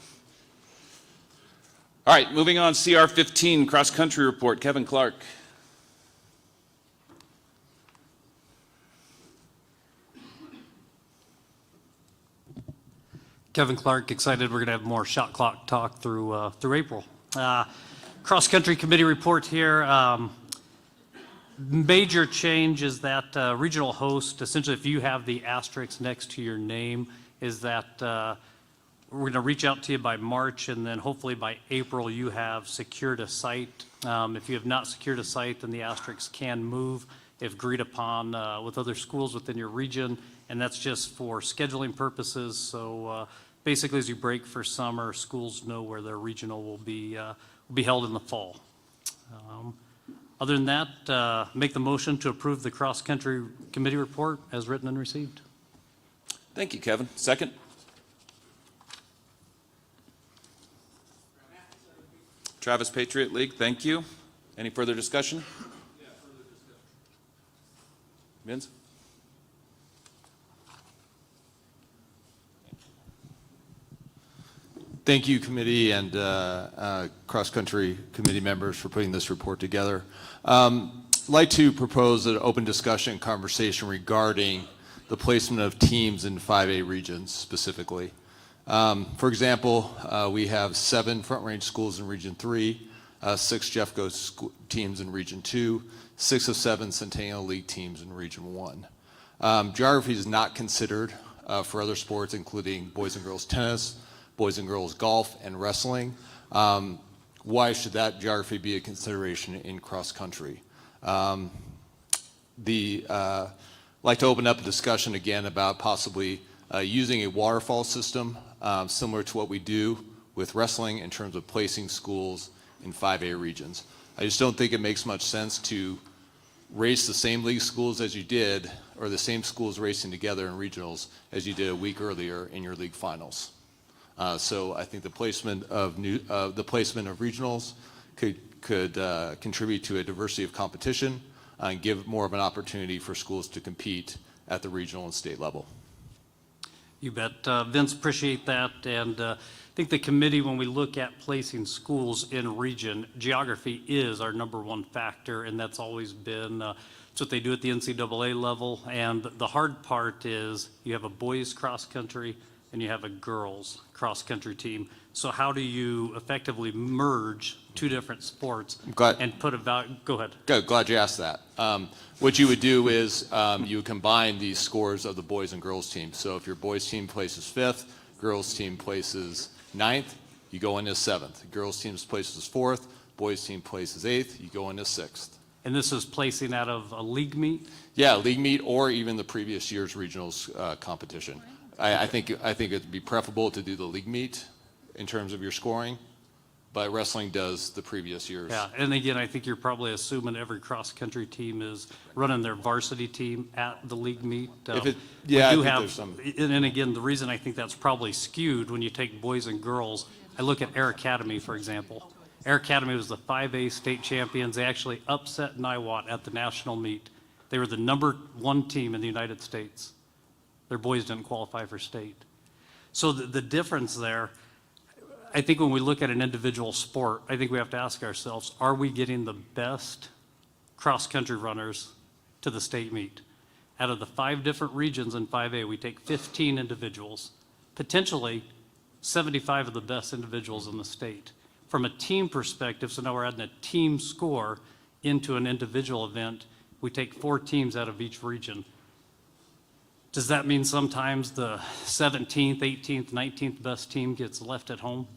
All right, moving on, CR 15, cross-country report. Kevin Clark. Kevin Clark, excited we're going to have more shot clock talk through April. Cross-country committee report here. Major change is that regional host, essentially if you have the asterisk next to your name, is that we're going to reach out to you by March, and then hopefully by April you have secured a site. If you have not secured a site, then the asterisk can move if agreed upon with other schools within your region, and that's just for scheduling purposes. So basically as you break for summer, schools know where their regional will be held in the fall. Other than that, make the motion to approve the cross-country committee report as written and received. Thank you, Kevin. Second. Travis, Patriot League, thank you. Any further discussion? Yeah, further discussion. Vince? Thank you, committee and cross-country committee members for putting this report together. I'd like to propose an open discussion conversation regarding the placement of teams in 5A regions specifically. For example, we have 7 Front Range schools in Region 3, 6 Jeffco teams in Region 2, 6 of 7 Centennial League teams in Region 1. Geography is not considered for other sports, including boys and girls tennis, boys and girls golf, and wrestling. Why should that geography be a consideration in cross country? I'd like to open up a discussion again about possibly using a waterfall system similar to what we do with wrestling in terms of placing schools in 5A regions. I just don't think it makes much sense to race the same league schools as you did, or the same schools racing together in regionals as you did a week earlier in your league finals. So I think the placement of regionals could contribute to a diversity of competition and give more of an opportunity for schools to compete at the regional and state level. You bet. Vince, appreciate that. And I think the committee, when we look at placing schools in region, geography is our #1 factor, and that's always been, it's what they do at the NCAA level. And the hard part is you have a boys cross country and you have a girls cross country team. So how do you effectively merge two different sports and put a value? Go ahead. Good, glad you asked that. What you would do is you would combine the scores of the boys and girls team. So if your boys team places 5th, girls team places 9th, you go into 7th. Girls team places 4th, boys team places 8th, you go into 6th. And this is placing out of a league meet? Yeah, league meet or even the previous year's regionals competition. I think it'd be preferable to do the league meet in terms of your scoring, but wrestling does the previous year's. Yeah, and again, I think you're probably assuming every cross-country team is running their varsity team at the league meet. Yeah, I think there's some. And again, the reason I think that's probably skewed when you take boys and girls, I look at Air Academy, for example. Air Academy was the 5A state champions. They actually upset Niwot at the national meet. They were the #1 team in the United States. Their boys didn't qualify for state. So the difference there, I think when we look at an individual sport, I think we have to ask ourselves, are we getting the best cross-country runners to the state meet? Out of the 5 different regions in 5A, we take 15 individuals, potentially 75 of the best individuals in the state. From a team perspective, so now we're adding a team score into an individual event, we take 4 teams out of each region. Does that mean sometimes the 17th, 18th, 19th best team gets left at home?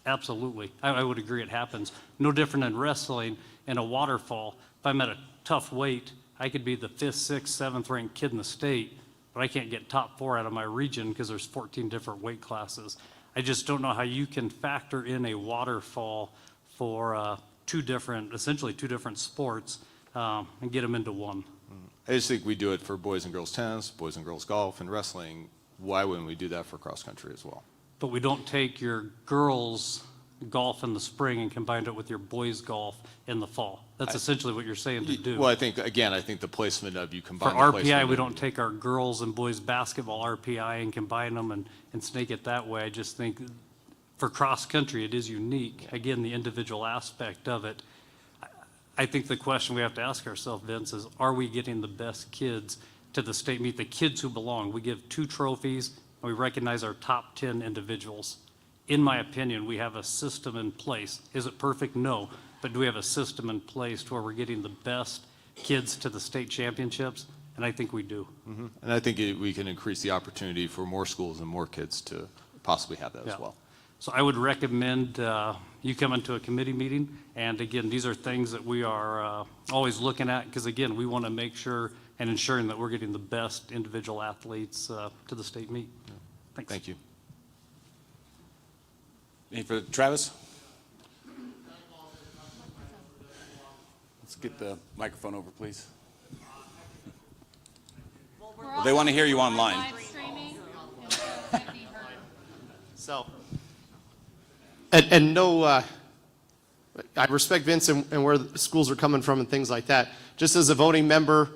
Absolutely. I would agree it happens. No different than wrestling in a waterfall. If I'm at a tough weight, I could be the 5th, 6th, 7th ranked kid in the state, but I can't get top 4 out of my region because there's 14 different weight classes. I just don't know how you can factor in a waterfall for essentially two different sports and get them into one. I just think we do it for boys and girls tennis, boys and girls golf, and wrestling. Why wouldn't we do that for cross country as well? But we don't take your girls golf in the spring and combine it with your boys golf in the fall. That's essentially what you're saying to do. Well, I think the placement of you combine. For RPI, we don't take our girls and boys basketball RPI and combine them and snake it that way. I just think for cross country, it is unique. Again, the individual aspect of it. I think the question we have to ask ourselves, Vince, is are we getting the best kids to the state meet, the kids who belong? We give 2 trophies, and we recognize our top 10 individuals. In my opinion, we have a system in place. Is it perfect? No. But do we have a system in place to where we're getting the best kids to the state championships? And I think we do. Mm-hmm. And I think we can increase the opportunity for more schools and more kids to possibly have that as well. So I would recommend you come into a committee meeting. And again, these are things that we are always looking at because, again, we want to make sure and ensuring that we're getting the best individual athletes to the state meet. Yeah. Thanks. Thank you. Any for Travis? Let's get the microphone over, please. Well, they want to hear you online. So, and no, I respect Vince and where the schools are coming from and things like that. Just as a voting member,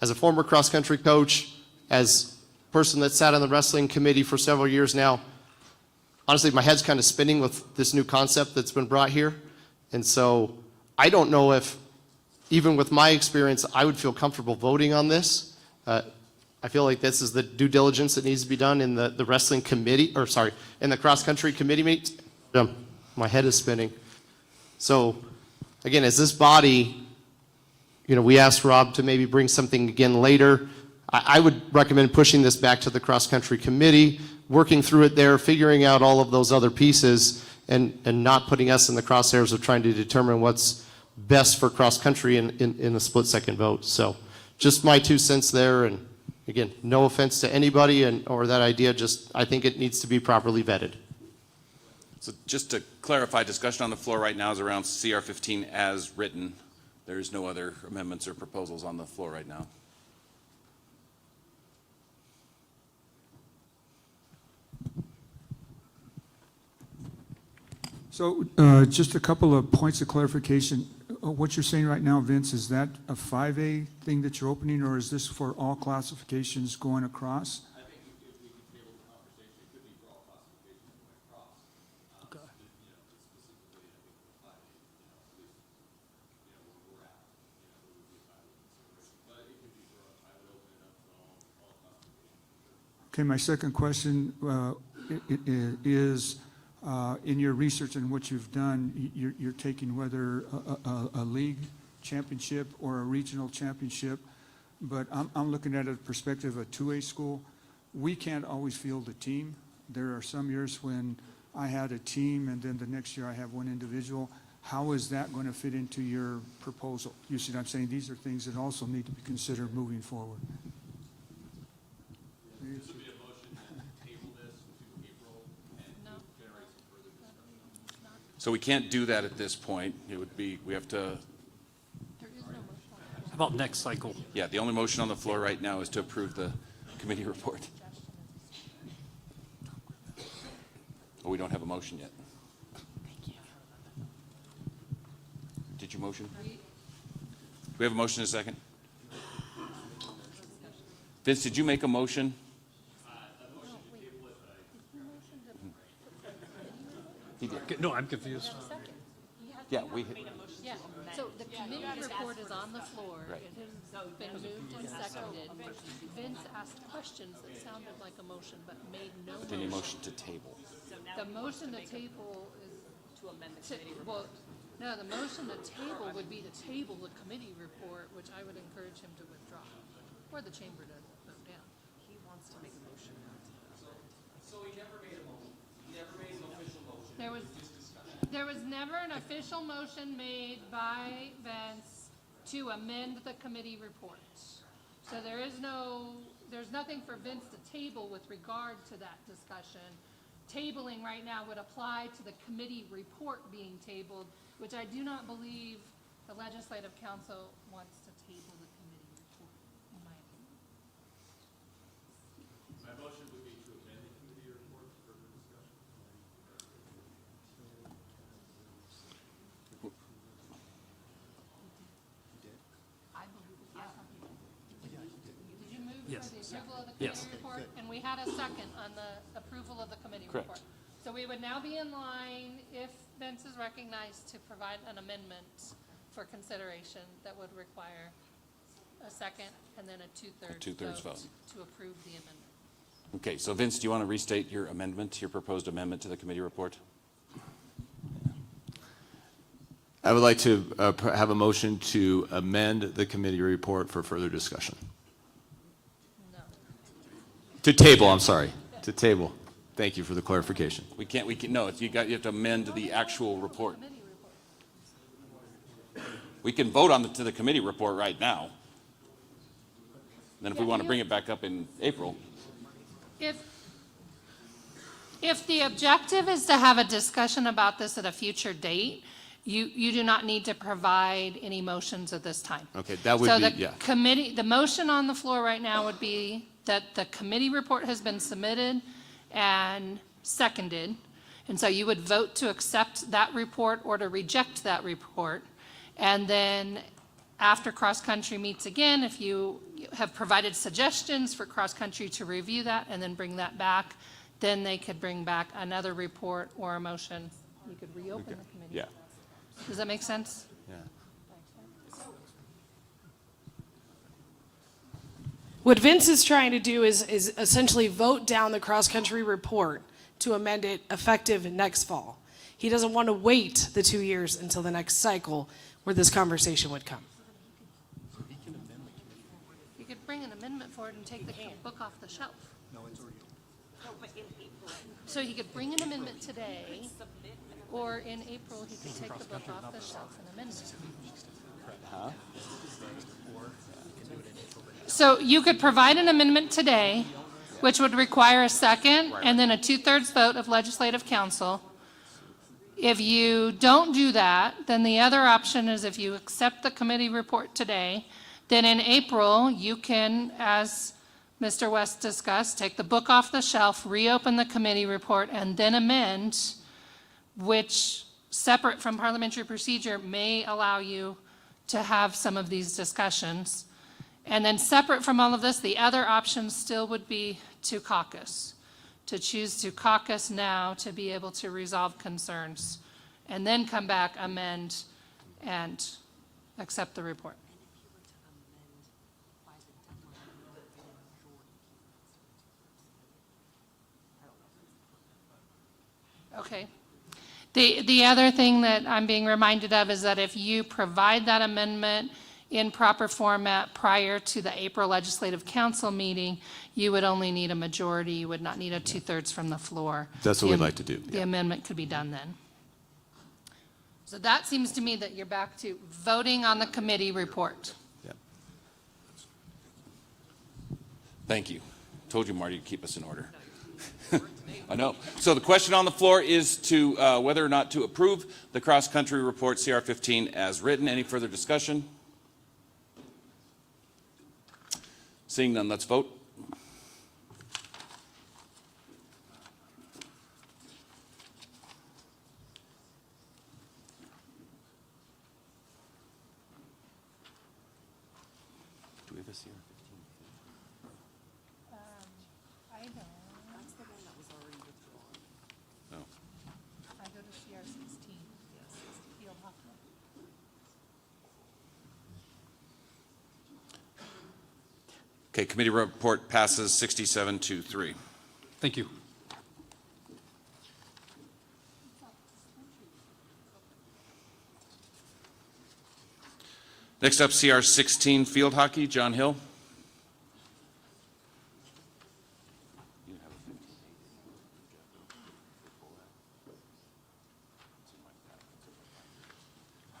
as a former cross-country coach, as a person that sat on the wrestling committee for several years now, honestly, my head's kind of spinning with this new concept that's been brought here. And so I don't know if, even with my experience, I would feel comfortable voting on this. I feel like this is the due diligence that needs to be done in the wrestling committee, or sorry, in the cross-country committee meet. My head is spinning. So, again, as this body, we asked Rob to maybe bring something again later. I would recommend pushing this back to the cross-country committee, working through it there, figuring out all of those other pieces, and not putting us in the crosshairs of trying to determine what's best for cross-country in a split-second vote. So just my 2 cents there, and again, no offense to anybody or that idea, just I think it needs to be properly vetted. So just to clarify, discussion on the floor right now is around CR 15 as written. There's no other amendments or proposals on the floor right now. So just a couple of points of clarification. What you're saying right now, Vince, is that a 5A thing that you're opening, or is this for all classifications going across? I think if we could table the conversation, it could be for all classifications going across. Okay. Specifically, I think the 5A, at least, where we're at, it would be a 5A consideration. But it could be for, I would open it up for all classifications. Okay, my second question is, in your research and what you've done, you're taking whether a league championship or a regional championship, but I'm looking at a perspective of a 2A school. We can't always field a team. There are some years when I had a team and then the next year I have one individual. How is that going to fit into your proposal? You see what I'm saying? These are things that also need to be considered moving forward. This would be a motion to table this to April and generate some further discussion. So we can't do that at this point. It would be, we have to, How about next cycle? yeah, the only motion on the floor right now is to approve the committee report. Oh, we don't have a motion yet. Did you motion? We have a motion in a second? Vince, did you make a motion? He did. No, I'm confused. Yeah, we, Yeah, so the committee report is on the floor. Right. It has been moved and seconded. Vince asked questions that sounded like a motion, but made no motion. any motion to table? The motion to table is. To amend the committee report. No, the motion to table would be to table the committee report, which I would encourage him to withdraw, or the chamber to vote down. He wants to make a motion. So he never made a motion. He never made an official motion. There was never an official motion made by Vince to amend the committee report. So there's nothing for Vince to table with regard to that discussion. Tabling right now would apply to the committee report being tabled, which I do not believe the Legislative Council wants to table the committee report, in my opinion. My motion would be to amend the committee report for further discussion. I believe, Did you move Yes. for the approval of the Yes. committee report? And we had a second on the approval of the committee Correct. report. So we would now be in line, if Vince is recognized, to provide an amendment for consideration that would require a second and then a two-thirds vote. to approve the amendment. Okay, so Vince, do you want to restate your amendment, your proposed amendment to the committee report? I would like to have a motion to amend the committee report for further discussion. No. To table, I'm sorry, to table. Thank you for the clarification. We can't, no, you have to amend the actual report. We can vote on to the committee report right now. Then if we want to bring it back up in April. If the objective is to have a discussion about this at a future date, you do not need to provide any motions at this time. Okay, that would So be, the yeah. committee, the motion on the floor right now would be that the committee report has been submitted and seconded. And so you would vote to accept that report or to reject that report. And then after cross-country meets again, if you have provided suggestions for cross-country to review that and then bring that back, then they could bring back another report or a motion. You could reopen the committee. Yeah. Does that make sense? Yeah. What Vince is trying to do is essentially vote down the cross-country report to amend it effective next fall. He doesn't want to wait the 2 years until the next cycle where this conversation would come. You could bring an amendment report and take the book off the shelf. No, it's already. So he could bring an amendment today, or in April, he could take the book off the shelf and amend it. So you could provide an amendment today, which would require a second and then a 2/3 vote of legislative council. If you don't do that, then the other option is if you accept the committee report today, then in April, you can, as Mr. West discussed, take the book off the shelf, reopen the committee report, and then amend, which, separate from parliamentary procedure, may allow you to have some of these discussions. And then separate from all of this, the other option still would be to caucus, to choose to caucus now to be able to resolve concerns, and then come back, amend, and accept the report. Okay. The other thing that I'm being reminded of is that if you provide that amendment in proper format prior to the April Legislative Council meeting, you would only need a majority. You would not need a 2/3 from the floor. That's what we'd like to do. The amendment could be done then. So that seems to me that you're back to voting on the committee report. Thank you. Told you, Marty, to keep us in order. I know. So the question on the floor is to whether or not to approve the cross-country report CR 15 as written. Any further discussion? Seeing none, let's vote. Do we have a CR 15? I don't. That's the one that was already withdrawn. No. I go to CR 16. Yes. Field hockey. Okay, committee report passes 67-3. Thank you. Next up, CR 16 field hockey. John Hill.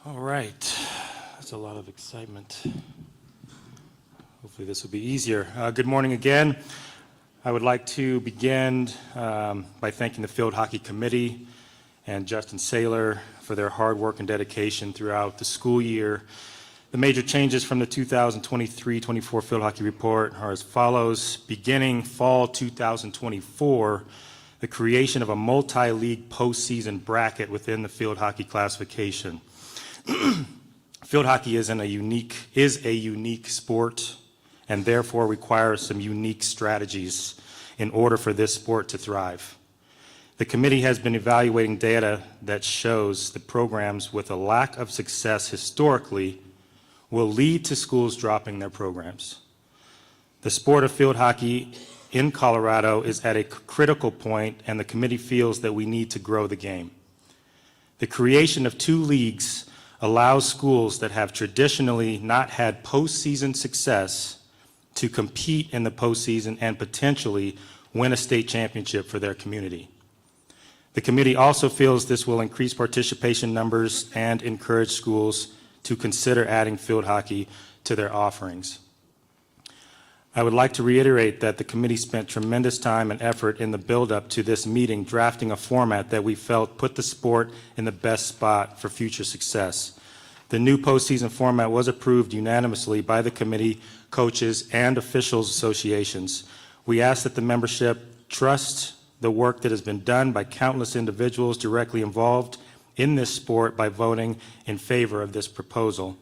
All right, that's a lot of excitement. Hopefully this will be easier. Good morning again. I would like to begin by thanking the Field Hockey Committee and Justin Saylor for their hard work and dedication throughout the school year. The major changes from the 2023-24 Field Hockey Report are as follows. Beginning fall 2024, the creation of a multi-league postseason bracket within the field hockey classification. Field hockey is a unique sport and therefore requires some unique strategies in order for this sport to thrive. The committee has been evaluating data that shows the programs with a lack of success historically will lead to schools dropping their programs. The sport of field hockey in Colorado is at a critical point, and the committee feels that we need to grow the game. The creation of 2 leagues allows schools that have traditionally not had postseason success to compete in the postseason and potentially win a state championship for their community. The committee also feels this will increase participation numbers and encourage schools to consider adding field hockey to their offerings. I would like to reiterate that the committee spent tremendous time and effort in the build-up to this meeting drafting a format that we felt put the sport in the best spot for future success. The new postseason format was approved unanimously by the committee, coaches, and officials associations. We ask that the membership trust the work that has been done by countless individuals directly involved in this sport by voting in favor of this proposal.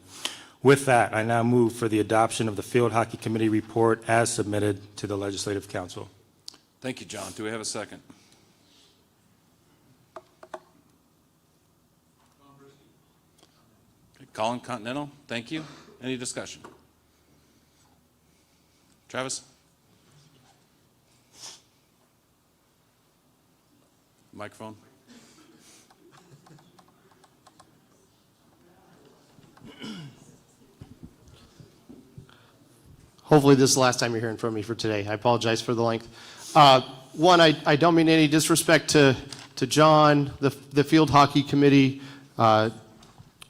With that, I now move for the adoption of the Field Hockey Committee report as submitted to the Legislative Council. Thank you, John. Do we have a second? Colin Continental, thank you. Any discussion? Travis? Microphone. hopefully this is the last time you're hearing from me for today. I apologize for the length. One, I don't mean any disrespect to John, the field hockey committee, to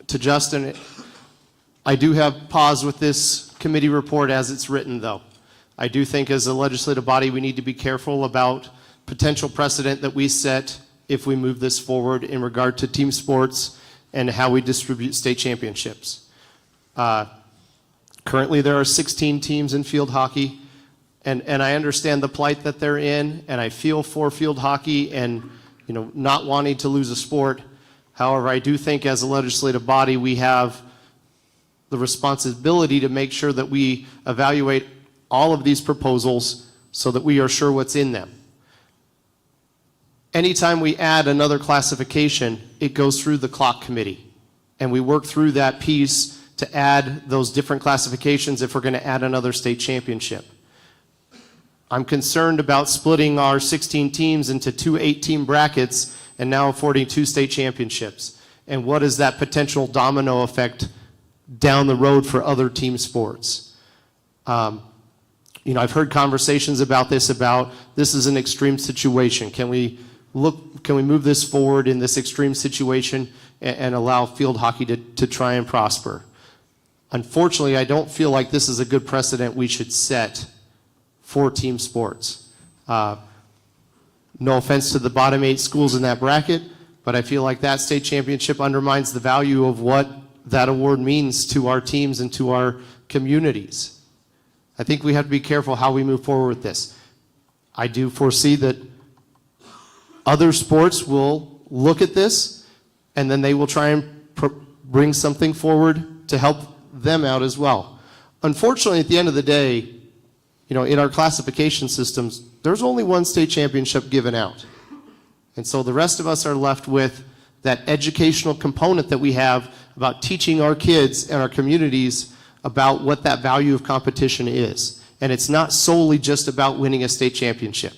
Justin. I do have pause with this committee report as it's written, though. I do think as a legislative body, we need to be careful about potential precedent that we set if we move this forward in regard to team sports and how we distribute state championships. Currently, there are 16 teams in field hockey, and I understand the plight that they're in, and I feel for field hockey and not wanting to lose a sport. However, I do think as a legislative body, we have the responsibility to make sure that we evaluate all of these proposals so that we are sure what's in them. Anytime we add another classification, it goes through the clock committee, and we work through that piece to add those different classifications if we're going to add another state championship. I'm concerned about splitting our 16 teams into 2 8-team brackets and now affording 2 state championships. And what is that potential domino effect down the road for other team sports? I've heard conversations about this is an extreme situation. Can we move this forward in this extreme situation and allow field hockey to try and prosper? Unfortunately, I don't feel like this is a good precedent we should set for team sports. No offense to the bottom 8 schools in that bracket, but I feel like that state championship undermines the value of what that award means to our teams and to our communities. I think we have to be careful how we move forward with this. I do foresee that other sports will look at this and then they will try and bring something forward to help them out as well. Unfortunately, at the end of the day, in our classification systems, there's only one state championship given out. And so the rest of us are left with that educational component that we have about teaching our kids and our communities about what that value of competition is. And it's not solely just about winning a state championship.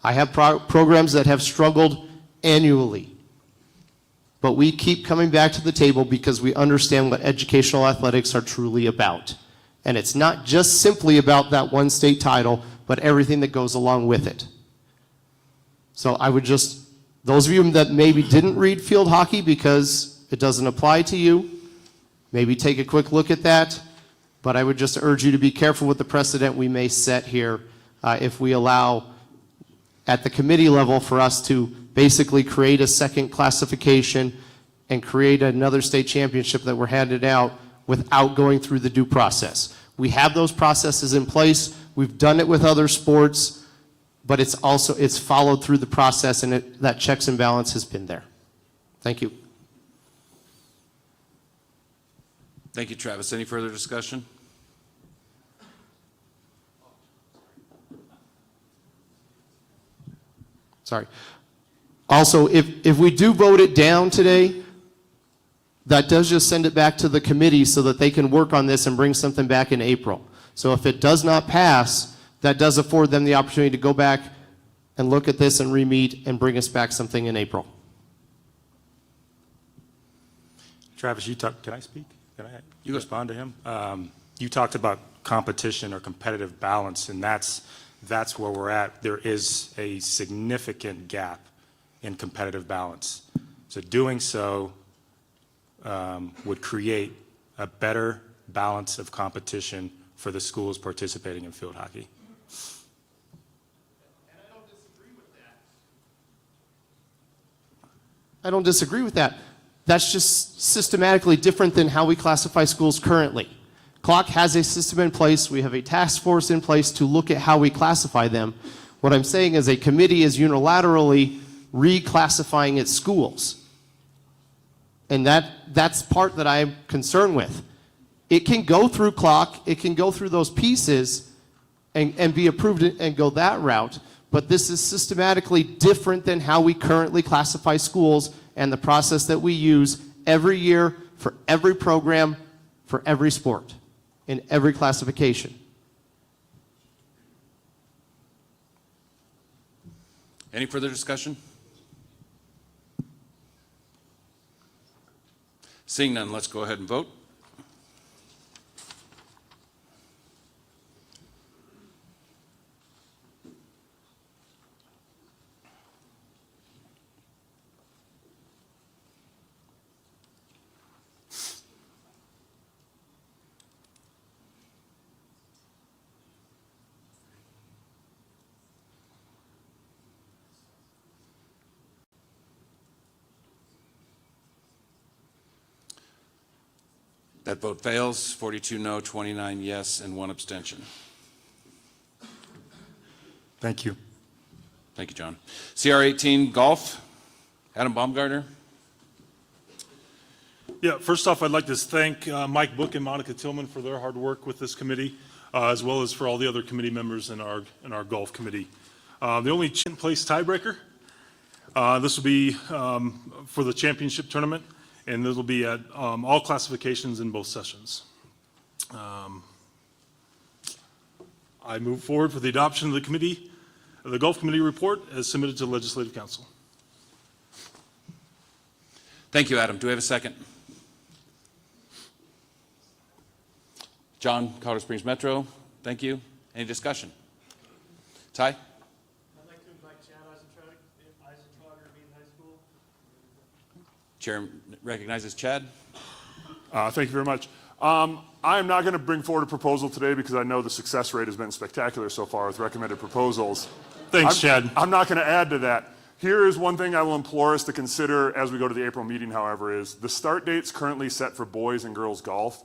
I have programs that have struggled annually. But we keep coming back to the table because we understand what educational athletics are truly about. And it's not just simply about that one state title, but everything that goes along with it. So I would those of you that maybe didn't read field hockey because it doesn't apply to you, maybe take a quick look at that. But I would just urge you to be careful with the precedent we may set here if we allow at the committee level for us to basically create a second classification and create another state championship that we're handed out without going through the due process. We have those processes in place. We've done it with other sports, but it's followed through the process, and that checks and balance has been there. Thank you. Thank you, Travis. Any further discussion? Sorry. Also, if we do vote it down today, that does just send it back to the committee so that they can work on this and bring something back in April. So if it does not pass, that does afford them the opportunity to go back and look at this and re-meet and bring us back something in April. Travis, can I speak? Can I respond to him? You talked about competition or competitive balance, and that's where we're at. There is a significant gap in competitive balance. So doing so would create a better balance of competition for the schools participating in field hockey. I don't disagree with that. That's just systematically different than how we classify schools currently. CLOC has a system in place. We have a task force in place to look at how we classify them. What I'm saying is a committee is unilaterally reclassifying its schools. And that's part that I'm concerned with. It can go through CLOC, it can go through those pieces and be approved and go that route, but this is systematically different than how we currently classify schools and the process that we use every year for every program, for every sport, in every classification. Any further discussion? Seeing none, let's go ahead and vote. That vote fails, 42 no, 29 yes, and 1 abstention. Thank you. Thank you, John. CR 18, golf. Adam Baumgartner. Yeah, first off, I'd like to thank Mike Book and Monica Tillman for their hard work with this committee, as well as for all the other committee members in our golf committee. The only place tiebreaker, this will be for the championship tournament, and this will be at all classifications in both sessions. I move forward for the adoption of the golf committee report as submitted to the Legislative Council. Thank you, Adam. Do we have a second? John, Colorado Springs Metro. Thank you. Any discussion? Ty? I'd like to invite Chad Eisentrager to be in high school. Chair recognizes Chad. Thank you very much. I am not going to bring forward a proposal today because I know the success rate has been spectacular so far with recommended proposals. Thanks, Chad. I'm not going to add to that. Here is one thing I will implore us to consider as we go to the April meeting, however, is the start dates currently set for boys and girls golf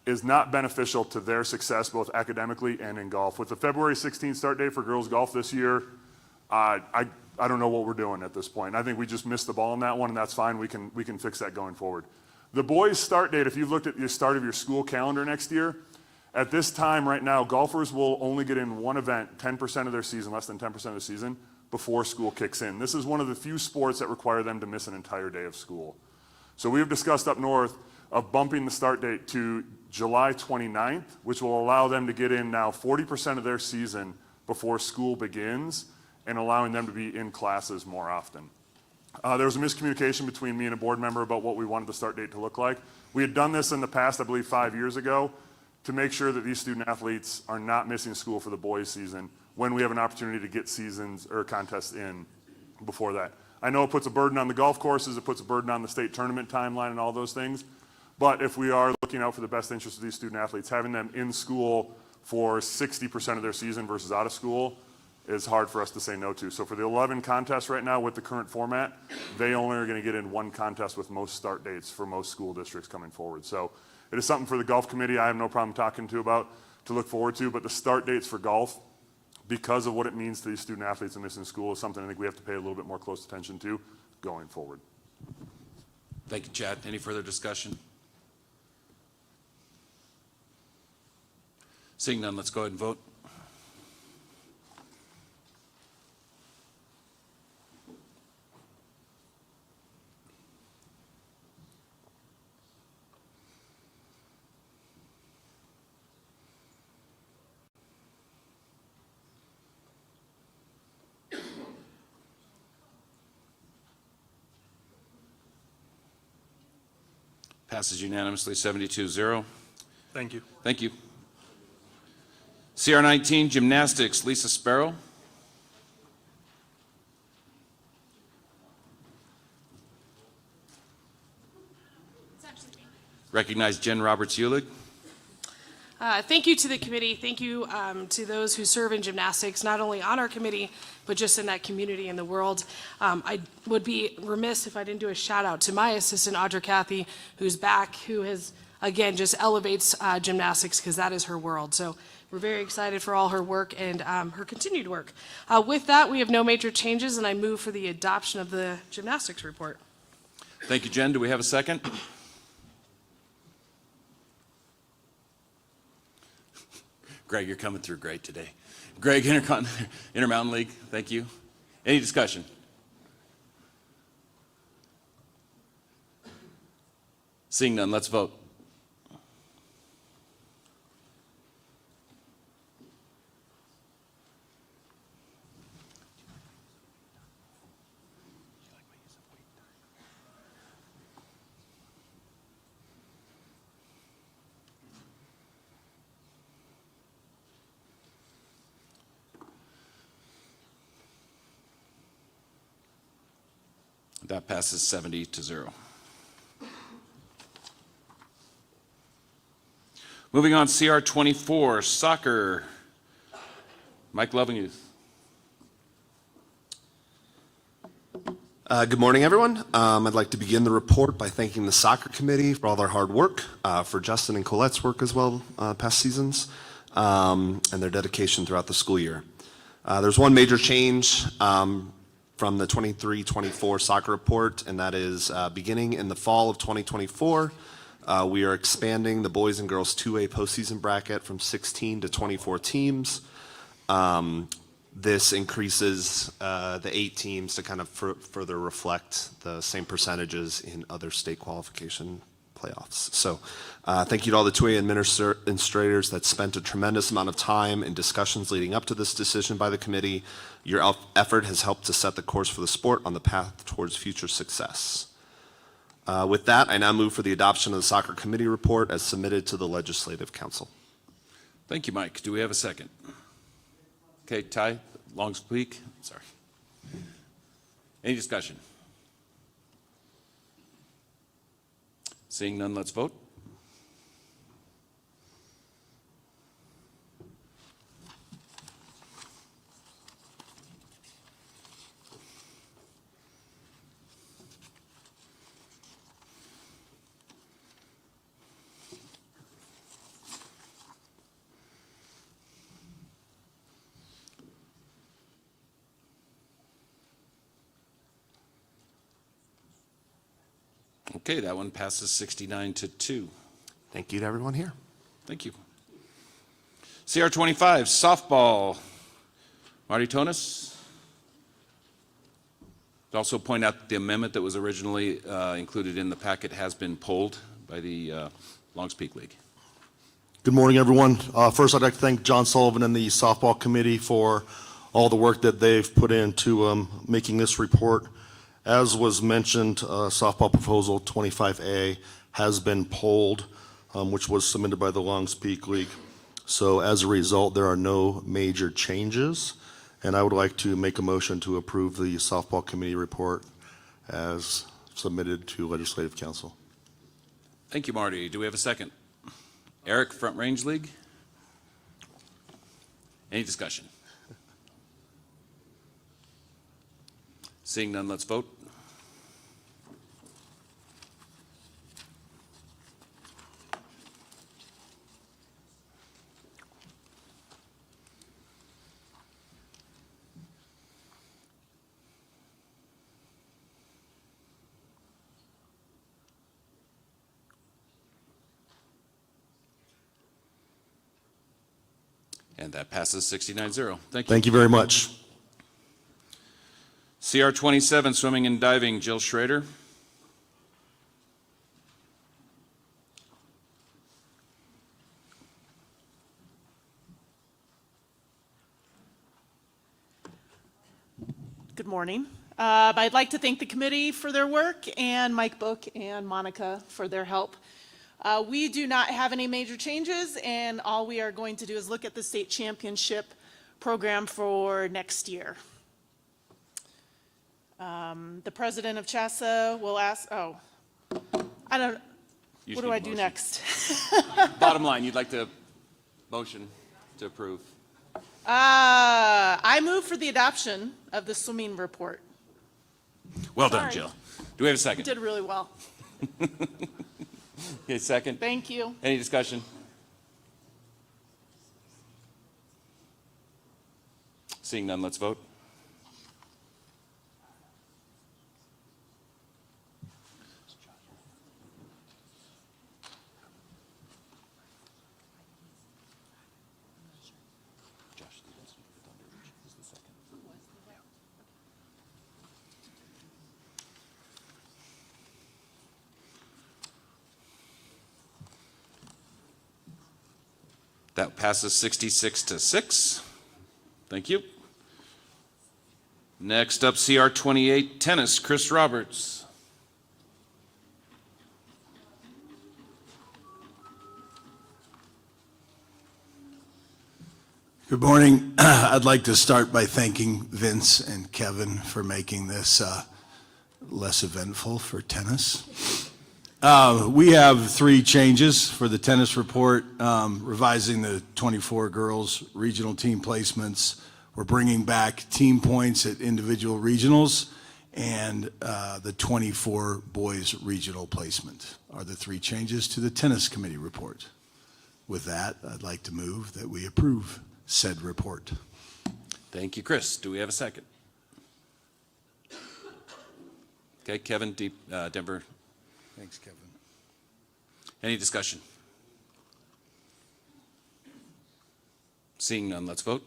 is not beneficial to their success both academically and in golf. With the February 16th start date for girls golf this year, I don't know what we're doing at this point. I think we just missed the ball on that one, and that's fine. We can fix that going forward. The boys' start date, if you've looked at the start of your school calendar next year, at this time right now, golfers will only get in one event, 10% of their season, less than 10% of the season, before school kicks in. This is one of the few sports that require them to miss an entire day of school. So we have discussed up north of bumping the start date to July 29th, which will allow them to get in now 40% of their season before school begins and allowing them to be in classes more often. There was a miscommunication between me and a board member about what we wanted the start date to look like. We had done this in the past, I believe 5 years ago, to make sure that these student athletes are not missing school for the boys season when we have an opportunity to get seasons or contests in before that. I know it puts a burden on the golf courses, it puts a burden on the state tournament timeline and all those things, but if we are looking out for the best interest of these student athletes, having them in school for 60% of their season versus out of school is hard for us to say no to. So for the 11 contests right now with the current format, they only are going to get in one contest with most start dates for most school districts coming forward. So it is something for the golf committee I have no problem talking to look forward to, but the start dates for golf, because of what it means to these student athletes in missing school, is something I think we have to pay a little bit more close attention to going forward. Thank you, Chad. Any further discussion? Seeing none, let's go ahead and vote. Passes unanimously, 72-0. Thank you. Thank you. CR 19, gymnastics, Lisa Sparrow. Recognize Jen Roberts-Eulig. Thank you to the committee. Thank you to those who serve in gymnastics, not only on our committee, but just in that community in the world. I would be remiss if I didn't do a shout out to my assistant, Audra Cathy, who's back, who has, again, just elevates gymnastics because that is her world. So we're very excited for all her work and her continued work. With that, we have no major changes, and I move for the adoption of the gymnastics report. Thank you, Jen. Do we have a second? Greg, you're coming through great today. Greg, Intermountain League, thank you. Any discussion? Seeing none, let's vote. That passes 70-0. Moving on, CR 24, soccer. Mike Lovinguth. Good morning, everyone. I'd like to begin the report by thanking the soccer committee for all their hard work, for Justin and Colette's work as well past seasons, and their dedication throughout the school year. There's one major change from the 23-24 soccer report, and that is beginning in the fall of 2024, we are expanding the boys and girls 2A postseason bracket from 16 to 24 teams. This increases the 8 teams to kind of further reflect the same percentages in other state qualification playoffs. So thank you to all the 2A administrators that spent a tremendous amount of time in discussions leading up to this decision by the committee. Your effort has helped to set the course for the sport on the path towards future success. With that, I now move for the adoption of the soccer committee report as submitted to the Legislative Council. Thank you, Mike. Do we have a second? Okay, Ty, Longs Peak, sorry. Any discussion? Seeing none, let's vote. Okay, that one passes 69-2. Thank you to everyone here. Thank you. CR 25, softball. Marty Tonis. Also point out that the amendment that was originally included in the packet has been pulled by the Longs Peak League. Good morning, everyone. First, I'd like to thank John Sullivan and the softball committee for all the work that they've put into making this report. As was mentioned, softball proposal 25A has been pulled, which was submitted by the Longs Peak League. So as a result, there are no major changes, and I would like to make a motion to approve the softball committee report as submitted to Legislative Council. Thank you, Marty. Do we have a second? Eric, Front Range League. Any discussion? Seeing none, let's vote. And that passes 69-0. Thank you. Thank you very much. CR 27, swimming and diving, Jill Schrader. Good morning. I'd like to thank the committee for their work and Mike Book and Monica for their help. We do not have any major changes, and all we are going to do is look at the state championship program for next year. The president of CHSAA will ask, what do I do next? Bottom line, you'd like to motion to approve. I move for the adoption of the swimming report. Well done, Sorry. Jill. Do we have a You second? did really well. Okay, second. Thank you. Any discussion? Seeing none, let's vote. That passes 66-6. Thank you. Next up, CR 28, tennis, Chris Roberts. Good morning. I'd like to start by thanking Vince and Kevin for making this less eventful for tennis. We have 3 changes for the tennis report, revising the 24 girls regional team placements. We're bringing back team points at individual regionals, and the 24 boys regional placement are the three changes to the tennis committee report. With that, I'd like to move that we approve said report. Thank you, Chris. Do we have a second? Okay, Kevin, Denver. Thanks, Kevin. Any discussion? Seeing none, let's vote.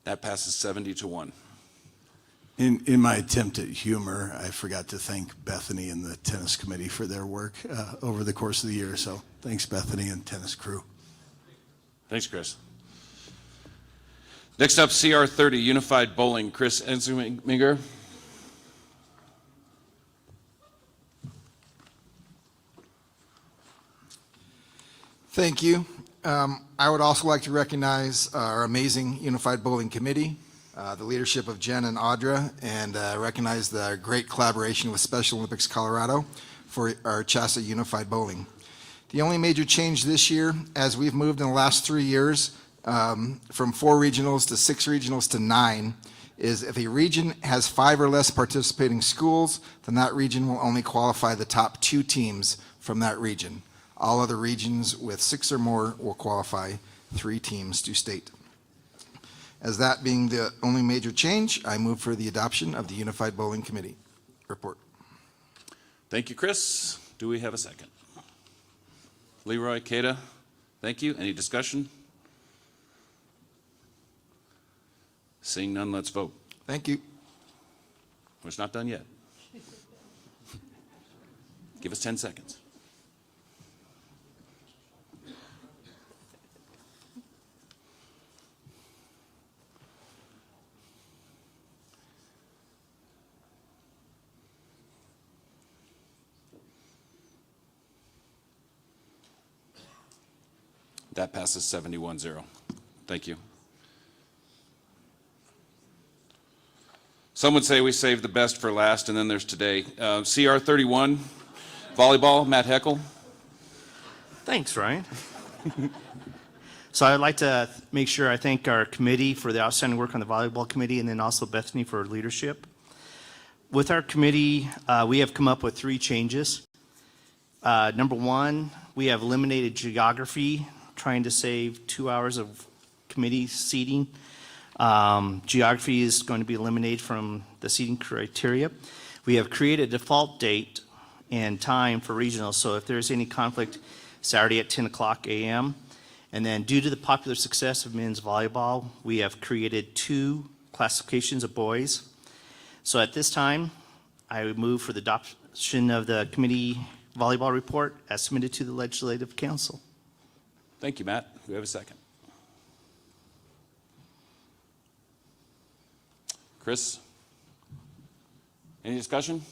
That passes 70-1. In my attempt at humor, I forgot to thank Bethany and the tennis committee for their work over the course of the year. So thanks, Bethany and tennis crew. Thanks, Chris. Next up, CR 30, Unified Bowling. Chris Enzinger. Thank you. I would also like to recognize our amazing Unified Bowling Committee, the leadership of Jen and Audra, and recognize the great collaboration with Special Olympics Colorado for our CHSAA Unified Bowling. The only major change this year, as we've moved in the last 3 years from 4 regionals to 6 regionals to 9, is if a region has 5 or less participating schools, then that region will only qualify the top 2 teams from that region. All other regions with 6 or more will qualify 3 teams to state. As that being the only major change, I move for the adoption of the Unified Bowling Committee report. Thank you, Chris. Do we have a second? Leroy, Kata, thank you. Any discussion? Seeing none, let's vote. Thank you. It's not done yet. Give us 10 seconds. That passes 71-0. Thank you. Some would say we saved the best for last, and then there's today. CR 31, volleyball, Matt Heckel. Thanks, Ryan. So I'd like to make sure I thank our committee for the outstanding work on the volleyball committee, and then also Bethany for her leadership. With our committee, we have come up with 3 changes. Number 1, we have eliminated geography, trying to save 2 hours of committee seating. Geography is going to be eliminated from the seating criteria. We have created a default date and time for regionals, so if there's any conflict, Saturday at 10 o'clock a.m. And then due to the popular success of men's volleyball, we have created 2 classifications of boys. So at this time, I would move for the adoption of the committee volleyball report as submitted to the Legislative Council. Thank you, Matt. Do we have a second? Chris? Any discussion?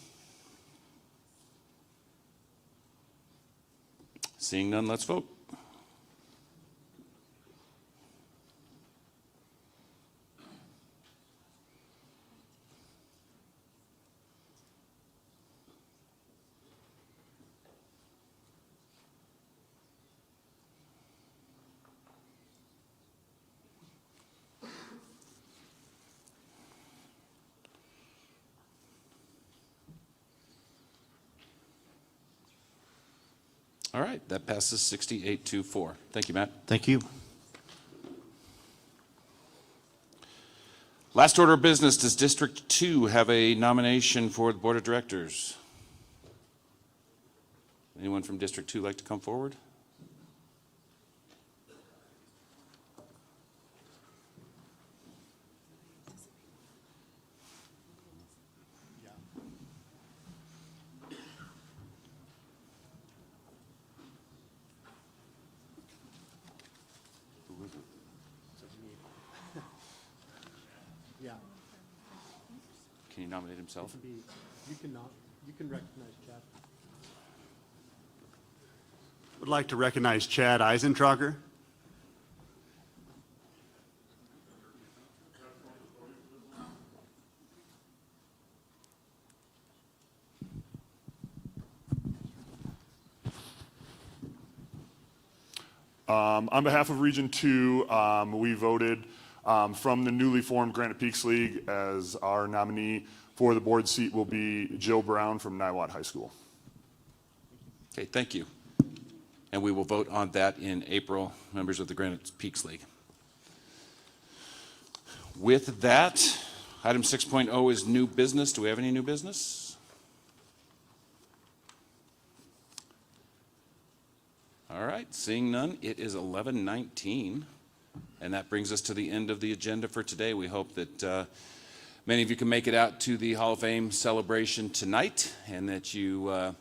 Seeing none, let's vote. All right, that passes 68-4. Thank you, Matt. Thank you. Last order of business, does District 2 have a nomination for the Board of Directors? Anyone from District 2 like to come forward? Yeah. Can he nominate himself? You can recognize Chad. Would like to recognize Chad Eisentrager. On behalf of Region 2, we voted from the newly formed Granite Peaks League as our nominee for the board seat will be Jill Brown from Niwot High School. Okay, thank you. And we will vote on that in April, members of the Granite Peaks League. With that, item 6.0 is new business. Do we have any new business? All right, seeing none, it is 11:19, and that brings us to the end of the agenda for today. We hope that many of you can make it out to the Hall of Fame celebration tonight, and that you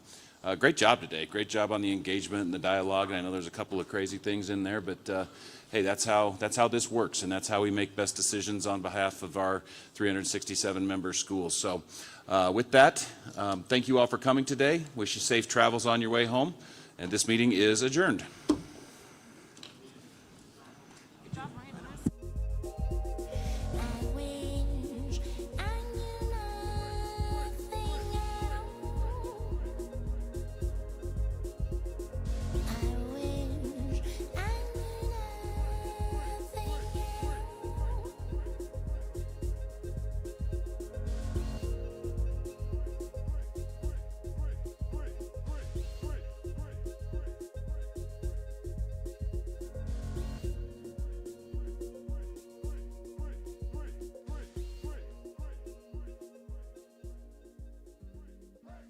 great job today. Great job on the engagement and the dialogue. And I know there's a couple of crazy things in there, but hey, that's how this works, and that's how we make best decisions on behalf of our 367 member schools. So with that, thank you all for coming today. Wish you safe travels on your way home, and this meeting is adjourned.